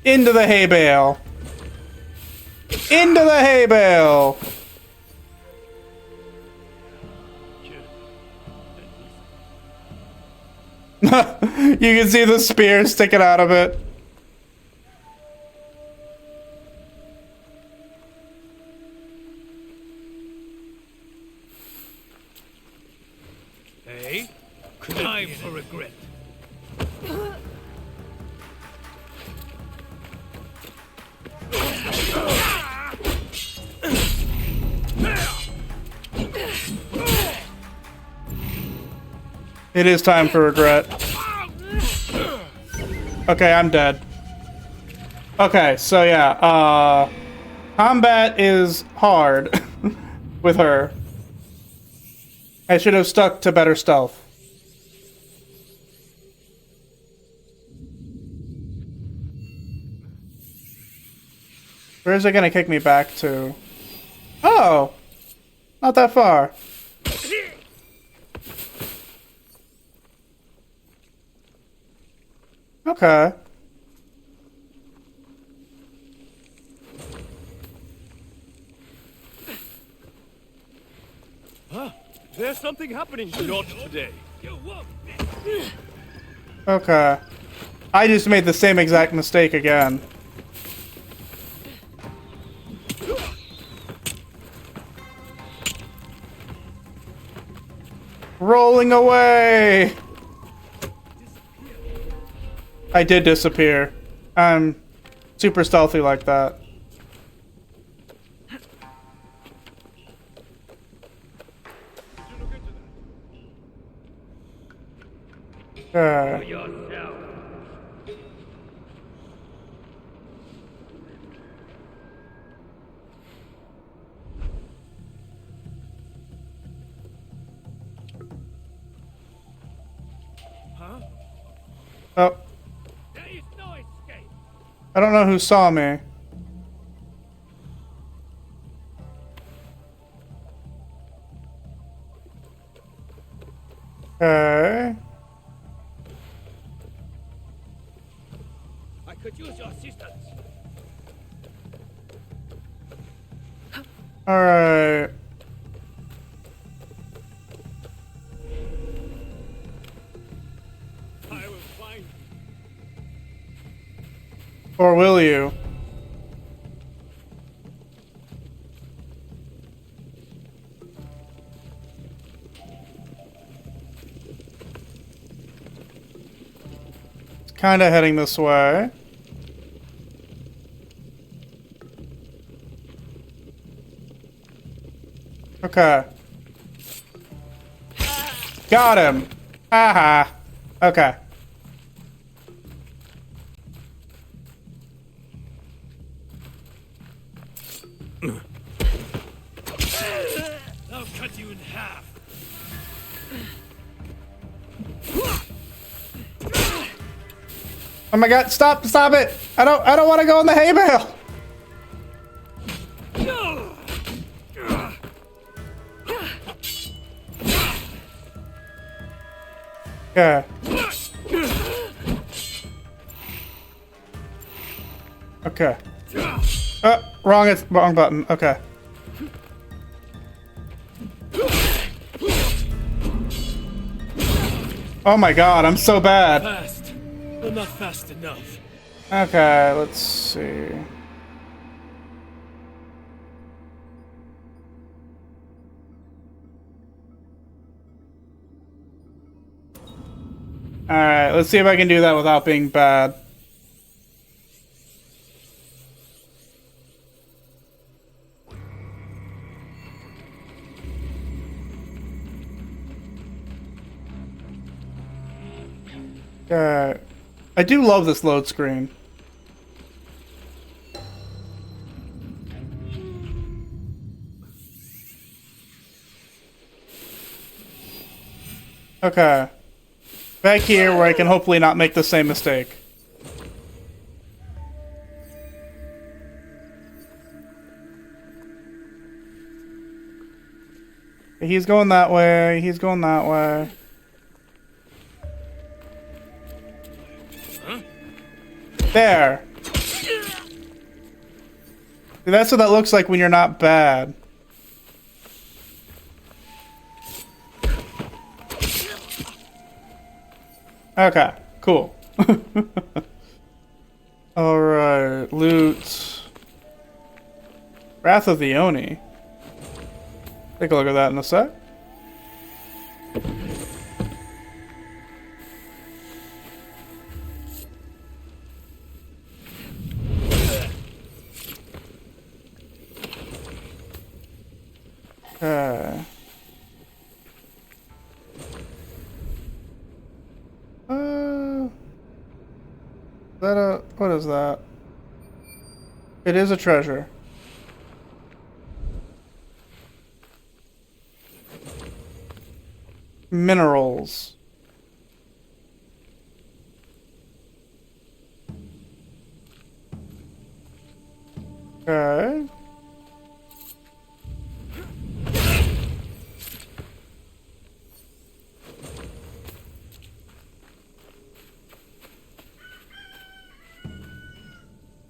Into the hay bale. Into the hay bale. You can see the spear sticking out of it. Hey, time for regret. It is time for regret. Okay, I'm dead. Okay, so yeah, combat is hard with her. I should have stuck to better stealth. Where is it gonna kick me back to? Oh! Not that far. Okay. Huh? There's something happening. Not today. Okay. I just made the same exact mistake again. Rolling away! I did disappear. I'm super stealthy like that. Okay. Oh. I don't know who saw me. Okay. I could use your assistance. Alright. I will find you. Or will you? It's kinda heading this way. Okay. Got him. Haha. Okay. I'll cut you in half. Oh my god, stop it! I don't want to go in the hay bale! Okay. Okay. Wrong button. Okay. Oh my god, I'm so bad. Fast, but not fast enough. Okay, let's see. Alright, let's see if I can do that without being bad. I do love this load screen. Okay. Back here where I can hopefully not make the same mistake. He's going that way. He's going that way. There. See, that's what that looks like when you're not bad. Okay, cool. Alright, loot. Wrath of the Oni. Take a look at that in a sec. Okay. What is that? It is a treasure. Minerals. Okay.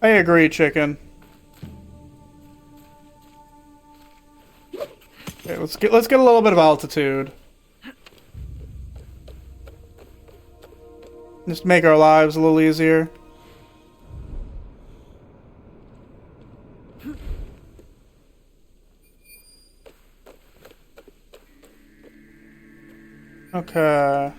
I agree, chicken. Okay, let's get a little bit of altitude. Just make our lives a little easier. Okay.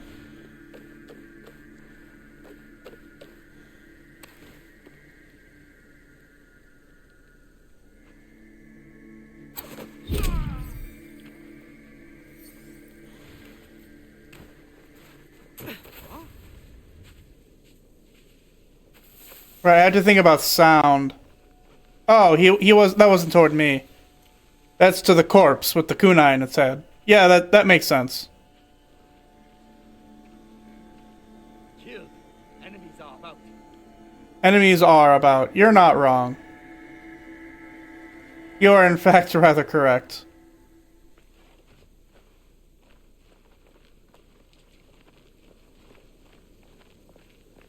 Right, I had to think about sound. Oh, that wasn't toward me. That's to the corpse with the kunai in its head. Yeah, that makes sense. Killed. Enemies are about. Enemies are about. You're not wrong. You are in fact rather correct.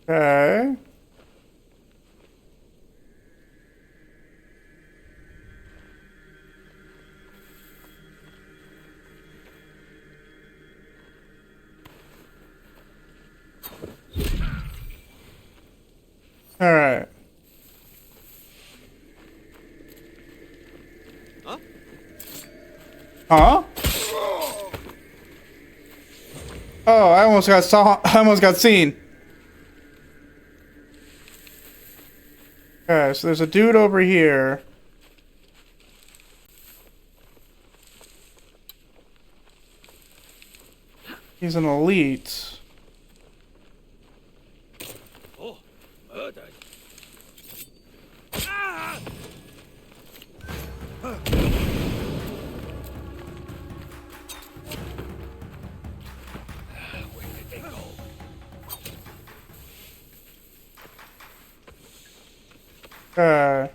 Okay. All right. Huh? Oh, I almost got seen. Okay, so there's a dude over here. He's an elite. Oh, murder. Okay.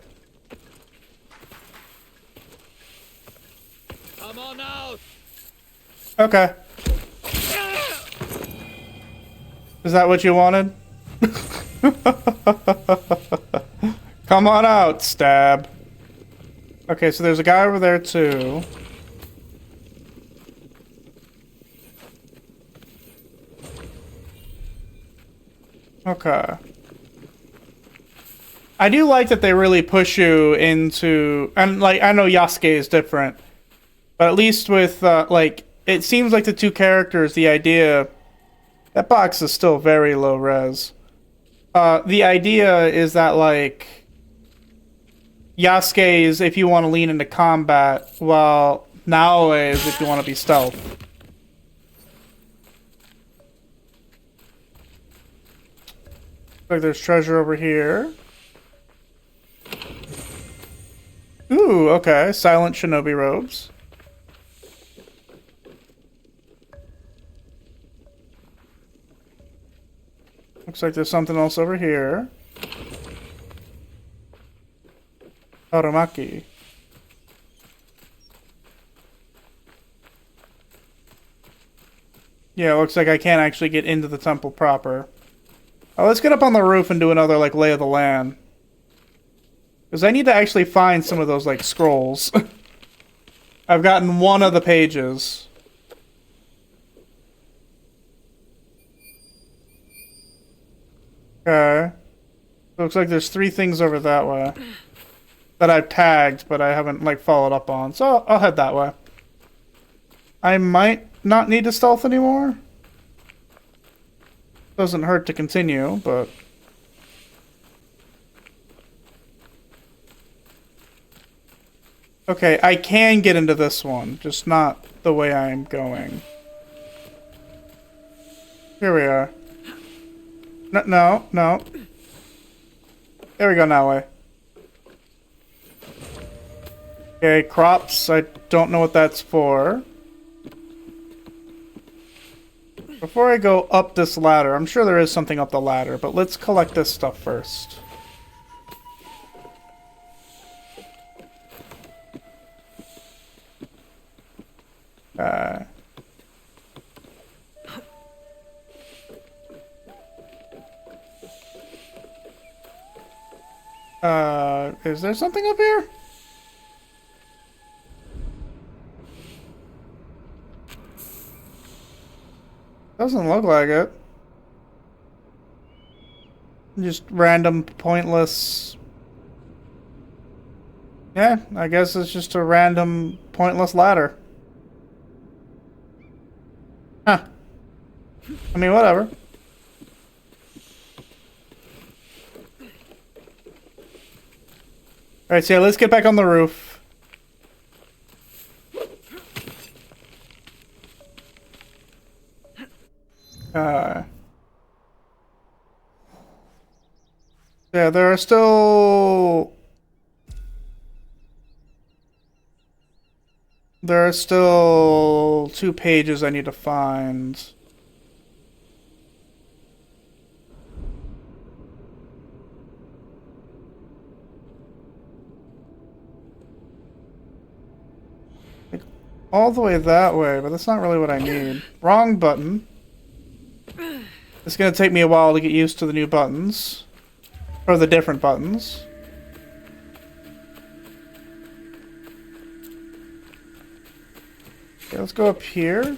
Come on out. Okay. Is that what you wanted? Come on out, stab. Okay, so there's a guy over there too. Okay. I do like that they really push you into, and like, I know Yasuke is different, but at least with, like, it seems like the two characters, the idea, that box is still very low res. The idea is that, like, Yasuke is if you want to lean into combat, while Naoe is if you want to be stealth. Like there's treasure over here. Ooh, okay. Silent shinobi robes. Looks like there's something else over here. Taramaki. Yeah, looks like I can't actually get into the temple proper. Oh, let's get up on the roof and do another, like, lay of the land. Because I need to actually find some of those, like, scrolls. I've gotten one of the pages. Okay. Looks like there's 3 things over that way. That I've tagged, but I haven't, like, followed up on. So, I'll head that way. I might not need to stealth anymore. Doesn't hurt to continue, but... Okay, I can get into this one, just not the way I'm going. Here we are. No. There we go, now way. Okay, crops, I don't know what that's for. Before I go up this ladder, I'm sure there is something up the ladder, but let's collect this stuff first. Is there something up here? Doesn't look like it. Just random, pointless... Yeah, I guess it's just a random, pointless ladder. Huh. I mean, whatever. Alright, so yeah, let's get back on the roof. Yeah, there are still... There are still 2 pages I need to find. Like, all the way that way, but that's not really what I need. Wrong button. It's gonna take me a while to get used to the new buttons. Or the different buttons. Okay, let's go up here.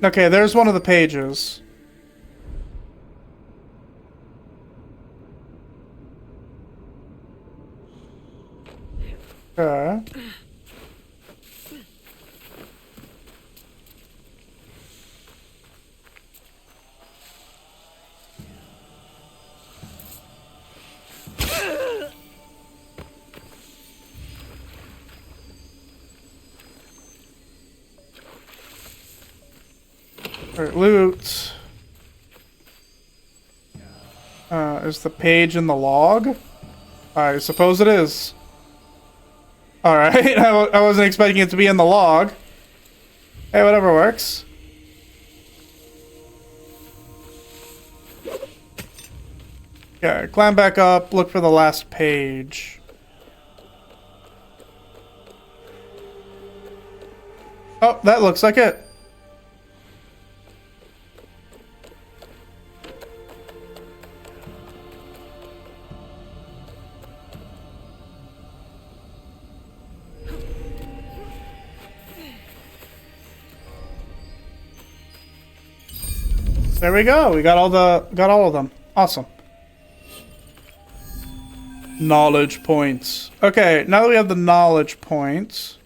Okay, there's one of the pages. Okay. Alright, loot. Is the page in the log? I suppose it is. Alright, I wasn't expecting it to be in the log. Hey, whatever works. Okay, climb back up, look for the last page. Oh, that looks like it. There we go. We got all of them. Awesome. Knowledge points. Okay, now that we have the knowledge points,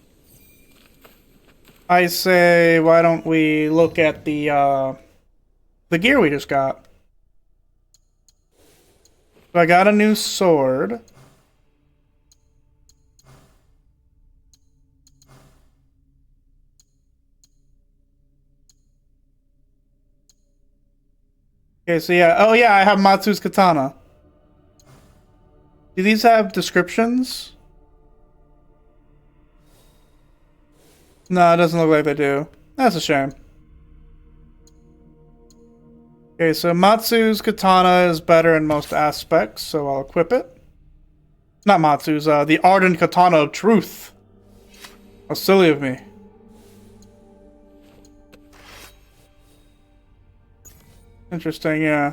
I say why don't we look at the gear we just got. So I got a new sword. Okay, so yeah. Oh yeah, I have Matsu's katana. Do these have descriptions? No, it doesn't look like they do. That's a shame. Okay, so Matsu's katana is better in most aspects, so I'll equip it. Not Matsu's, the Ardent Katana of Truth. How silly of me. Interesting, yeah.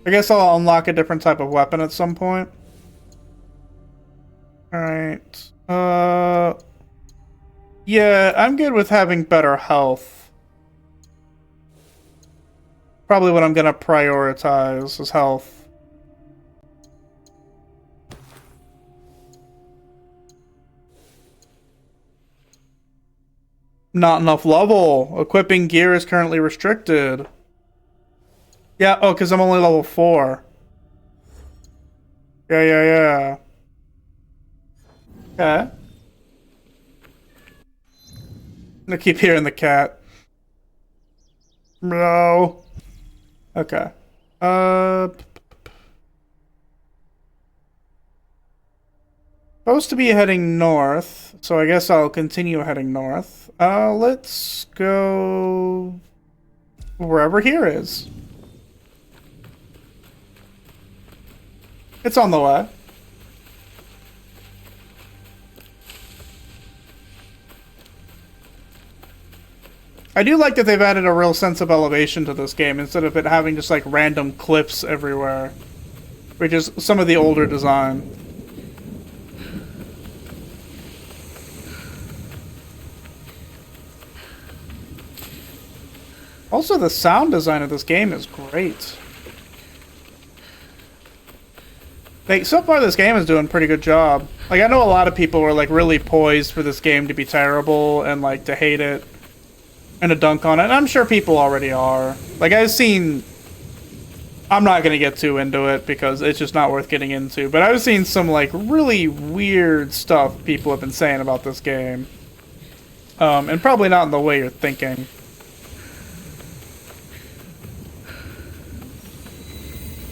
I guess I'll unlock a different type of weapon at some point. Alright. Yeah, I'm good with having better health. Probably what I'm gonna prioritize is health. Not enough level. Equipping gear is currently restricted. Yeah, oh, because I'm only level 4. Yeah. Okay. I keep hearing the cat. No. Okay. Supposed to be heading north, so I guess I'll continue heading north. Let's go wherever here is. It's on the way. I do like that they've added a real sense of elevation to this game instead of it having just like random cliffs everywhere, which is some of the older design. Also, the sound design of this game is great. Like, so far this game is doing a pretty good job. Like, I know a lot of people were like really poised for this game to be terrible and like to hate it and to dunk on it. And I'm sure people already are. Like, I've seen... I'm not going to get too into it because it's just not worth getting into. But I've seen some, like, really weird stuff people have been saying about this game. And probably not in the way you're thinking.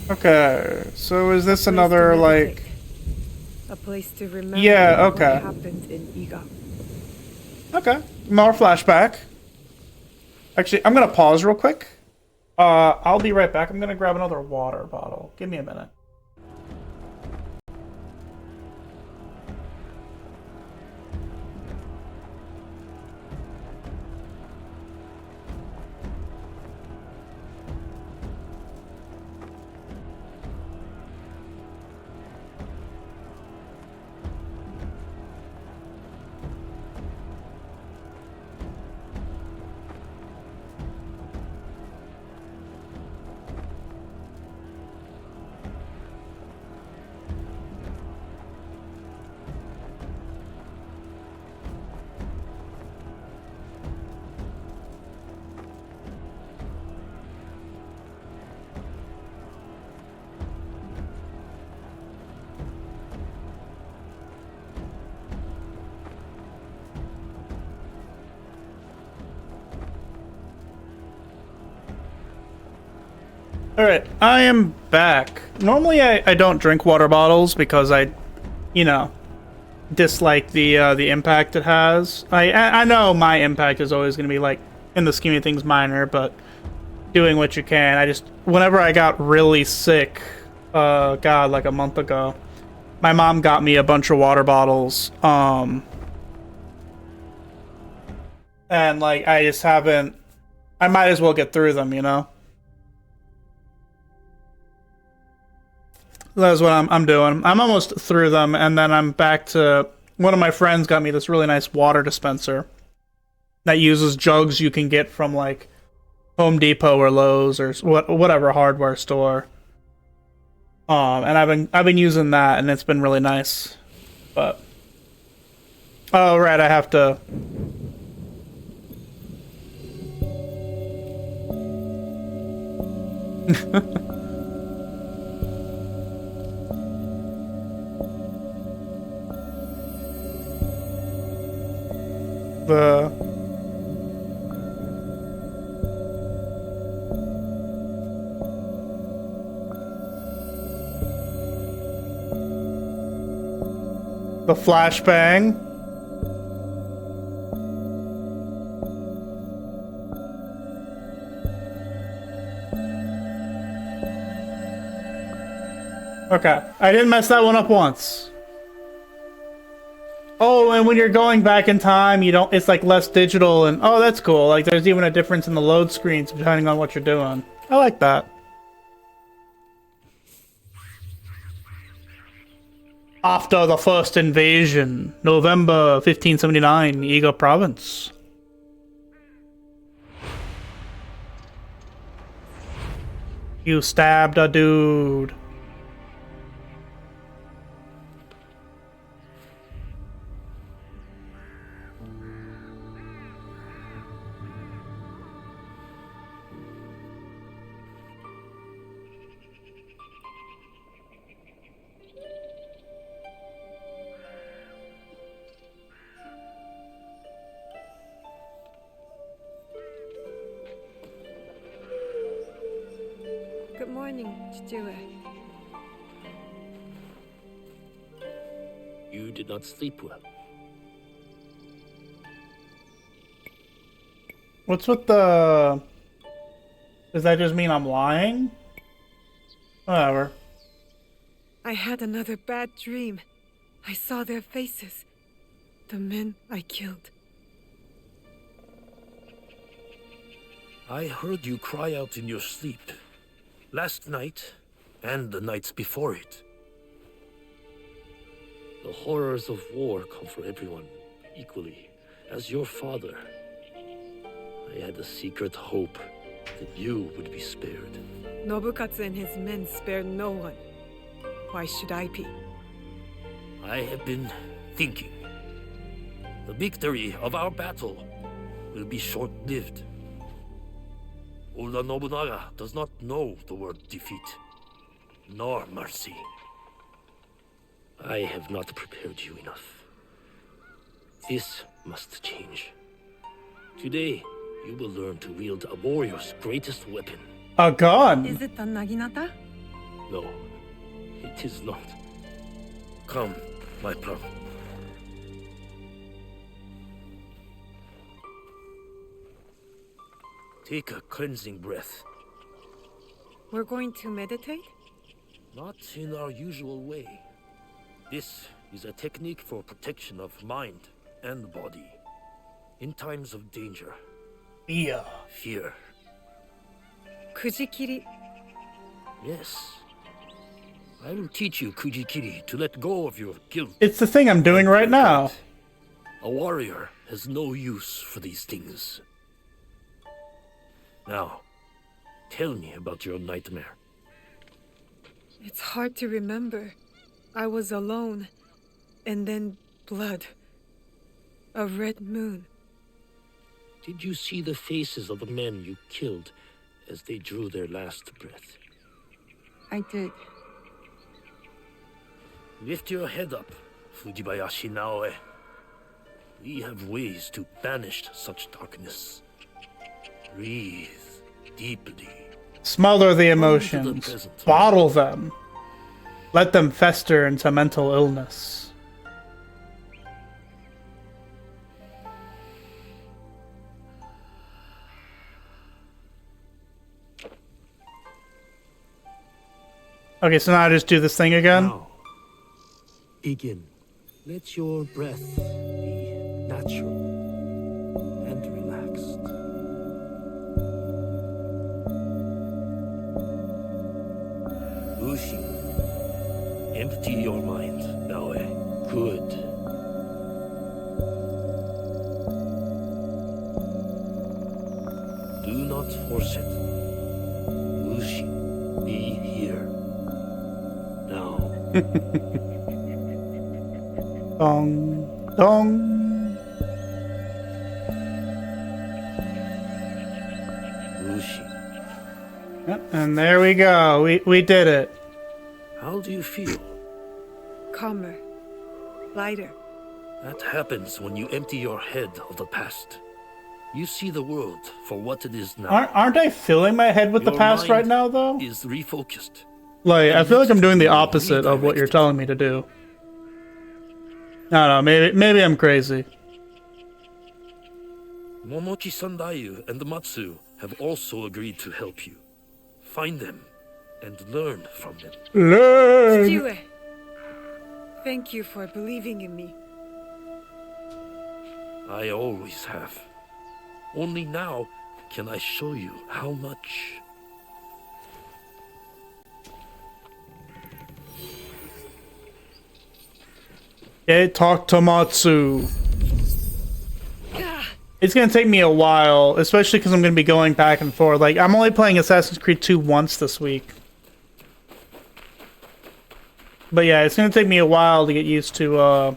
Okay, so is this another, like... A place to remember okay. what happened in Iga. Okay, more flashback. Actually, I'm gonna pause real quick. I'll be right back. I'm gonna grab another water bottle. Give me a minute. Alright, I am back. Normally I don't drink water bottles because I, you know, dislike the impact it has. I know my impact is always going to be, like, in the scheme of things minor, but doing what you can. I just, whenever I got really sick God, like a month ago. My mom got me a bunch of water bottles. And like I just haven't. I might as well get through them, you know. That's what I'm doing. I'm almost through them, and then I'm back to. One of my friends got me this really nice water dispenser that uses jugs you can get from like Home Depot or Lowe's or whatever hardware store. And I've been using that, and it's been really nice. But oh right, I have to. The flashbang. Okay, I didn't mess that one up once. Oh, and when you're going back in time, you don't. It's like less digital, and oh, that's cool. Like there's even a difference in the load screens depending on what you're doing. I like that. After the first invasion, November 1579, Iga province. You stabbed a dude. Good morning, Chichiwe. You did not sleep well. What's with the... Does that just mean I'm lying? Whatever. I had another bad dream. I saw their faces. The men I killed. I heard you cry out in your sleep. Last night, and the nights before it. The horrors of war come for everyone, equally. As your father, I had a secret hope that you would be spared. Nobukatsu and his men spared no one. Why should I be? I have been thinking. The victory of our battle will be short-lived. Oda Nobunaga does not know the word defeat, nor mercy. I have not prepared you enough. This must change. Today, you will learn to wield a warrior's greatest weapon. A gun? Is it the Naginata? No, it is not. Come, my plum. Take a cleansing breath. We're going to meditate? Not in our usual way. This is a technique for protection of mind and body. In times of danger. Fear. Kujikiri. Yes. I will teach you Kujikiri to let go of your guilt. It's the thing I'm doing right now. A warrior has no use for these things. Now, tell me about your nightmare. It's hard to remember. I was alone, and then blood. A red moon. Did you see the faces of the men you killed as they drew their last breath? I did. Lift your head up, Fujibayashi Naoe. We have ways to banish such darkness. Breathe deeply. Smother the emotions. Bottle them. Let them fester into mental illness. Okay, so now I just do this thing again? Now, begin. Let your breath be natural and relaxed. Ushi, empty your mind, Naoe. Good. Do not force it. Ushi, be here. Now. Dong, dong. Ushi, Yep, and there we go. We did it. how do you feel? Calmer. Lighter. That happens when you empty your head of the past. You see the world for what it is now. Aren't I filling my head with the Your past right mind now, though? Is refocused. Like, I feel like I'm doing the opposite of what you're telling me to do. I don't know, maybe I'm crazy. Momochi Sandayu and Matsu have also agreed to help you. Find them and learn from them. Learn! Stewart, thank you for believing in me. I always have. Only now can I show you how much. Okay, talk to Matsu. It's gonna take me a while, especially because I'm gonna be going back and forth. Like, I'm only playing Assassin's Creed 2 once this week. But yeah, it's gonna take me a while to get used to,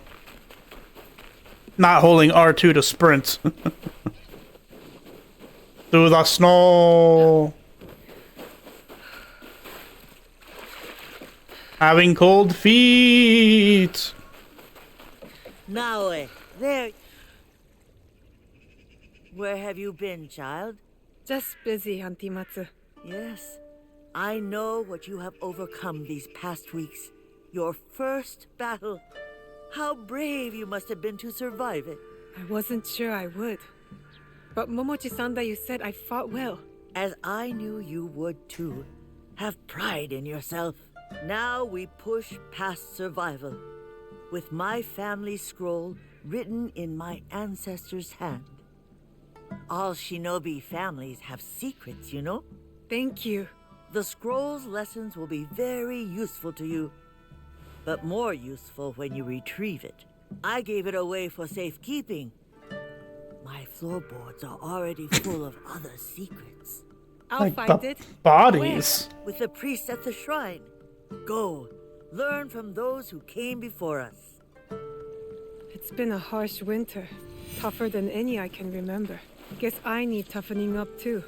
not holding R2 to sprint. Through the snow. Having cold feet. Naoe, there. Where have you been, child? Just busy, Auntie Matsu. Yes, I know what you have overcome these past weeks. Your first battle. How brave you must have been to survive it. I wasn't sure I would. But Momochi-sanda, you said I fought well. As I knew you would too. Have pride in yourself. Now we push past survival. With my family scroll written in my ancestors' hand. All shinobi families have secrets, you know? Thank you. The scroll's lessons will be very useful to you. But more useful when you retrieve it. I gave it away for safekeeping. My floorboards are already full of other secrets. I'll Like find it. bodies. Where? With the priest at the shrine. Go. Learn from those who came before us. It's been a harsh winter. Tougher than any I can remember. Guess I need toughening up too.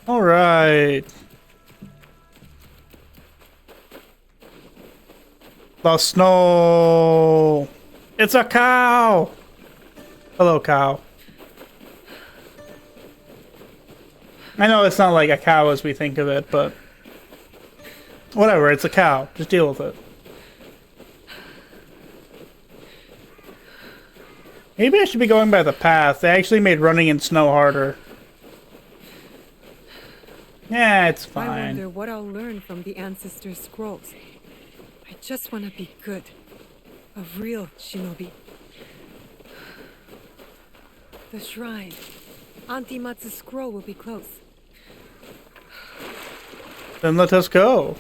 All right. The snow. It's a cow. Hello, cow. I know it's not like a cow as we think of it, but whatever, it's a cow. Just deal with it. Maybe I should be going by the path. They actually made running in snow harder. Yeah, it's fine. I wonder what I'll learn from the ancestor scrolls. I just want to be good. A real shinobi. The shrine. Auntie Matsu's scroll will be close. Then let us go.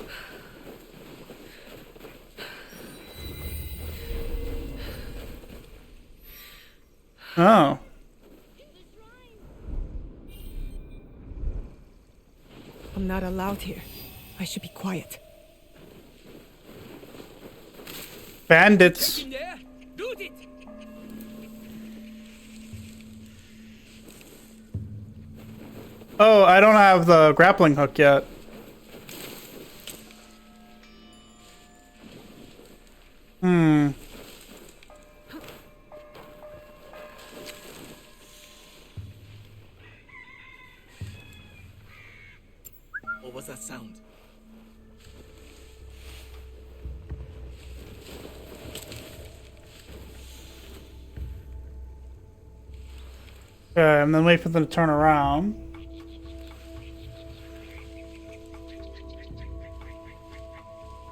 Oh. I'm not allowed here. I should be quiet. Bandits. Oh, I don't have the grappling hook yet. What was that sound? Okay, and then wait for them to turn around.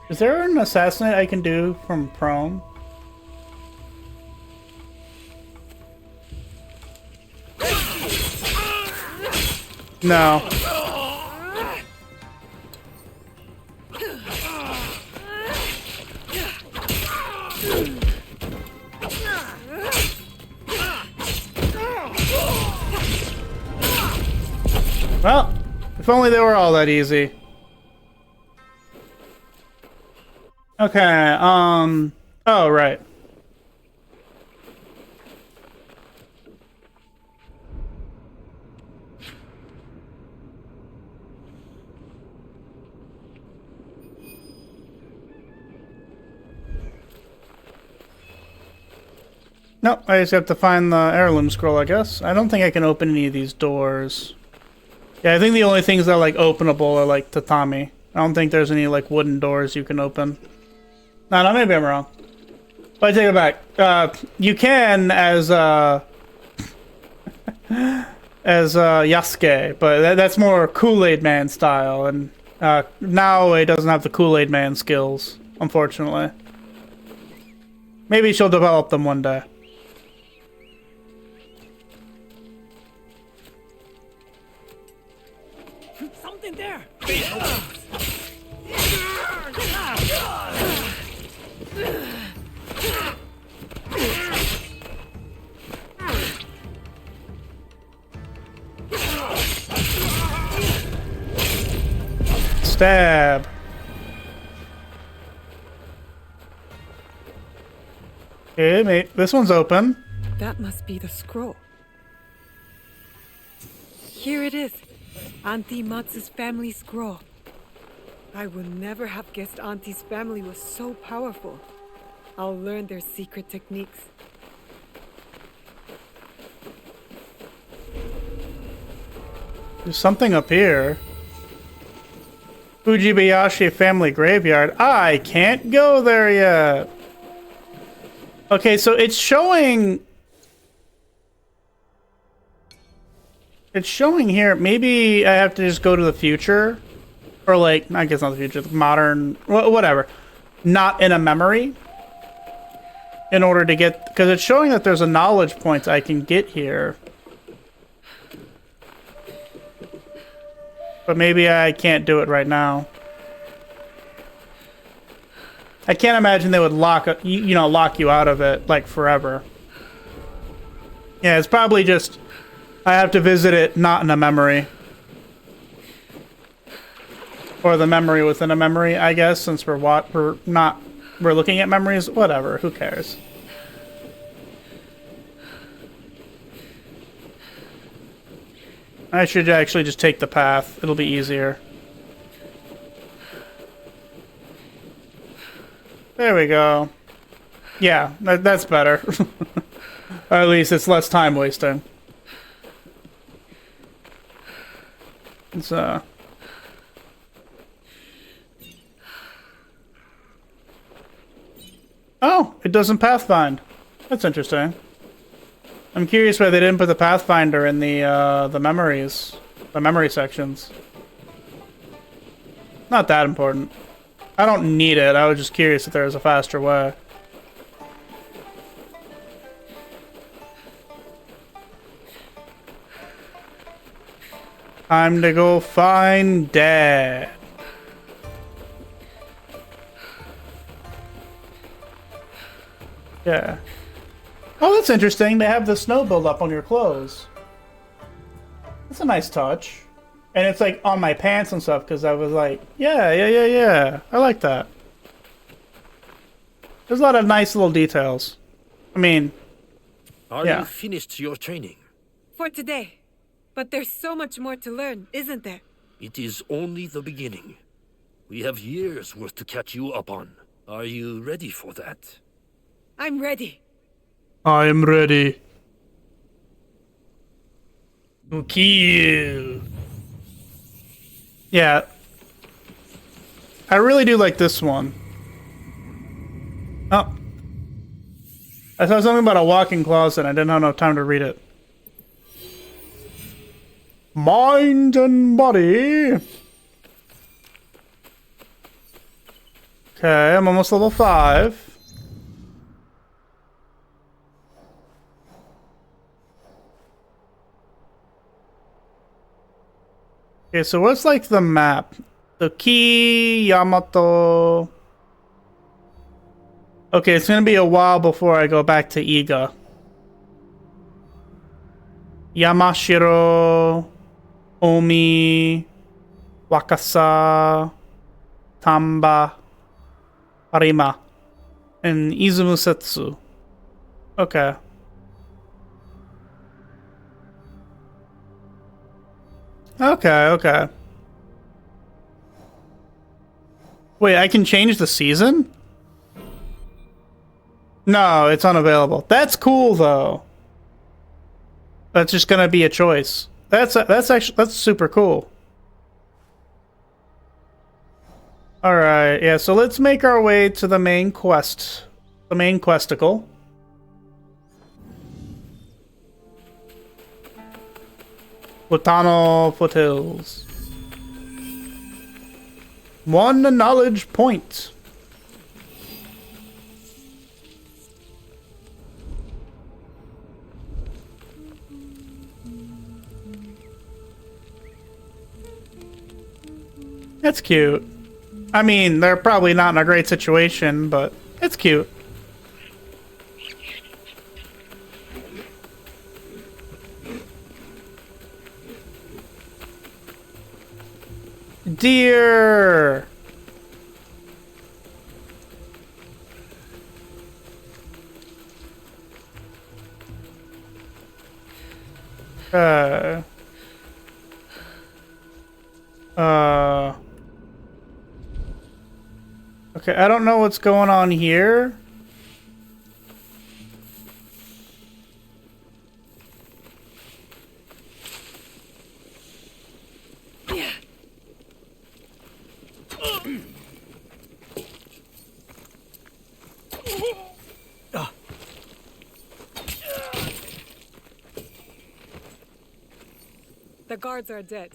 Is there an assassinate I can do from prone? No. Well, if only they were all that easy. Okay, oh, right. Nope, I just have to find the heirloom scroll, I guess. I don't think I can open any of these doors. Yeah, I think the only things that are, like, openable are, like, tatami. I don't think there's any, like, wooden doors you can open. No, maybe I'm wrong. But I take it back. You can as Yasuke, but that's more Kool-Aid Man style, and now it doesn't have the Kool-Aid Man skills, unfortunately. Maybe she'll develop them one day. Something there! Stab. Okay, mate. This one's open. That must be the scroll. Here it is. Auntie Matsu's family scroll. I would never have guessed Auntie's family was so powerful. I'll learn their secret techniques. There's something up here. Fujibayashi family graveyard. I can't go there yet. Okay, so it's showing... It's showing here. Maybe I have to just go to the future. Or like, I guess not the future, the modern... Whatever. Not in a memory. In order to get... Because it's showing that there's a knowledge point I can get here. But maybe I can't do it right now. I can't imagine they would lock you out of it like forever. Yeah, it's probably just I have to visit it not in a memory. Or the memory within a memory, I guess, since we're looking at memories. Whatever, who cares? I should actually just take the path. It'll be easier. There we go. Yeah, that's better. Or at least it's less time wasting. It's Oh, it doesn't pathfind. That's interesting. I'm curious why they didn't put the Pathfinder in the memories, the memory sections. Not that important. I don't need it. I was just curious if there was a faster way. Time to go find Dad. Yeah. Oh, that's interesting. They have the snow build up on your clothes. That's a nice touch. And it's like on my pants and stuff because I was like, yeah. I like that. There's a lot of nice little details. I mean, Are yeah. you finished your training? For today. But there's so much more to learn, isn't there? It is only the beginning. We have years worth to catch you up on. Are you ready for that? I'm ready. I am ready. To kill. Yeah. I really do like this one. Oh. I saw something about a walk-in closet. I didn't have enough time to read it. Mind and body. Okay, I'm almost level 5. Okay, so what's like the map? The Ki, Yamato. Okay, it's gonna be a while before I go back to Iga. Yamashiro, Omi, Wakasa, Tamba, Harima, and Izumisetsu. Okay. Okay. Wait, I can change the season? No, it's unavailable. That's cool though. That's just gonna be a choice. That's super cool. All right, yeah. So let's make our way to the main quest, the main questicle. Botano Foothills. 1 knowledge point. That's cute. I mean, they're probably not in a great situation, but it's cute. Deer. Okay, I don't know what's going on here. The guards are dead.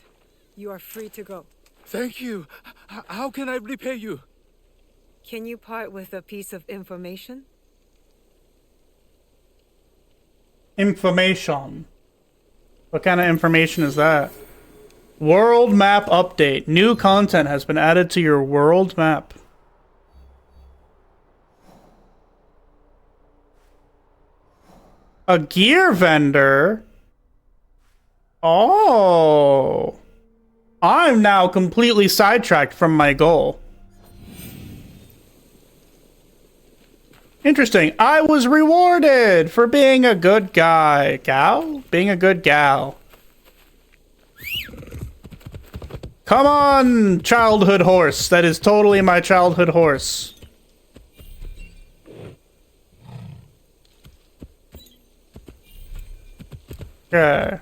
You are free to go. Thank you. How can I repay you? Can you part with a piece of information? Information. What kind of information is that? World map update. New content has been added to your world map. A gear vendor? Oh. I'm now completely sidetracked from my goal. Interesting. I was rewarded for being a good guy. Gal? Being a good gal. Come on, childhood horse. That is totally my childhood horse. Okay.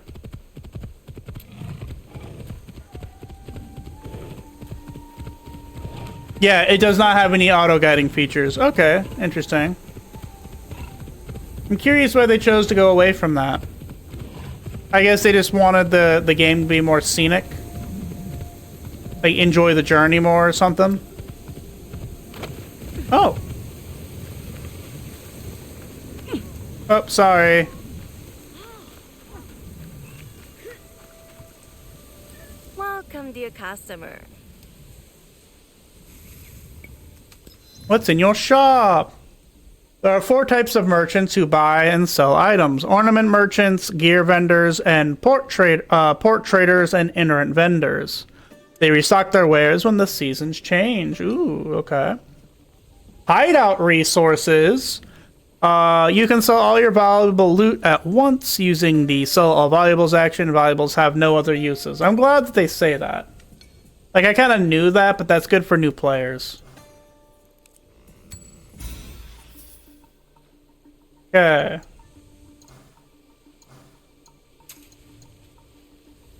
Yeah, it does not have any auto-guiding features. Okay, interesting. I'm curious why they chose to go away from that. I guess they just wanted the game to be more scenic. Like, enjoy the journey more or something. Oh. Oh, sorry. Welcome, dear customer. What's in your shop? There are 4 types of merchants who buy and sell items. Ornament merchants, gear vendors, and port traders and itinerant vendors. They restock their wares when the seasons change. Ooh, okay. Hideout resources. You can sell all your valuable loot at once using the sell all valuables action. Valuables have no other uses. I'm glad that they say that. Like, I kind of knew that, but that's good for new players. Okay.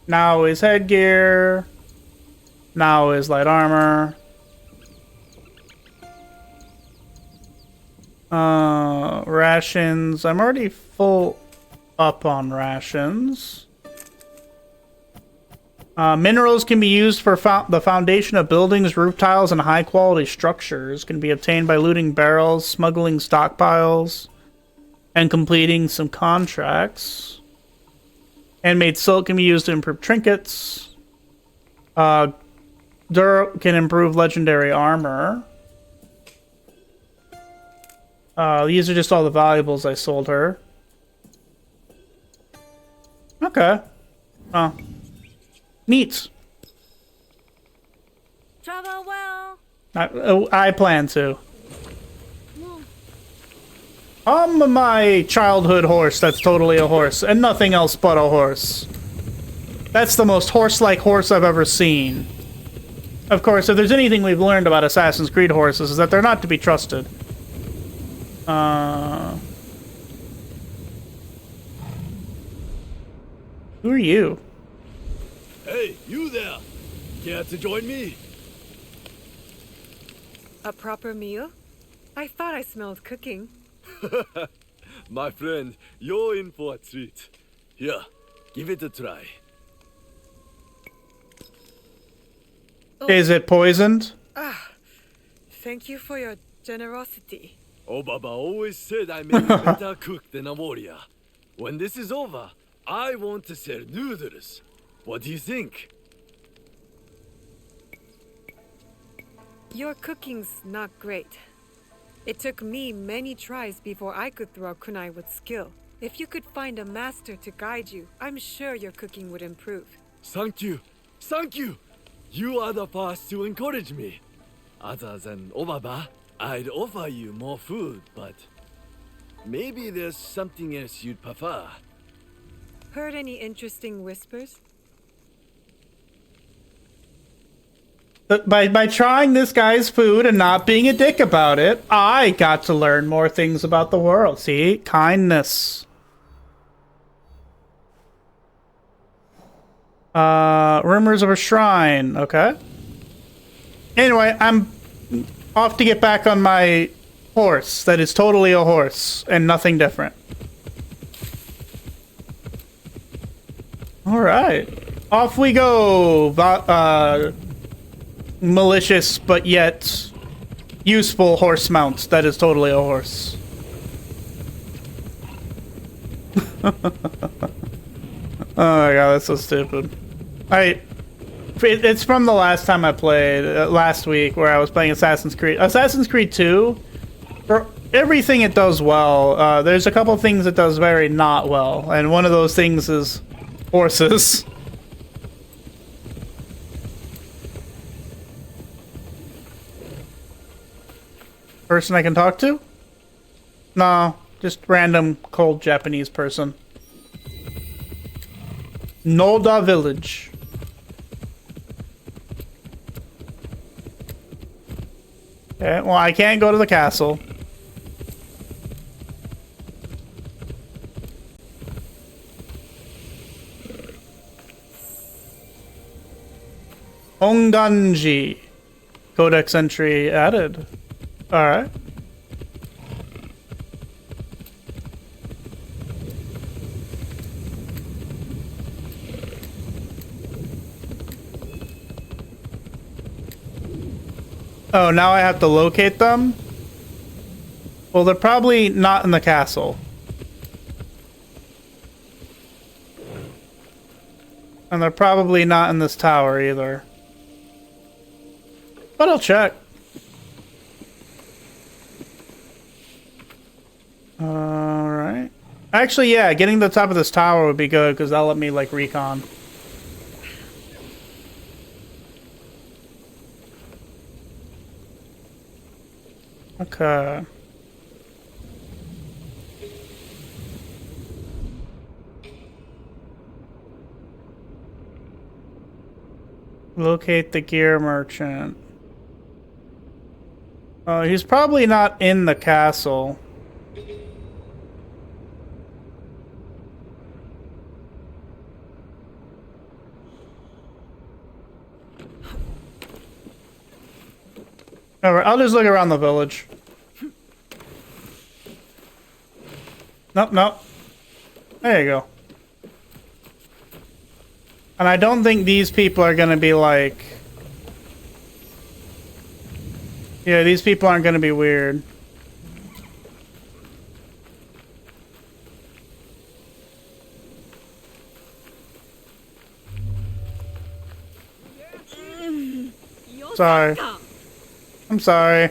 Now is headgear. Now is light armor. Rations. I'm already full up on rations. Minerals can be used for the foundation of buildings, roof tiles, and high-quality structures. Can be obtained by looting barrels, smuggling stockpiles, and completing some contracts. Handmade silk can be used to improve trinkets. Dur can improve legendary armor. These are just all the valuables I sold her. Okay. Neat. Travel well. I plan to. My childhood horse that's totally a horse, and nothing else but a horse. That's the most horse-like horse I've ever seen. Of course, if there's anything we've learned about Assassin's Creed horses, is that they're not to be trusted. Who are you? Hey, you there! Care to join me? A proper meal? I thought I smelled cooking. My friend, you're in for a treat. Here, give it a try. Is it poisoned? Thank you for your generosity. Obaba always said I make a better cook than a warrior. When this is over, I want to sell noodles. What do you think? Your cooking's not great. It took me many tries before I could throw kunai with skill. If you could find a master to guide you, I'm sure your cooking would improve. Thank you. Thank you. You are the first to encourage me. Other than Obaba, I'd offer you more food, but maybe there's something else you'd prefer. Heard any interesting whispers? By trying this guy's food and not being a dick about it, I got to learn more things about the world. See? Kindness. Rumors of a shrine. Okay. Anyway, I'm off to get back on my horse. That is totally a horse and nothing different. Alright. Off we go. Malicious but yet useful horse mount. That is totally a horse. Oh my god, that's so stupid. It's from the last time I played, last week, where I was playing Assassin's Creed. Assassin's Creed 2, for everything it does well, there's a couple things it does very not well, and one of those things is horses. Person I can talk to? No, just random cold Japanese person. Noda Village. Okay, well, I can't go to the castle. Onganji. Codex entry added. Alright. Oh, now I have to locate them? Well, they're probably not in the castle. And they're probably not in this tower either. But I'll check. Alright. Actually, yeah, getting to the top of this tower would be good, because that'll let me, like, recon. Okay. Locate the gear merchant. He's probably not in the castle. Alright, I'll just look around the village. Nope, nope. There you go. And I don't think these people are gonna be like... Yeah, these people aren't gonna be weird. Sorry. I'm sorry.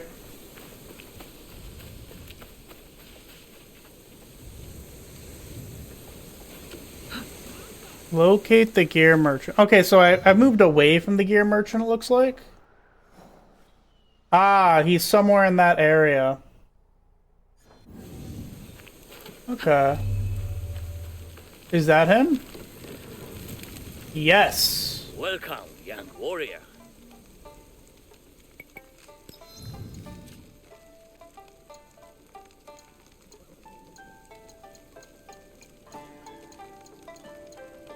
Locate the gear merchant. Okay, so I've moved away from the gear merchant, it looks like. Ah, he's somewhere in that area. Okay. Is that him? Yes. Welcome, young warrior.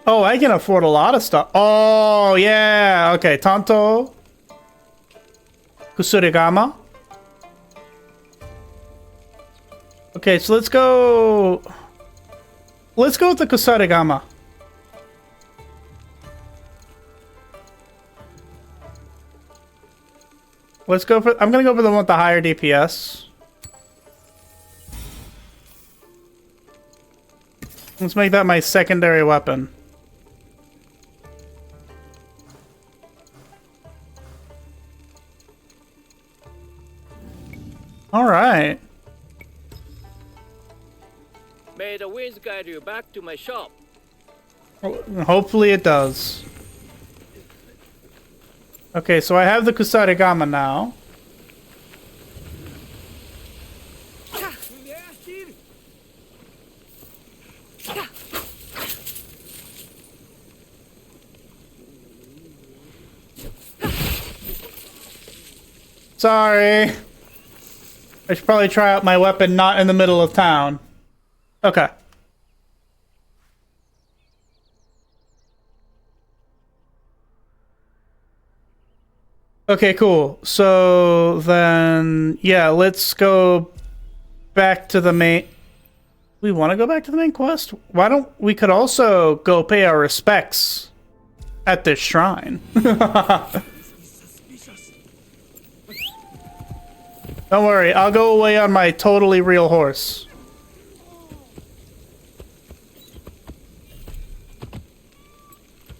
Oh, I can afford a lot of stuff. Oh, yeah. Okay, Tanto. Kusurigama. Okay, so let's go... Let's go with the Kusarigama. Let's go for... I'm gonna go for the one with the higher DPS. Let's make that my secondary weapon. Alright. May the winds guide you back to my shop. Hopefully it does. Okay, so I have the Kusarigama now. Sorry. I should probably try out my weapon not in the middle of town. Okay. Okay, cool. So then, yeah, let's go back to the main... We want to go back to the main quest? Why don't... We could also go pay our respects at this shrine. Don't worry, I'll go away on my totally real horse.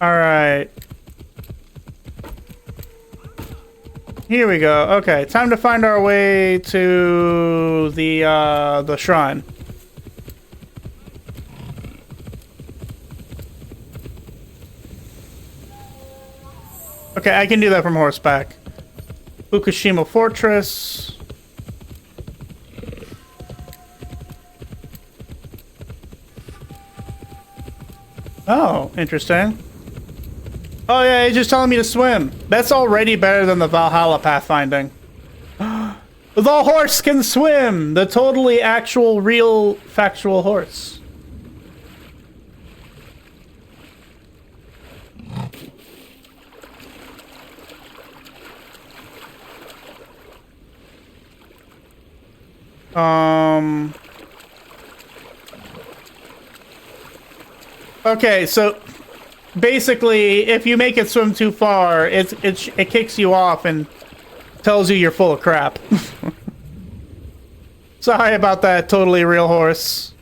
Alright. Here we go. Okay, time to find our way to the shrine. Okay, I can do that from horseback. Fukushima Fortress. Oh, interesting. Oh yeah, it's just telling me to swim. That's already better than the Valhalla pathfinding. The horse can swim! The totally actual, real, factual horse. Okay, so basically, if you make it swim too far, it kicks you off and tells you you're full of crap. Sorry about that, totally real horse.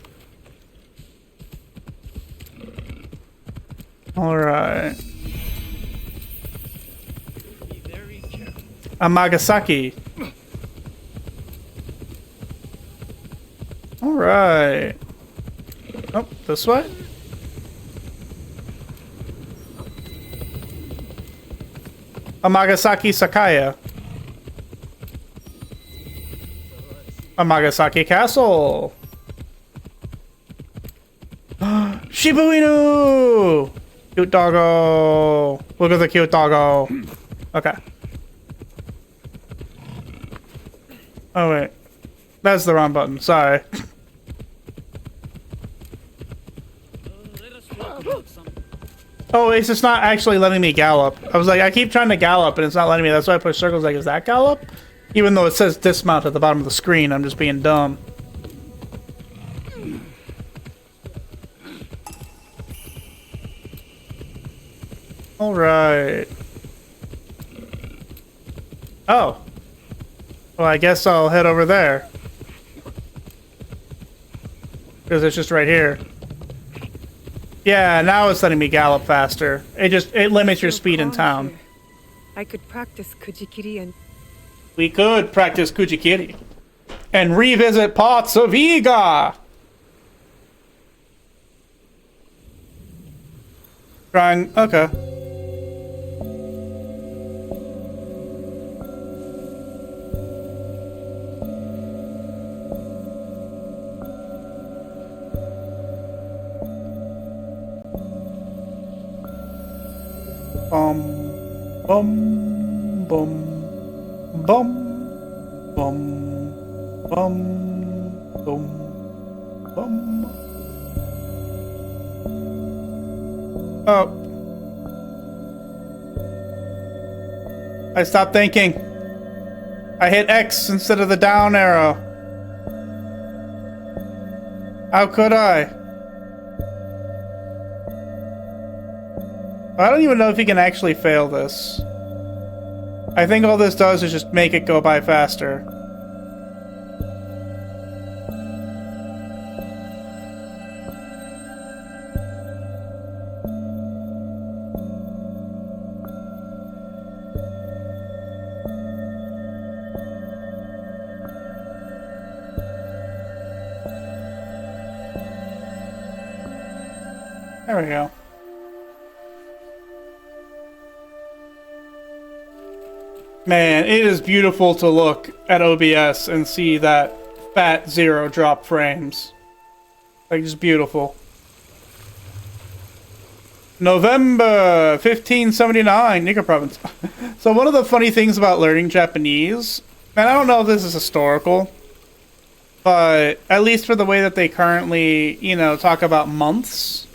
Alright. Amagasaki. Alright. Oh, this way? Amagasaki Sakaya. Amagasaki Castle. Shiba Inu! Cute doggo. Look at the cute doggo. Okay. Oh wait. That's the wrong button. Sorry. Oh, it's just not actually letting me gallop. I was like, I keep trying to gallop and it's not letting me. That's why I push circles like, is that gallop? Even though it says dismount at the bottom of the screen, I'm just being dumb. All right. Oh. Well, I guess I'll head over there. Because it's just right here. Yeah, now it's letting me gallop faster. It limits your speed in town. I could practice Kujikiri and... We could practice Kujikiri. And revisit parts of Iga! Trying... Okay. Bum, bum, bum, bum, bum, bum, bum, bum. Oh. I stopped thinking. I hit X instead of the down arrow. How could I? I don't even know if you can actually fail this. I think all this does is just make it go by faster. There we go. Man, it is beautiful to look at OBS and see that fat 0 drop frames. Like, just beautiful. November 1579, Nika province. So one of the funny things about learning Japanese, and I don't know if this is historical, but at least for the way that they currently, you know, talk about months,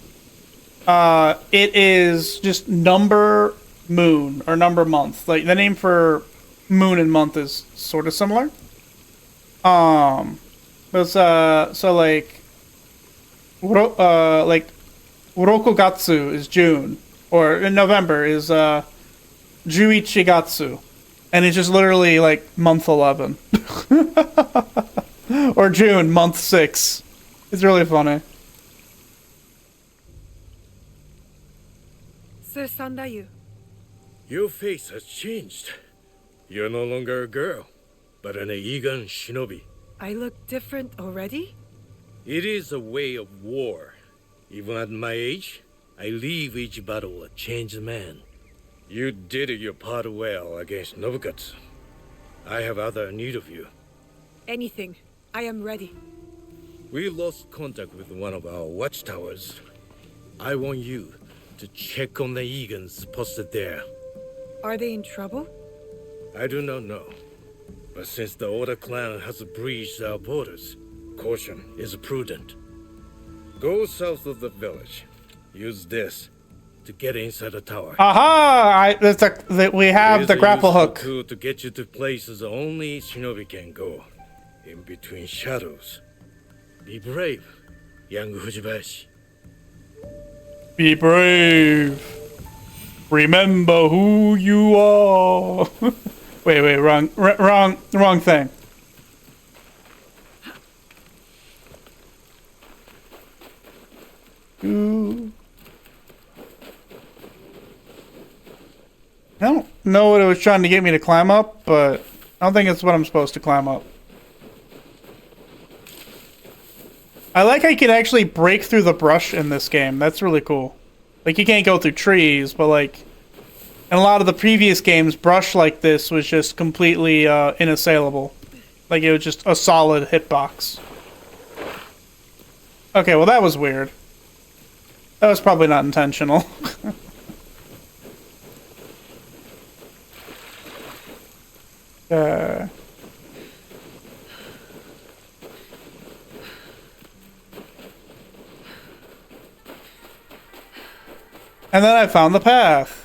it is just number moon or number month. Like the name for moon and month is sort of similar. But so like Urokogatsu is June, or in November is Juichigatsu, and it's just literally like month 11. Or June, month 6. It's really funny. Sir Sandayu. Your face has changed. You're no longer a girl, but an Eigan shinobi. I look different already? It is a way of war. Even at my age, I leave each battle a changed man. You did your part well against Nobukatsu. I have other need of you. Anything. I am ready. We lost contact with one of our watchtowers. I want you to check on the Egans posted there. Are they in trouble? I do not know. But since the Oda clan has breached our borders, caution is prudent. Go south of the village. Use this to get inside the tower. Aha! We have the grapple hook. Tool to get you to places only shinobi can go. In between shadows. Be brave, young Fujibashi. Be brave. Remember who you are. Wait, wrong thing. Ooh. I don't know what it was trying to get me to climb up, but I don't think it's what I'm supposed to climb up. I like how you can actually break through the brush in this game. That's really cool. Like, you can't go through trees, but like, in a lot of the previous games, brush like this was just completely inassailable. Like, it was just a solid hitbox. Okay, well that was weird. That was probably not intentional. And then I found the path.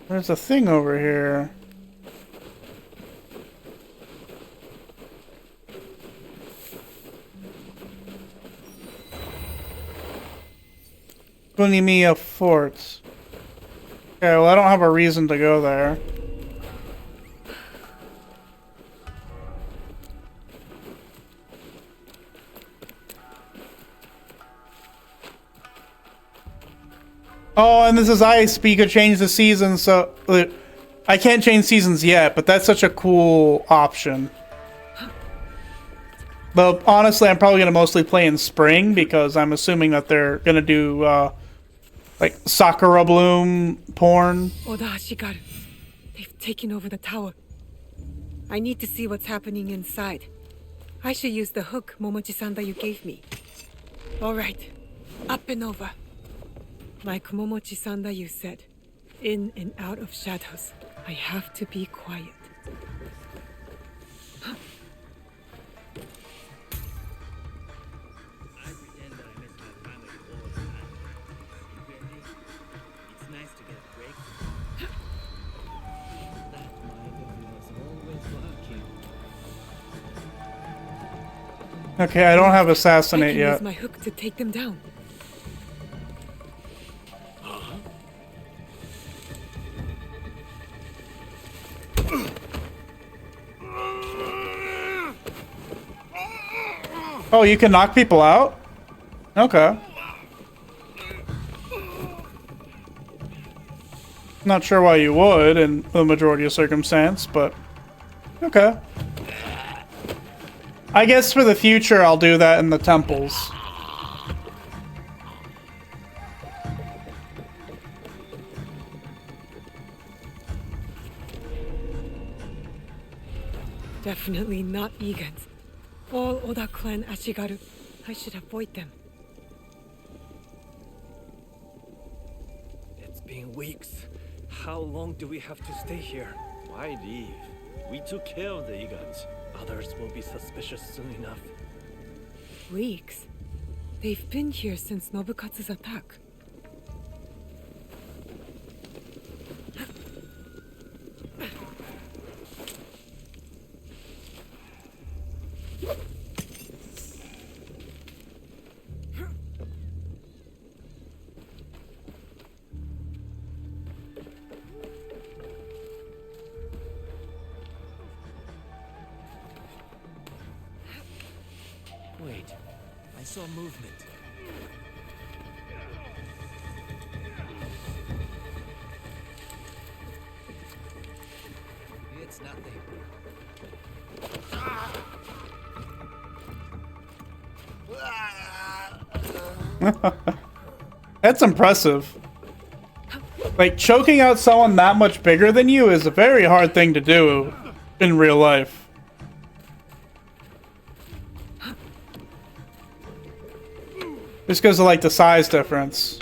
There's a thing over here. Kunimiya Fort. Okay, well, I don't have a reason to go there. Oh, and this is ice, but you could change the seasons, so... I can't change seasons yet, but that's such a cool option. Though, honestly, I'm probably going to mostly play in spring, because I'm assuming that they're going to do, like, Sakura Bloom porn. Oda Ashigaru. They've taken over the tower. I need to see what's happening inside. I should use the hook Momochi-san that you gave me. Alright. Up and over. Like Momochi-san that you said. In and out of shadows. I have to be quiet. Okay, I don't have assassinate I can yet. use my hook to take them down. Oh, you can knock people out? Okay. Not sure why you would in the majority of circumstance, but okay. I guess for the future I'll do that in the temples. Definitely not Egans. All Oda clan Ashigaru. I should avoid them. It's been weeks. How long do we have to stay here? Why leave? We took care of the Egans. Others will be suspicious soon enough. Weeks? They've been here since Nobukatsu's attack. Wait, I saw movement. It's nothing. That's impressive. Like, choking out someone that much bigger than you is a very hard thing to do in real life. Just because of, like, the size difference.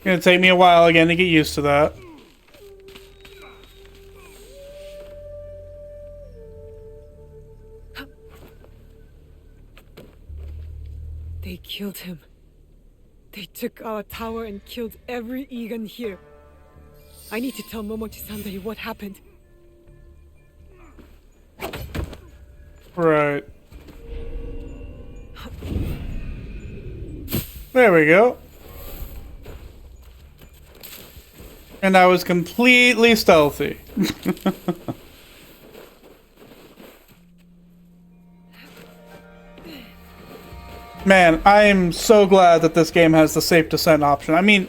Gonna take me a while again to get used to that. They killed him. They took our tower and killed every Egan here. I need to tell Momochi-san what happened. Right. There we go. And I was completely stealthy. Man, I am so glad that this game has the safe descent option. I mean,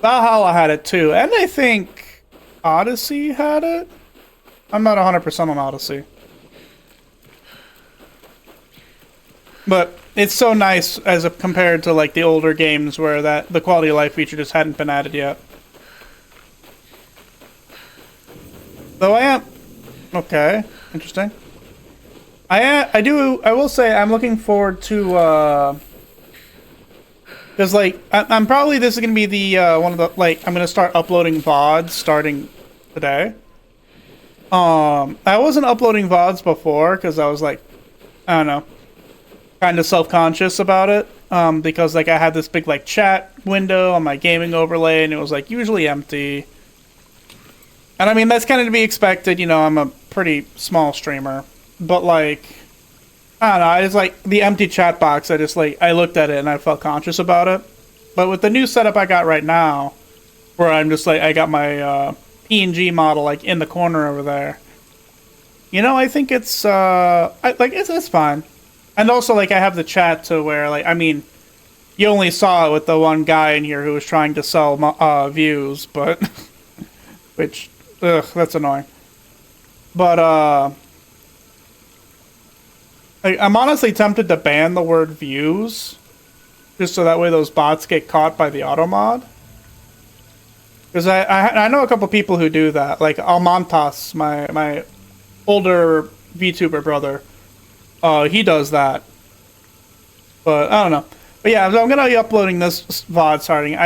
Valhalla had it too, and I think Odyssey had it? I'm not 100% on Odyssey. But it's so nice as compared to like the older games where the quality of life feature just hadn't been added yet. Though I am... Okay, interesting. I will say I'm looking forward to, because, like, I'm probably, this is going to be the, one of the, like, I'm going to start uploading VODs starting today. I wasn't uploading VODs before, because I was like, I don't know. kind of self-conscious about it, because like I had this big like chat window on my gaming overlay, and it was like usually empty. And I mean that's kind of to be expected, you know. I'm a pretty small streamer, but like I don't know. I just like the empty chat box. I looked at it and I felt conscious about it. But with the new setup I got right now, where I'm just like I got my PNG model like in the corner over there. You know, I think it's it's fine. And also, like, I have the chat to where, like, I mean, you only saw it with the one guy in here who was trying to sell views, but, which, ugh, that's annoying. But, I'm honestly tempted to ban the word views, just so that way those bots get caught by the auto mod. Because I know a couple people who do that, like Almantas, my older VTuber brother. He does that. But I don't know. But yeah, so I'm gonna be uploading this VOD starting.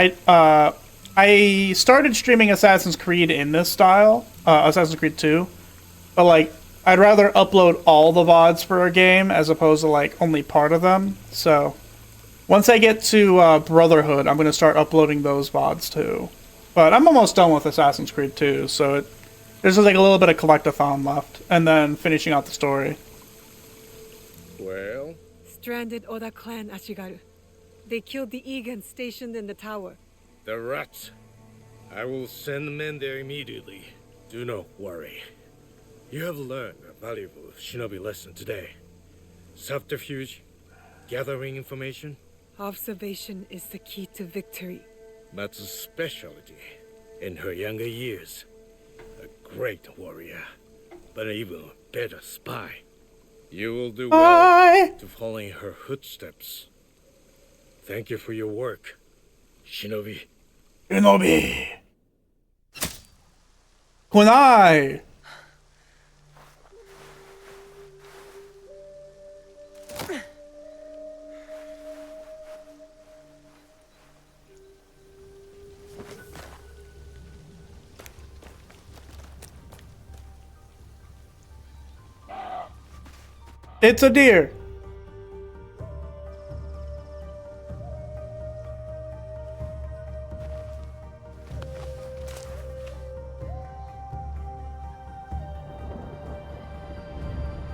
I started streaming Assassin's Creed in this style, Assassin's Creed 2. But like, I'd rather upload all the VODs for a game as opposed to like only part of them. So once I get to Brotherhood, I'm gonna start uploading those VODs too. But I'm almost done with Assassin's Creed 2, so there's just like a little bit of collectathon left, and then finishing out the story. Well? Stranded Oda clan, Ashigaru. They killed the Egan stationed in the tower. The rats. I will send men there immediately. Do not worry. You have learned a valuable shinobi lesson today. Subterfuge, gathering information. Observation is the key to victory. Matsu's specialty in her younger years. A great warrior, but an even better spy. You will do well to follow in her footsteps. Thank you for your work, Shinobi. Shinobi! Kunai! It's a deer.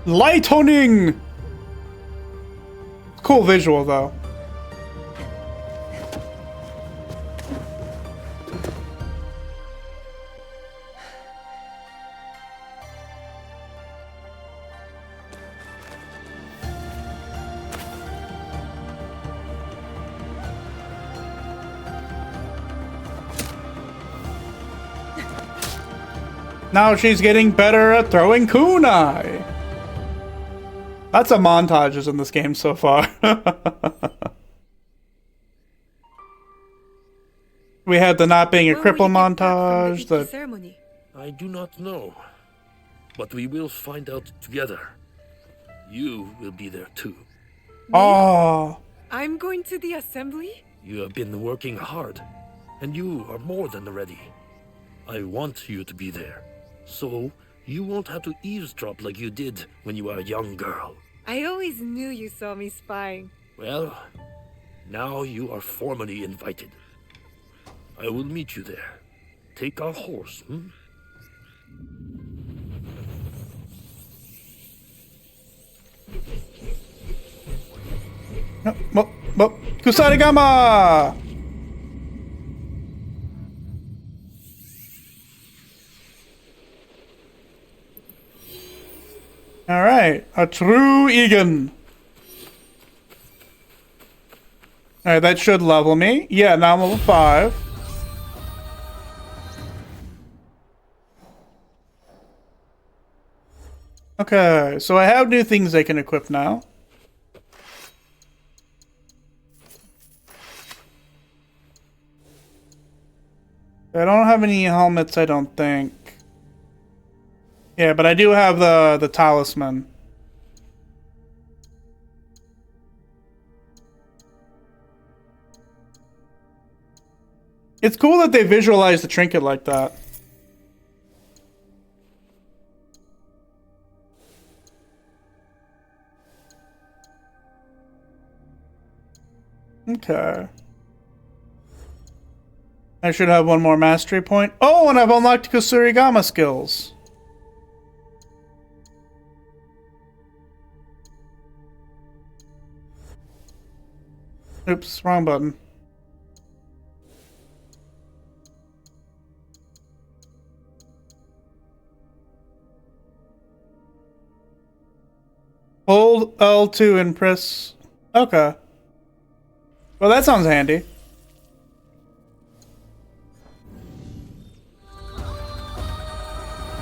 Lightning. Cool visual though. Now she's getting better at throwing kunai. Lots of montages in this game so far. We had the not being a cripple montage. The ceremony. I do not know, but we will find out together. You will be there too. Oh. I'm going to the assembly? You have been working hard, and you are more than ready. I want you to be there, so you won't have to eavesdrop like you did when you were a young girl. I always knew you saw me spying. Well, now you are formally invited. I will meet you there. Take our horse, Kusarigama! Alright, a true Egan. Alright, that should level me. Yeah, now I'm level 5. Okay, so I have new things I can equip now. I don't have any helmets, I don't think. Yeah, but I do have the talisman. It's cool that they visualize the trinket like that. Okay. I should have one more mastery point. Oh, and I've unlocked Kusurigama skills. Oops, wrong button. Hold L2 and press... Okay. Well, that sounds handy.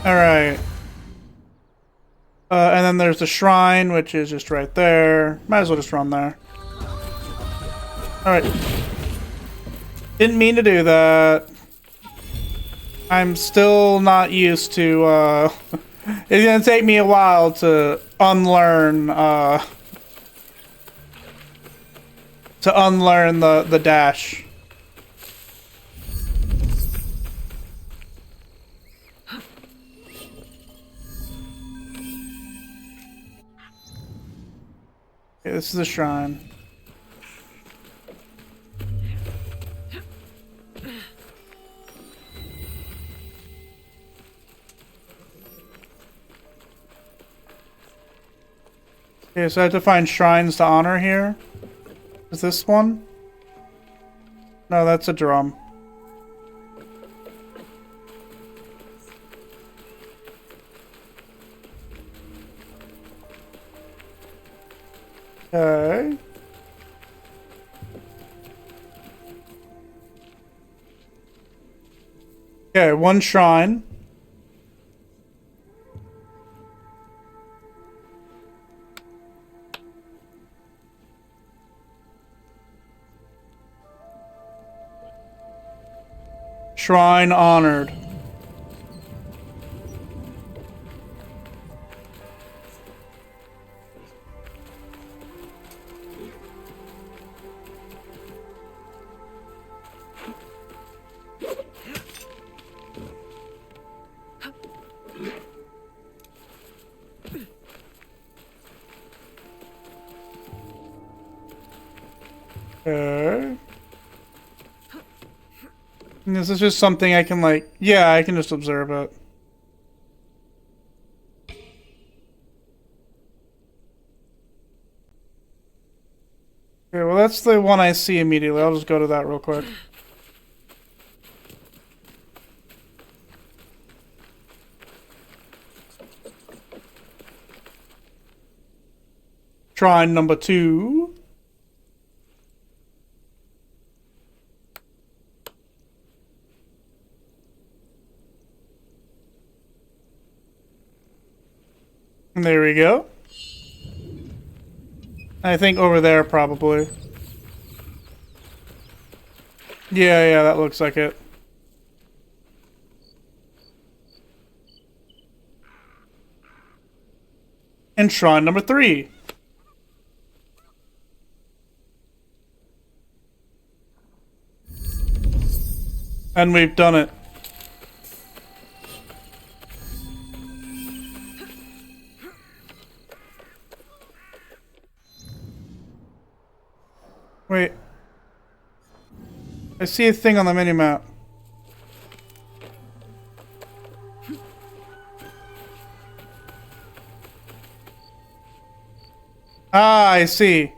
Alright. And then there's the shrine, which is just right there. Might as well just run there. Alright. Didn't mean to do that. I'm still not used to, it's gonna take me a while to unlearn, the dash. Okay, this is the shrine. Okay, so I have to find shrines to honor here. Is this one? No, that's a drum. Okay. Okay, one shrine. Shrine honored. Okay. This is just something I can, like, yeah, I can just observe it. Okay, well, that's the one I see immediately. I'll just go to that real quick. Shrine number 2. And there we go. I think over there, probably. Yeah, that looks like it. And shrine number 3. And we've done it. Wait. I see a thing on the minimap. Ah, I see.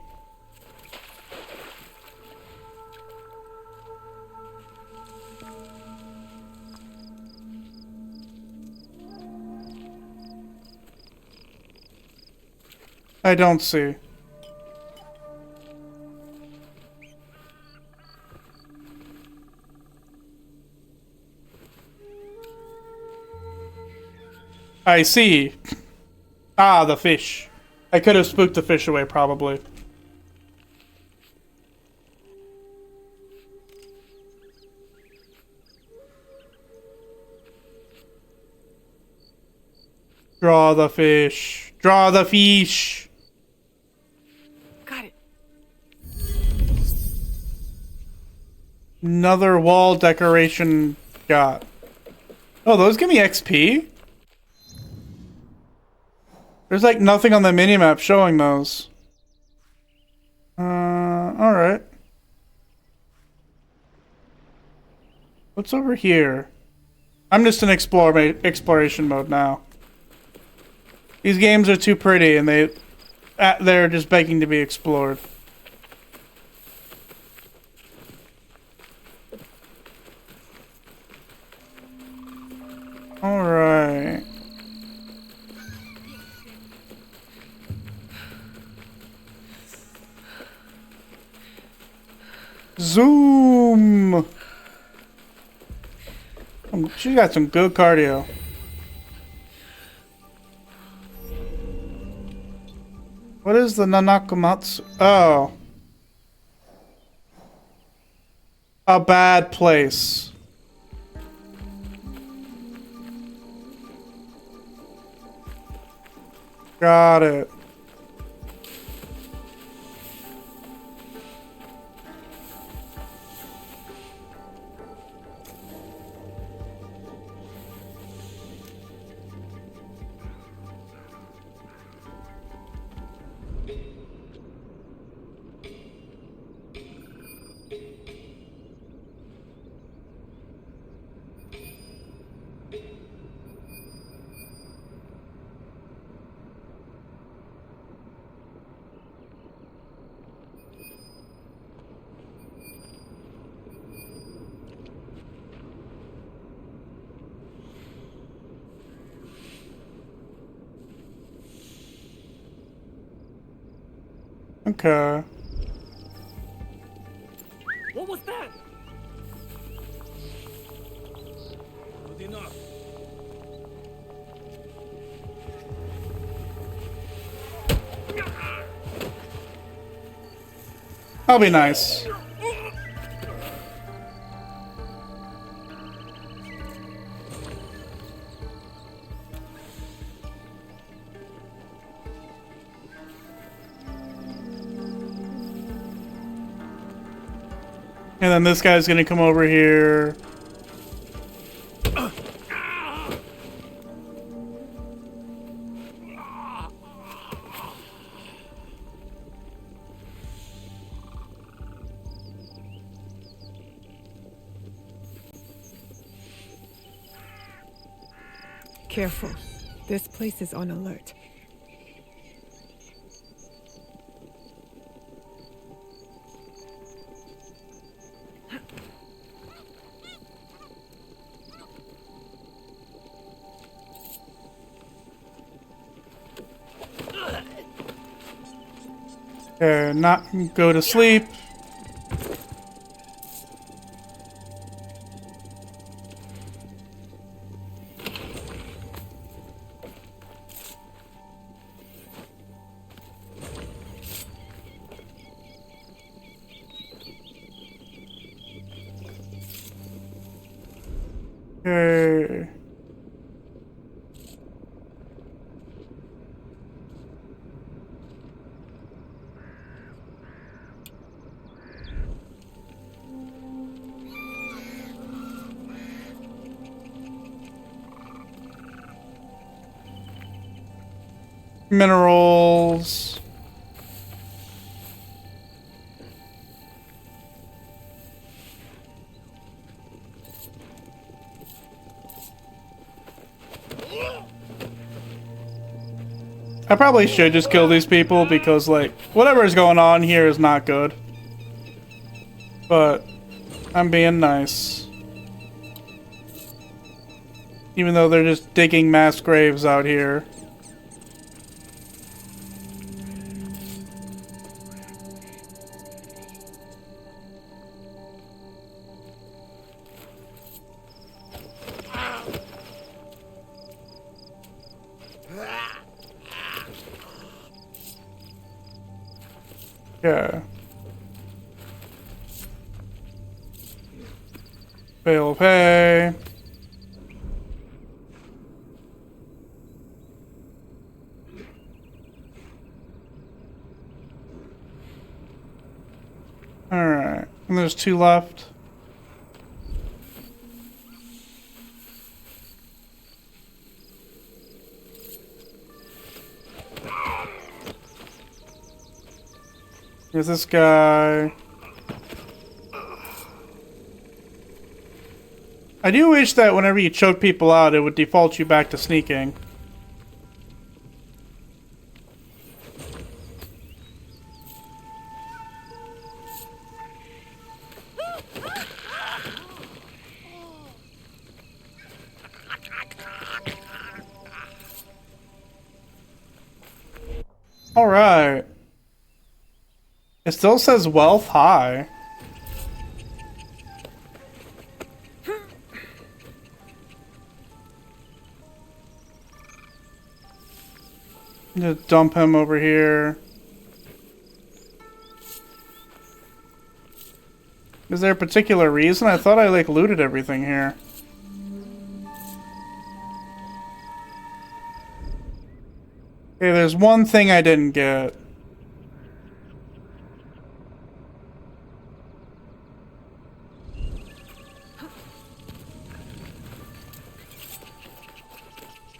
I don't see. I see. Ah, the fish. I could have spooked the fish away, probably. Draw the fish. Draw the fish. Got it. Another wall decoration got. Oh, those give me XP? There's like nothing on the minimap showing those. Alright. What's over here? I'm just in exploration mode now. These games are too pretty, and they're just begging to be explored. All right. Zoom. She got some good cardio. What is the Nanakumatsu? Oh. A bad place. Got it. Okay. What was that? Good enough. I'll be nice. And then this guy's gonna come over here. Careful. This place is on alert. Okay, not go to sleep. Okay. Minerals. I probably should just kill these people because, like, whatever is going on here is not good. But I'm being nice. Even though they're just digging mass graves out here. Yeah. Fail pay. Alright. And there's 2 left. Here's this guy. I do wish that whenever you choke people out, it would default you back to sneaking. Alright. It still says wealth high. Just dump him over here. Is there a particular reason? I thought I like looted everything here. Okay, there's one thing I didn't get.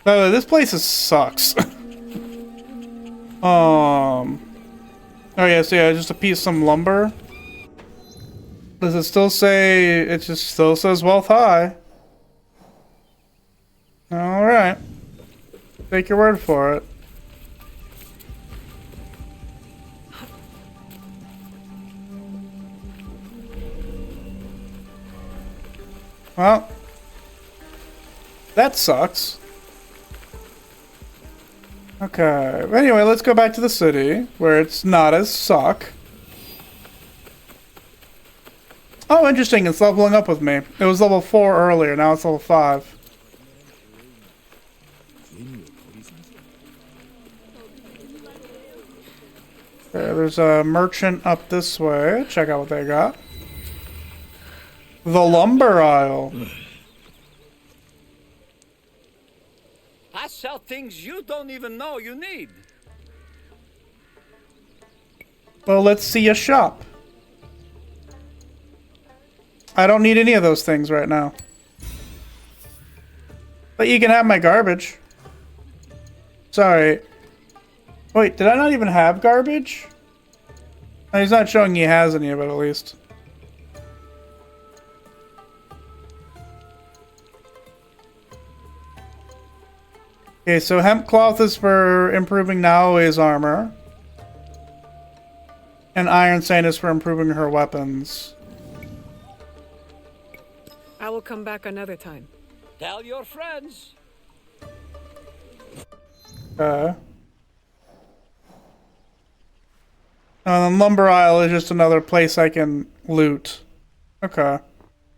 Oh, this place sucks. Oh yes, yeah, just a piece of some lumber. Does it still say, it just still says wealth high? Alright. Take your word for it. Well, that sucks. Okay, anyway, let's go back to the city, where it's not as suck. Oh, interesting, it's leveling up with me. It was level 4 earlier, now it's level 5. Okay, there's a merchant up this way. Check out what they got. The lumber aisle. I sell things you don't even know you need. Well, let's see a shop. I don't need any of those things right now. But you can have my garbage. Sorry. Wait, did I not even have garbage? No, he's not showing he has any of it, at least. Okay, so hemp cloth is for improving Naoe's armor. And iron sand is for improving her weapons. I will come back another time. Tell your friends. And then lumber aisle is just another place I can loot. Okay.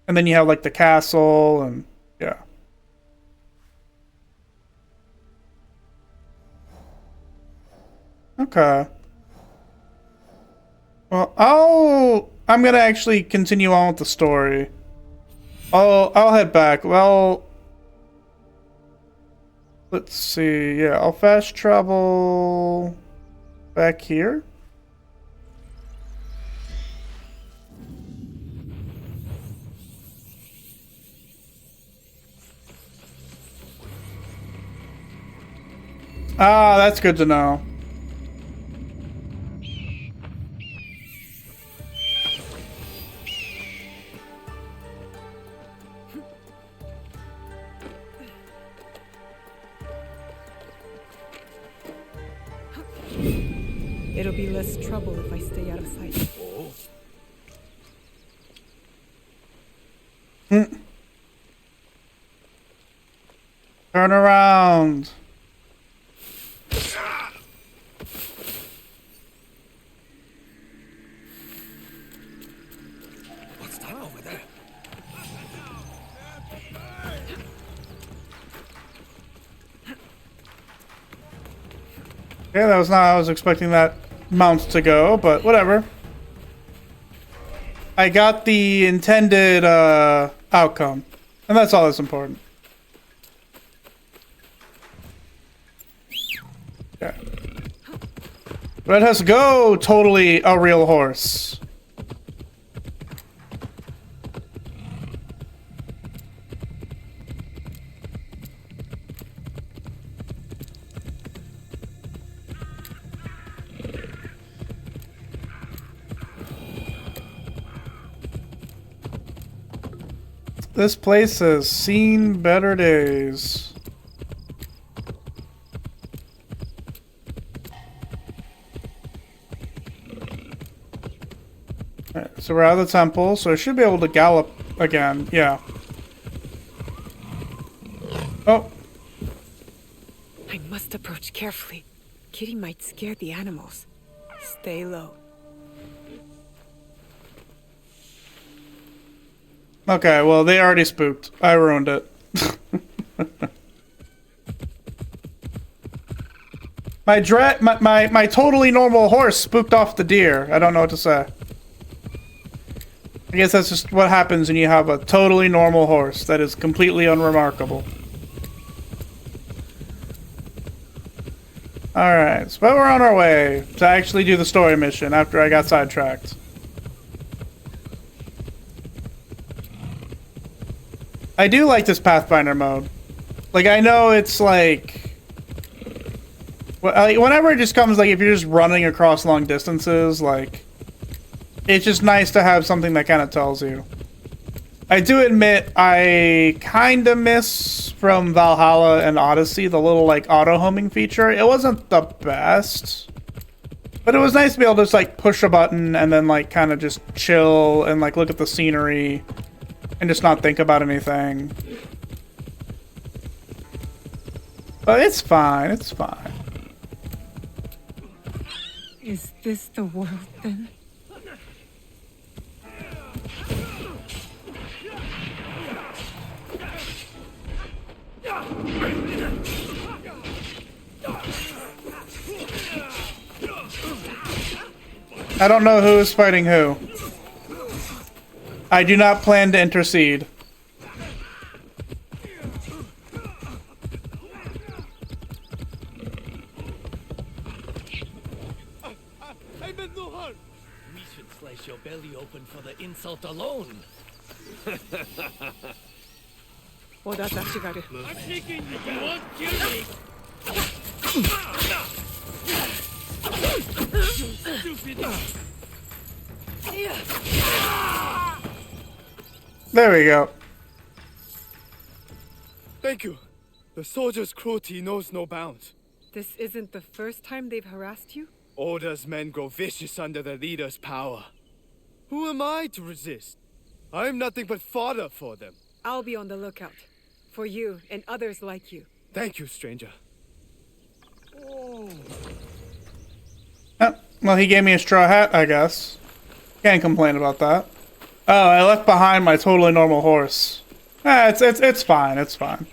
And then you have like the castle and yeah. Okay. Well, I'm gonna actually continue on with the story. I'll head back. Well, let's see. Yeah, I'll fast travel back here. Ah, that's good to know. It'll be less trouble if I stay out of sight. Turn around. What's that over there? Yeah, that was not how I was expecting that mount to go, but whatever. I got the intended outcome, and that's all that's important. Okay. Let us go, totally a real horse. This place has seen better days. Alright, so we're out of the temple, so I should be able to gallop again. Yeah. Oh. I must approach carefully. Kitty might scare the animals. Stay low. Okay, well, they already spooked. I ruined it. My totally normal horse spooked off the deer. I don't know what to say. I guess that's just what happens when you have a totally normal horse that is completely unremarkable. Alright, so we're on our way to actually do the story mission after I got sidetracked. I do like this Pathfinder mode. Like, I know it's like... whenever it just comes, like, if you're just running across long distances, like... It's just nice to have something that kind of tells you. I do admit, I kind of miss from Valhalla and Odyssey the little, like, auto-homing feature. It wasn't the best. But it was nice to be able to just, like, push a button and then, like, kind of just chill and, like, look at the scenery. And just not think about anything. But it's fine, it's fine. Is this the world, then? I don't know who is fighting who. I do not plan to intercede. I meant no harm. We should slice your belly open for the insult alone. Oh, that's actually I'm taking you. You won't kill me. You stupid. There we go. Thank you. The soldiers' cruelty knows no bounds. This isn't the first time they've harassed you? Order's men grow vicious under their leader's power. Who am I to resist? I'm nothing but fodder for them. I'll be on the lookout. For you and others like you. Thank you, stranger. Oh, well, he gave me a straw hat, I guess. Can't complain about that. Oh, I left behind my totally normal horse. It's fine, it's fine.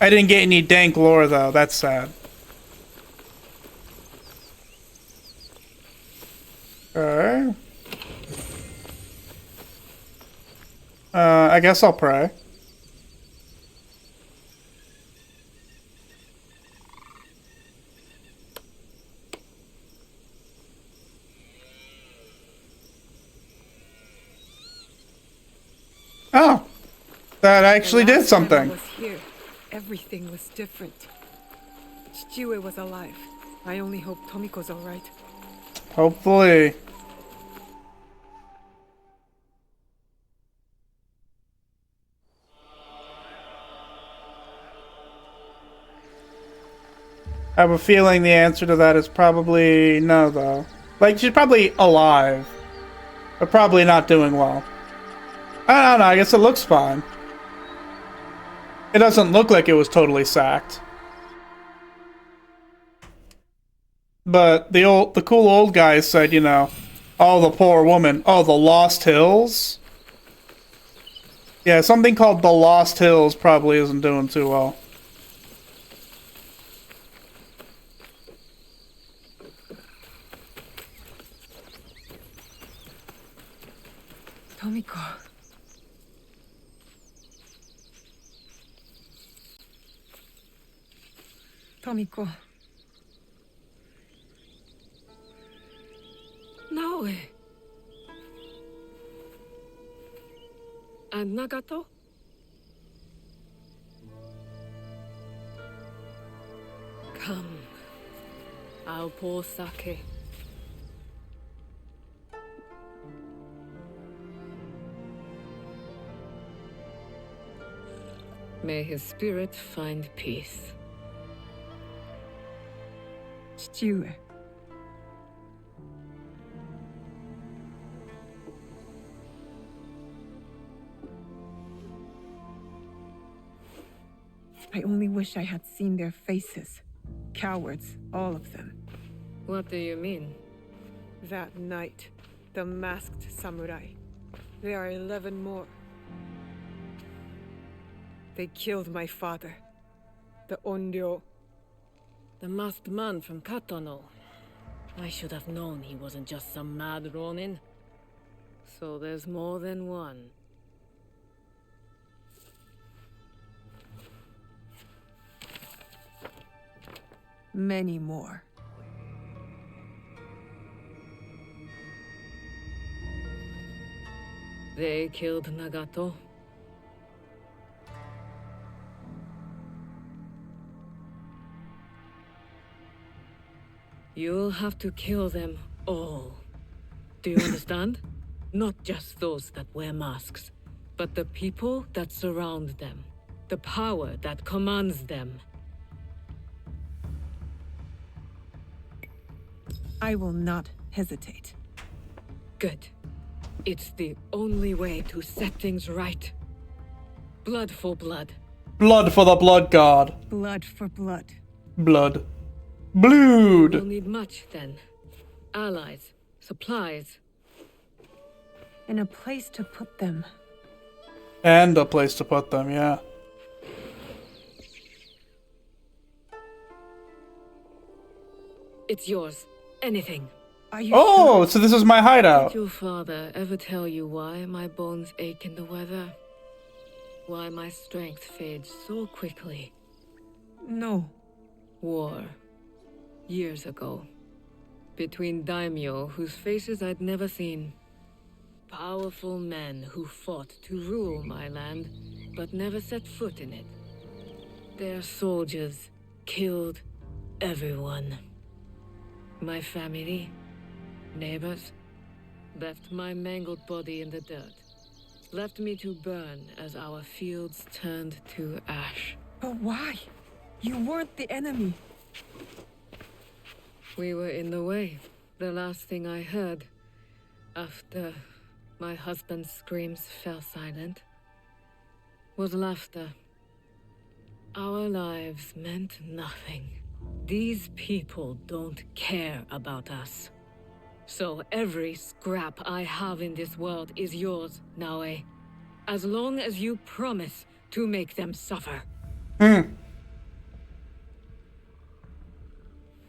I didn't get any dank lore, though. That's sad. Okay. I guess I'll pray. Oh, that actually did something. Was here. Everything was different. Chichiue was alive. I only hope Tomiko's all right. Hopefully. I have a feeling the answer to that is probably no, though. Like, she's probably alive, but probably not doing well. I don't know, I guess it looks fine. It doesn't look like it was totally sacked. But the cool old guy said, you know, oh, the poor woman. Oh, the Lost Hills? Yeah, something called the Lost Hills probably isn't doing too well. Tomiko. Tomiko. Naoe. And Nagato? Come. I'll pour sake. May his spirit find peace. 父上。I only wish I had seen their faces. Cowards, all of them. What do you mean? That night, the masked samurai. There are 11 more. They killed my father, the Onryo. The masked man from Katono. I should have known he wasn't just some mad Ronin. So there's more than one. Many more. They killed Nagato. You'll have to kill them all. Do you understand? Not just those that wear masks, but the people that surround them. The power that commands them. I will not hesitate. Good. It's the only way to set things right. Blood for blood. Blood for the blood god. Blood for blood. Blood. Blood. We'll need much then. Allies, supplies. And a place to put them. And a place to put them, yeah. It's yours. Anything. Are you Oh, sure? so this is my hideout. Did your father ever tell you why my bones ache in the weather? Why my strength fades so quickly? No. War. Years ago. Between daimyo whose faces I'd never seen. Powerful men who fought to rule my land, but never set foot in it. Their soldiers killed everyone. My family, neighbors, left my mangled body in the dirt. Left me to burn as our fields turned to ash. But why? You weren't the enemy. We were in the way. The last thing I heard, after my husband's screams fell silent, was laughter. Our lives meant nothing. These people don't care about us. So every scrap I have in this world is yours, Naoe. As long as you promise to make them suffer.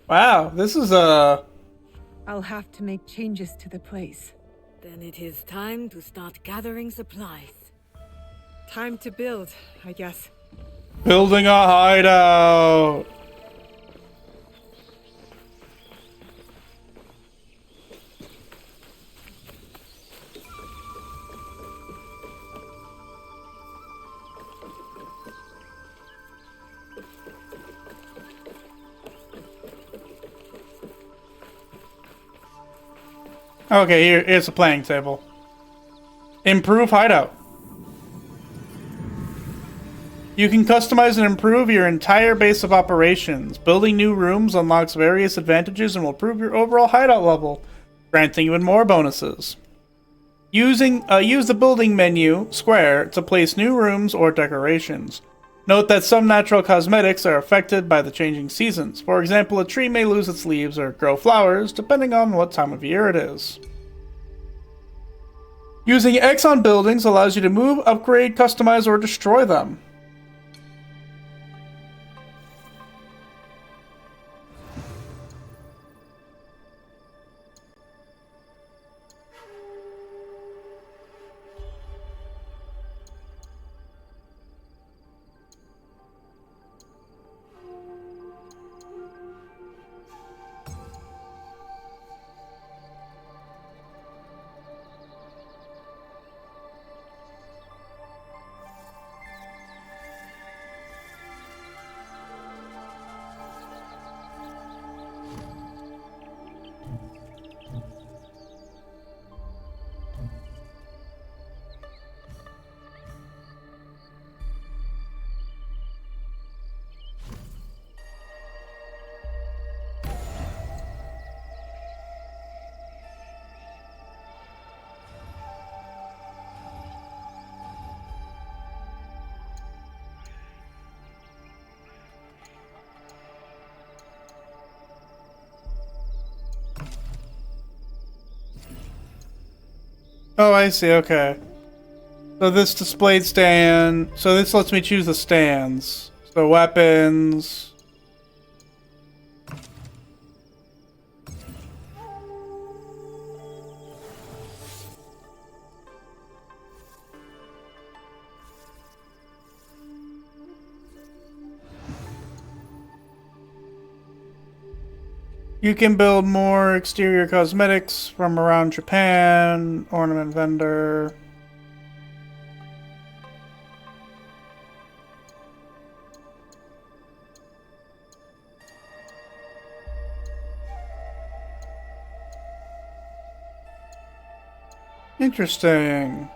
Wow, this is I'll have to make changes to the place. Then it is time to start gathering supplies. Time to build, I guess. building a hideout. Okay, here's a playing table. Improve hideout. You can customize and improve your entire base of operations. Building new rooms unlocks various advantages and will improve your overall hideout level, granting even more bonuses. Use the building menu square to place new rooms or decorations. Note that some natural cosmetics are affected by the changing seasons. For example, a tree may lose its leaves or grow flowers, depending on what time of year it is. Using X on buildings allows you to move, upgrade, customize, or destroy them. Oh, I see, okay. So this displayed stand... So this lets me choose the stands. So weapons... You can build more exterior cosmetics from around Japan. Ornament vendor. Interesting.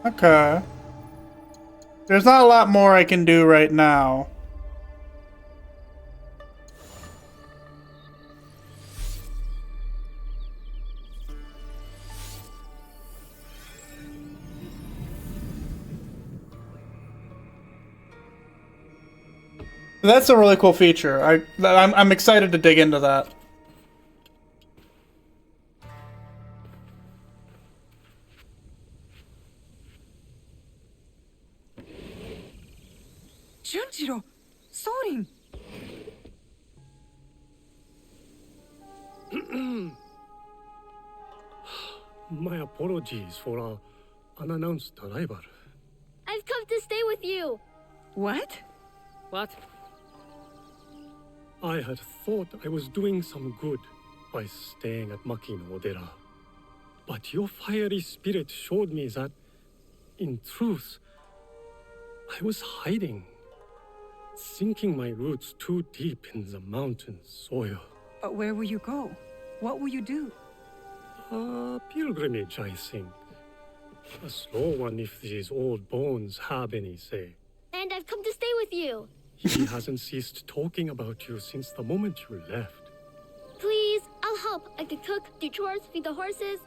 Okay. There's not a lot more I can do right now. That's a really cool feature. I'm excited to dig into that. Junjiro! Sorin! My apologies for our unannounced arrival. I've come to stay with you! What? What? I had thought I was doing some good by staying at Makino Odera. But your fiery spirit showed me that, in truth, I was hiding, sinking my roots too deep in the mountain soil. But where will you go? What will you do? A pilgrimage, I think. A slow one if these old bones have any say. And I've come to stay with you! He hasn't ceased talking about you since the moment you left. Please, I'll help. I could cook, do chores, feed the horses.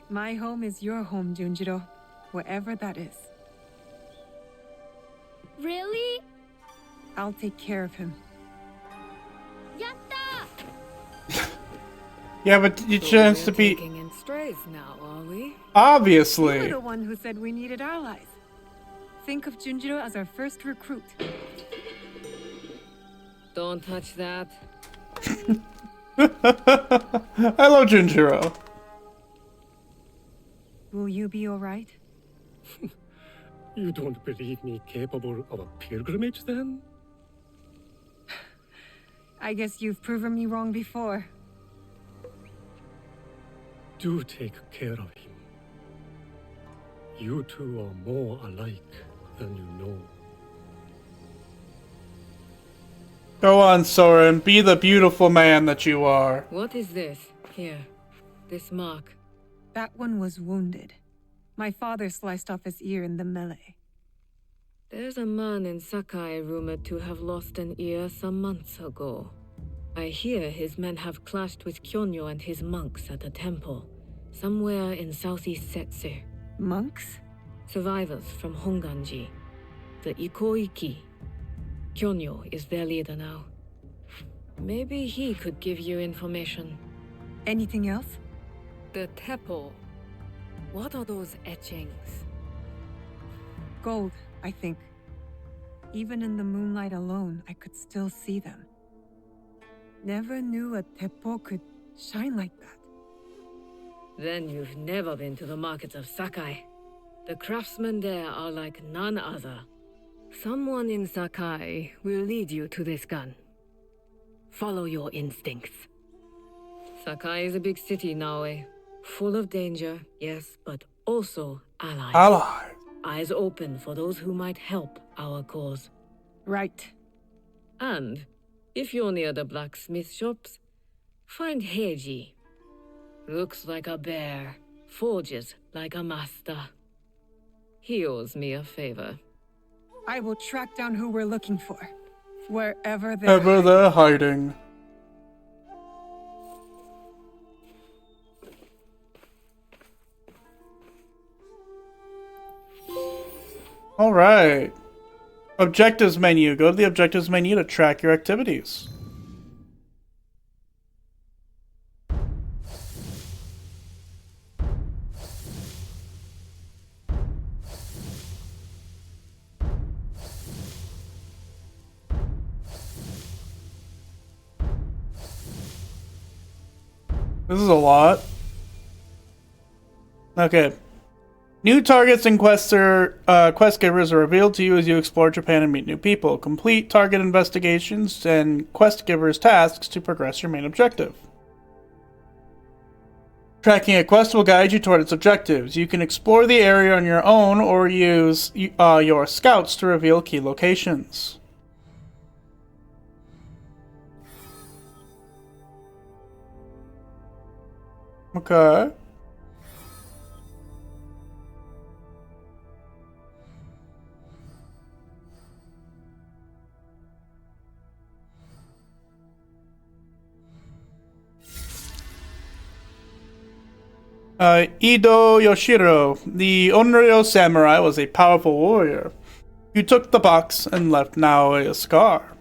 My home is your home, Junjiro. Wherever that is. Really? I'll take care of him. Yatta! Yeah, but you chance to be... Taking in strays now, are we? You Obviously. were the one who said we needed allies. Think of Junjiro as our first recruit. Don't touch that. I love Junjiro. Will you be alright? You don't believe me capable of a pilgrimage, then? I guess you've proven me wrong before. Do take care of him. You two are more alike than you know. Go on, Soren. Be the beautiful man that you are. What is this? Here. This mark. That one was wounded. My father sliced off his ear in the melee. There's a man in Sakai rumored to have lost an ear some months ago. I hear his men have clashed with Kyonyo and his monks at a temple, somewhere in southeast Setsu. Monks? Survivors from Honganji. The Ikoiki. Kyonyo is their leader now. Maybe he could give you information. Anything else? The Teppo. What are those etchings? Gold, I think. Even in the moonlight alone, I could still see them. Never knew a teppo could shine like that. Then you've never been to the markets of Sakai. The craftsmen there are like none other. Someone in Sakai will lead you to this gun. Follow your instincts. Sakai is a big city, Naoe. Full of danger, yes, but also allies. Allies. Eyes open for those who might help our cause. Right. And, if you're near the blacksmith shops, find Heiji. Looks like a bear, forges like a master. He owes me a favor. I will track down who we're looking for. Wherever they're hiding. Alright. Objectives menu. Go to the objectives menu to track your activities. This is a lot. Okay. New targets and quest givers are revealed to you as you explore Japan and meet new people. Complete target investigations and quest givers tasks to progress your main objective. Tracking a quest will guide you toward its objectives. You can explore the area on your own or use your scouts to reveal key locations. Okay. Ido Yoshiro, the Onryo samurai, was a powerful warrior. He took the box and left Naoe a scar.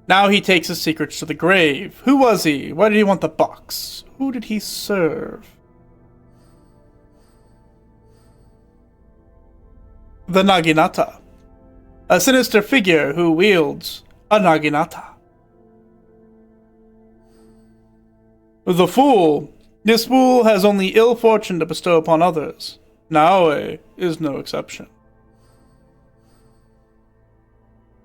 Now he takes his secrets to the grave. Who was he? Why did he want the box? Who did he serve? The Naginata. A sinister figure who wields a Naginata. The Fool. This fool has only ill fortune to bestow upon others. Naoe is no exception.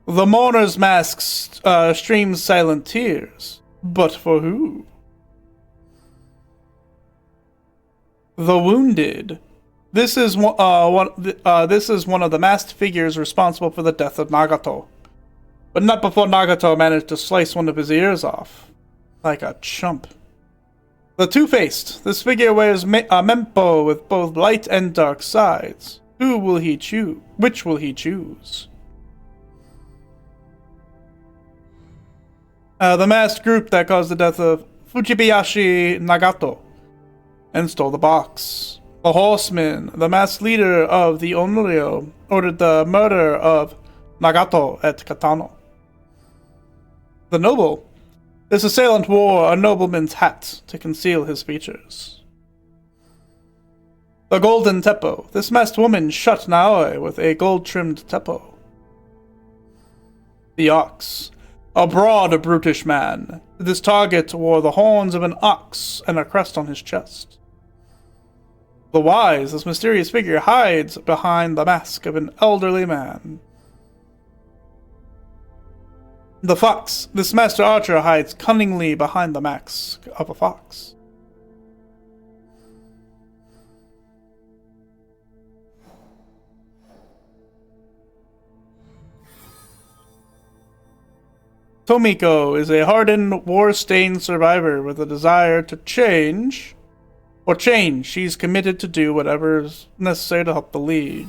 The mourner's mask streams silent tears. But for who? The Wounded. This is one of the masked figures responsible for the death of Nagato. But not before Nagato managed to slice one of his ears off. Like a chump. The Two-Faced. This figure wears a mempo with both light and dark sides. Who will he choose? Which will he choose? The masked group that caused the death of Fujibayashi Nagato and stole the box. The Horseman, the masked leader of the Onryo, ordered the murder of Nagato at Katano. The Noble. This assailant wore a nobleman's hat to conceal his features. The Golden Teppo. This masked woman shot Naoe with a gold-trimmed teppo. The Ox. A broad, brutish man. This target wore the horns of an ox and a crest on his chest. The Wise. This mysterious figure hides behind the mask of an elderly man. The Fox. This master archer hides cunningly behind the mask of a fox. Tomiko is a hardened, war-stained survivor with a desire to change. She's committed to do whatever is necessary to help the League.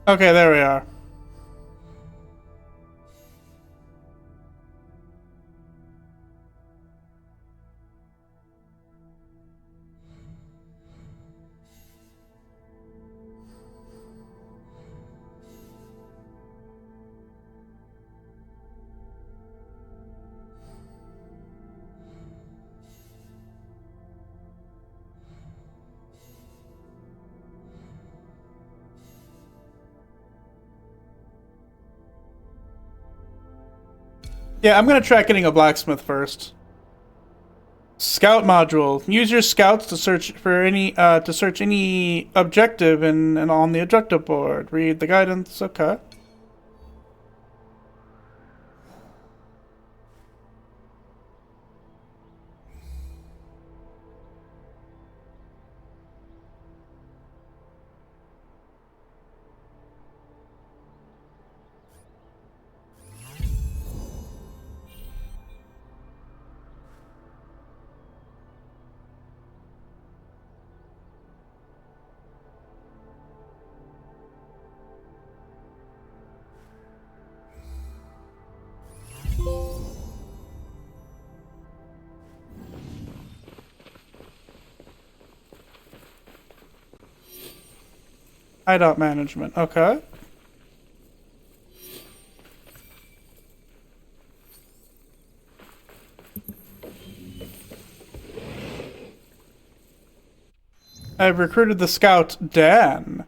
Okay, there we are. Yeah, I'm gonna try getting a blacksmith first. Scout module. Use your scouts to search for any objective and on the objective board. Read the guidance. Okay. Hideout management. Okay. I've recruited the scout, Dan.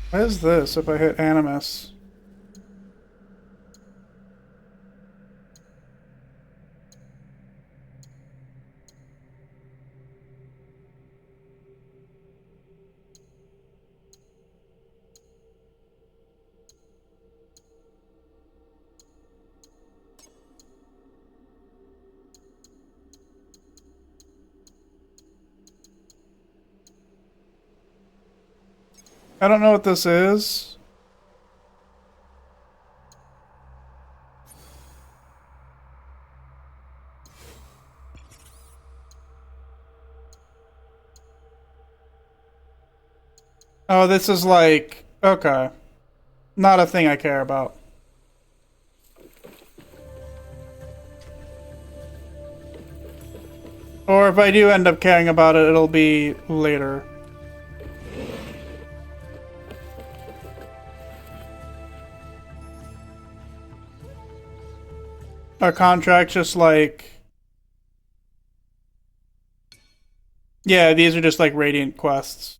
What is this if I hit Animus? I don't know what this is. Oh, this is like... Okay. Not a thing I care about. Or if I do end up caring about it, it'll be later. A contract just like... Yeah, these are just like Radiant quests.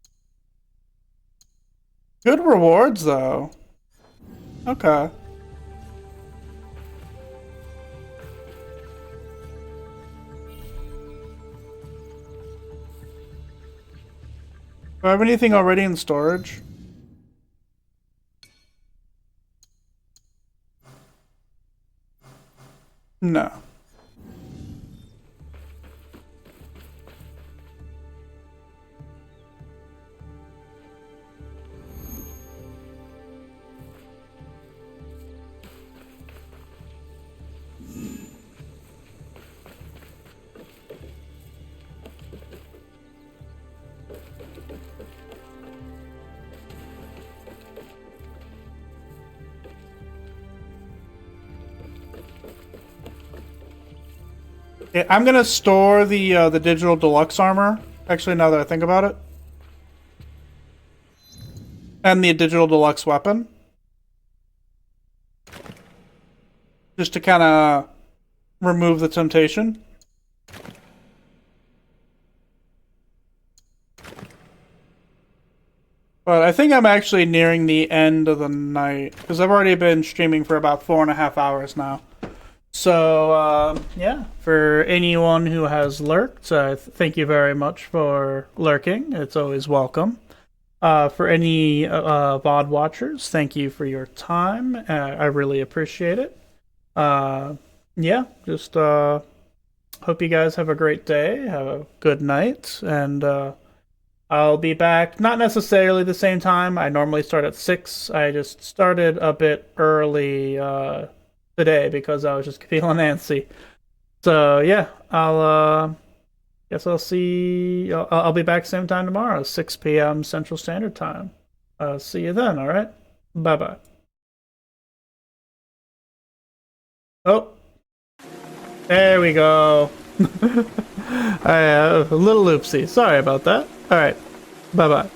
Good rewards, though. Okay. Do I have anything already in storage? No. Yeah, I'm gonna store the digital deluxe armor. Actually, now that I think about it, and the digital deluxe weapon, just to kind of remove the temptation. But I think I'm actually nearing the end of the night because I've already been streaming for about 4.5 hours now. So, yeah, for anyone who has lurked, thank you very much for lurking. It's always welcome. For any VOD watchers, thank you for your time. I really appreciate it. Yeah, just hope you guys have a great day, have a good night, and I'll be back, not necessarily the same time. I normally start at 6. I just started a bit early today because I was just feeling antsy. So yeah, I'll guess I'll see. I'll be back same time tomorrow, 6 p.m. Central Standard Time. See you then. All right. Bye bye. Oh, there we go. I have a little oopsie. Sorry about that. All right. Bye bye.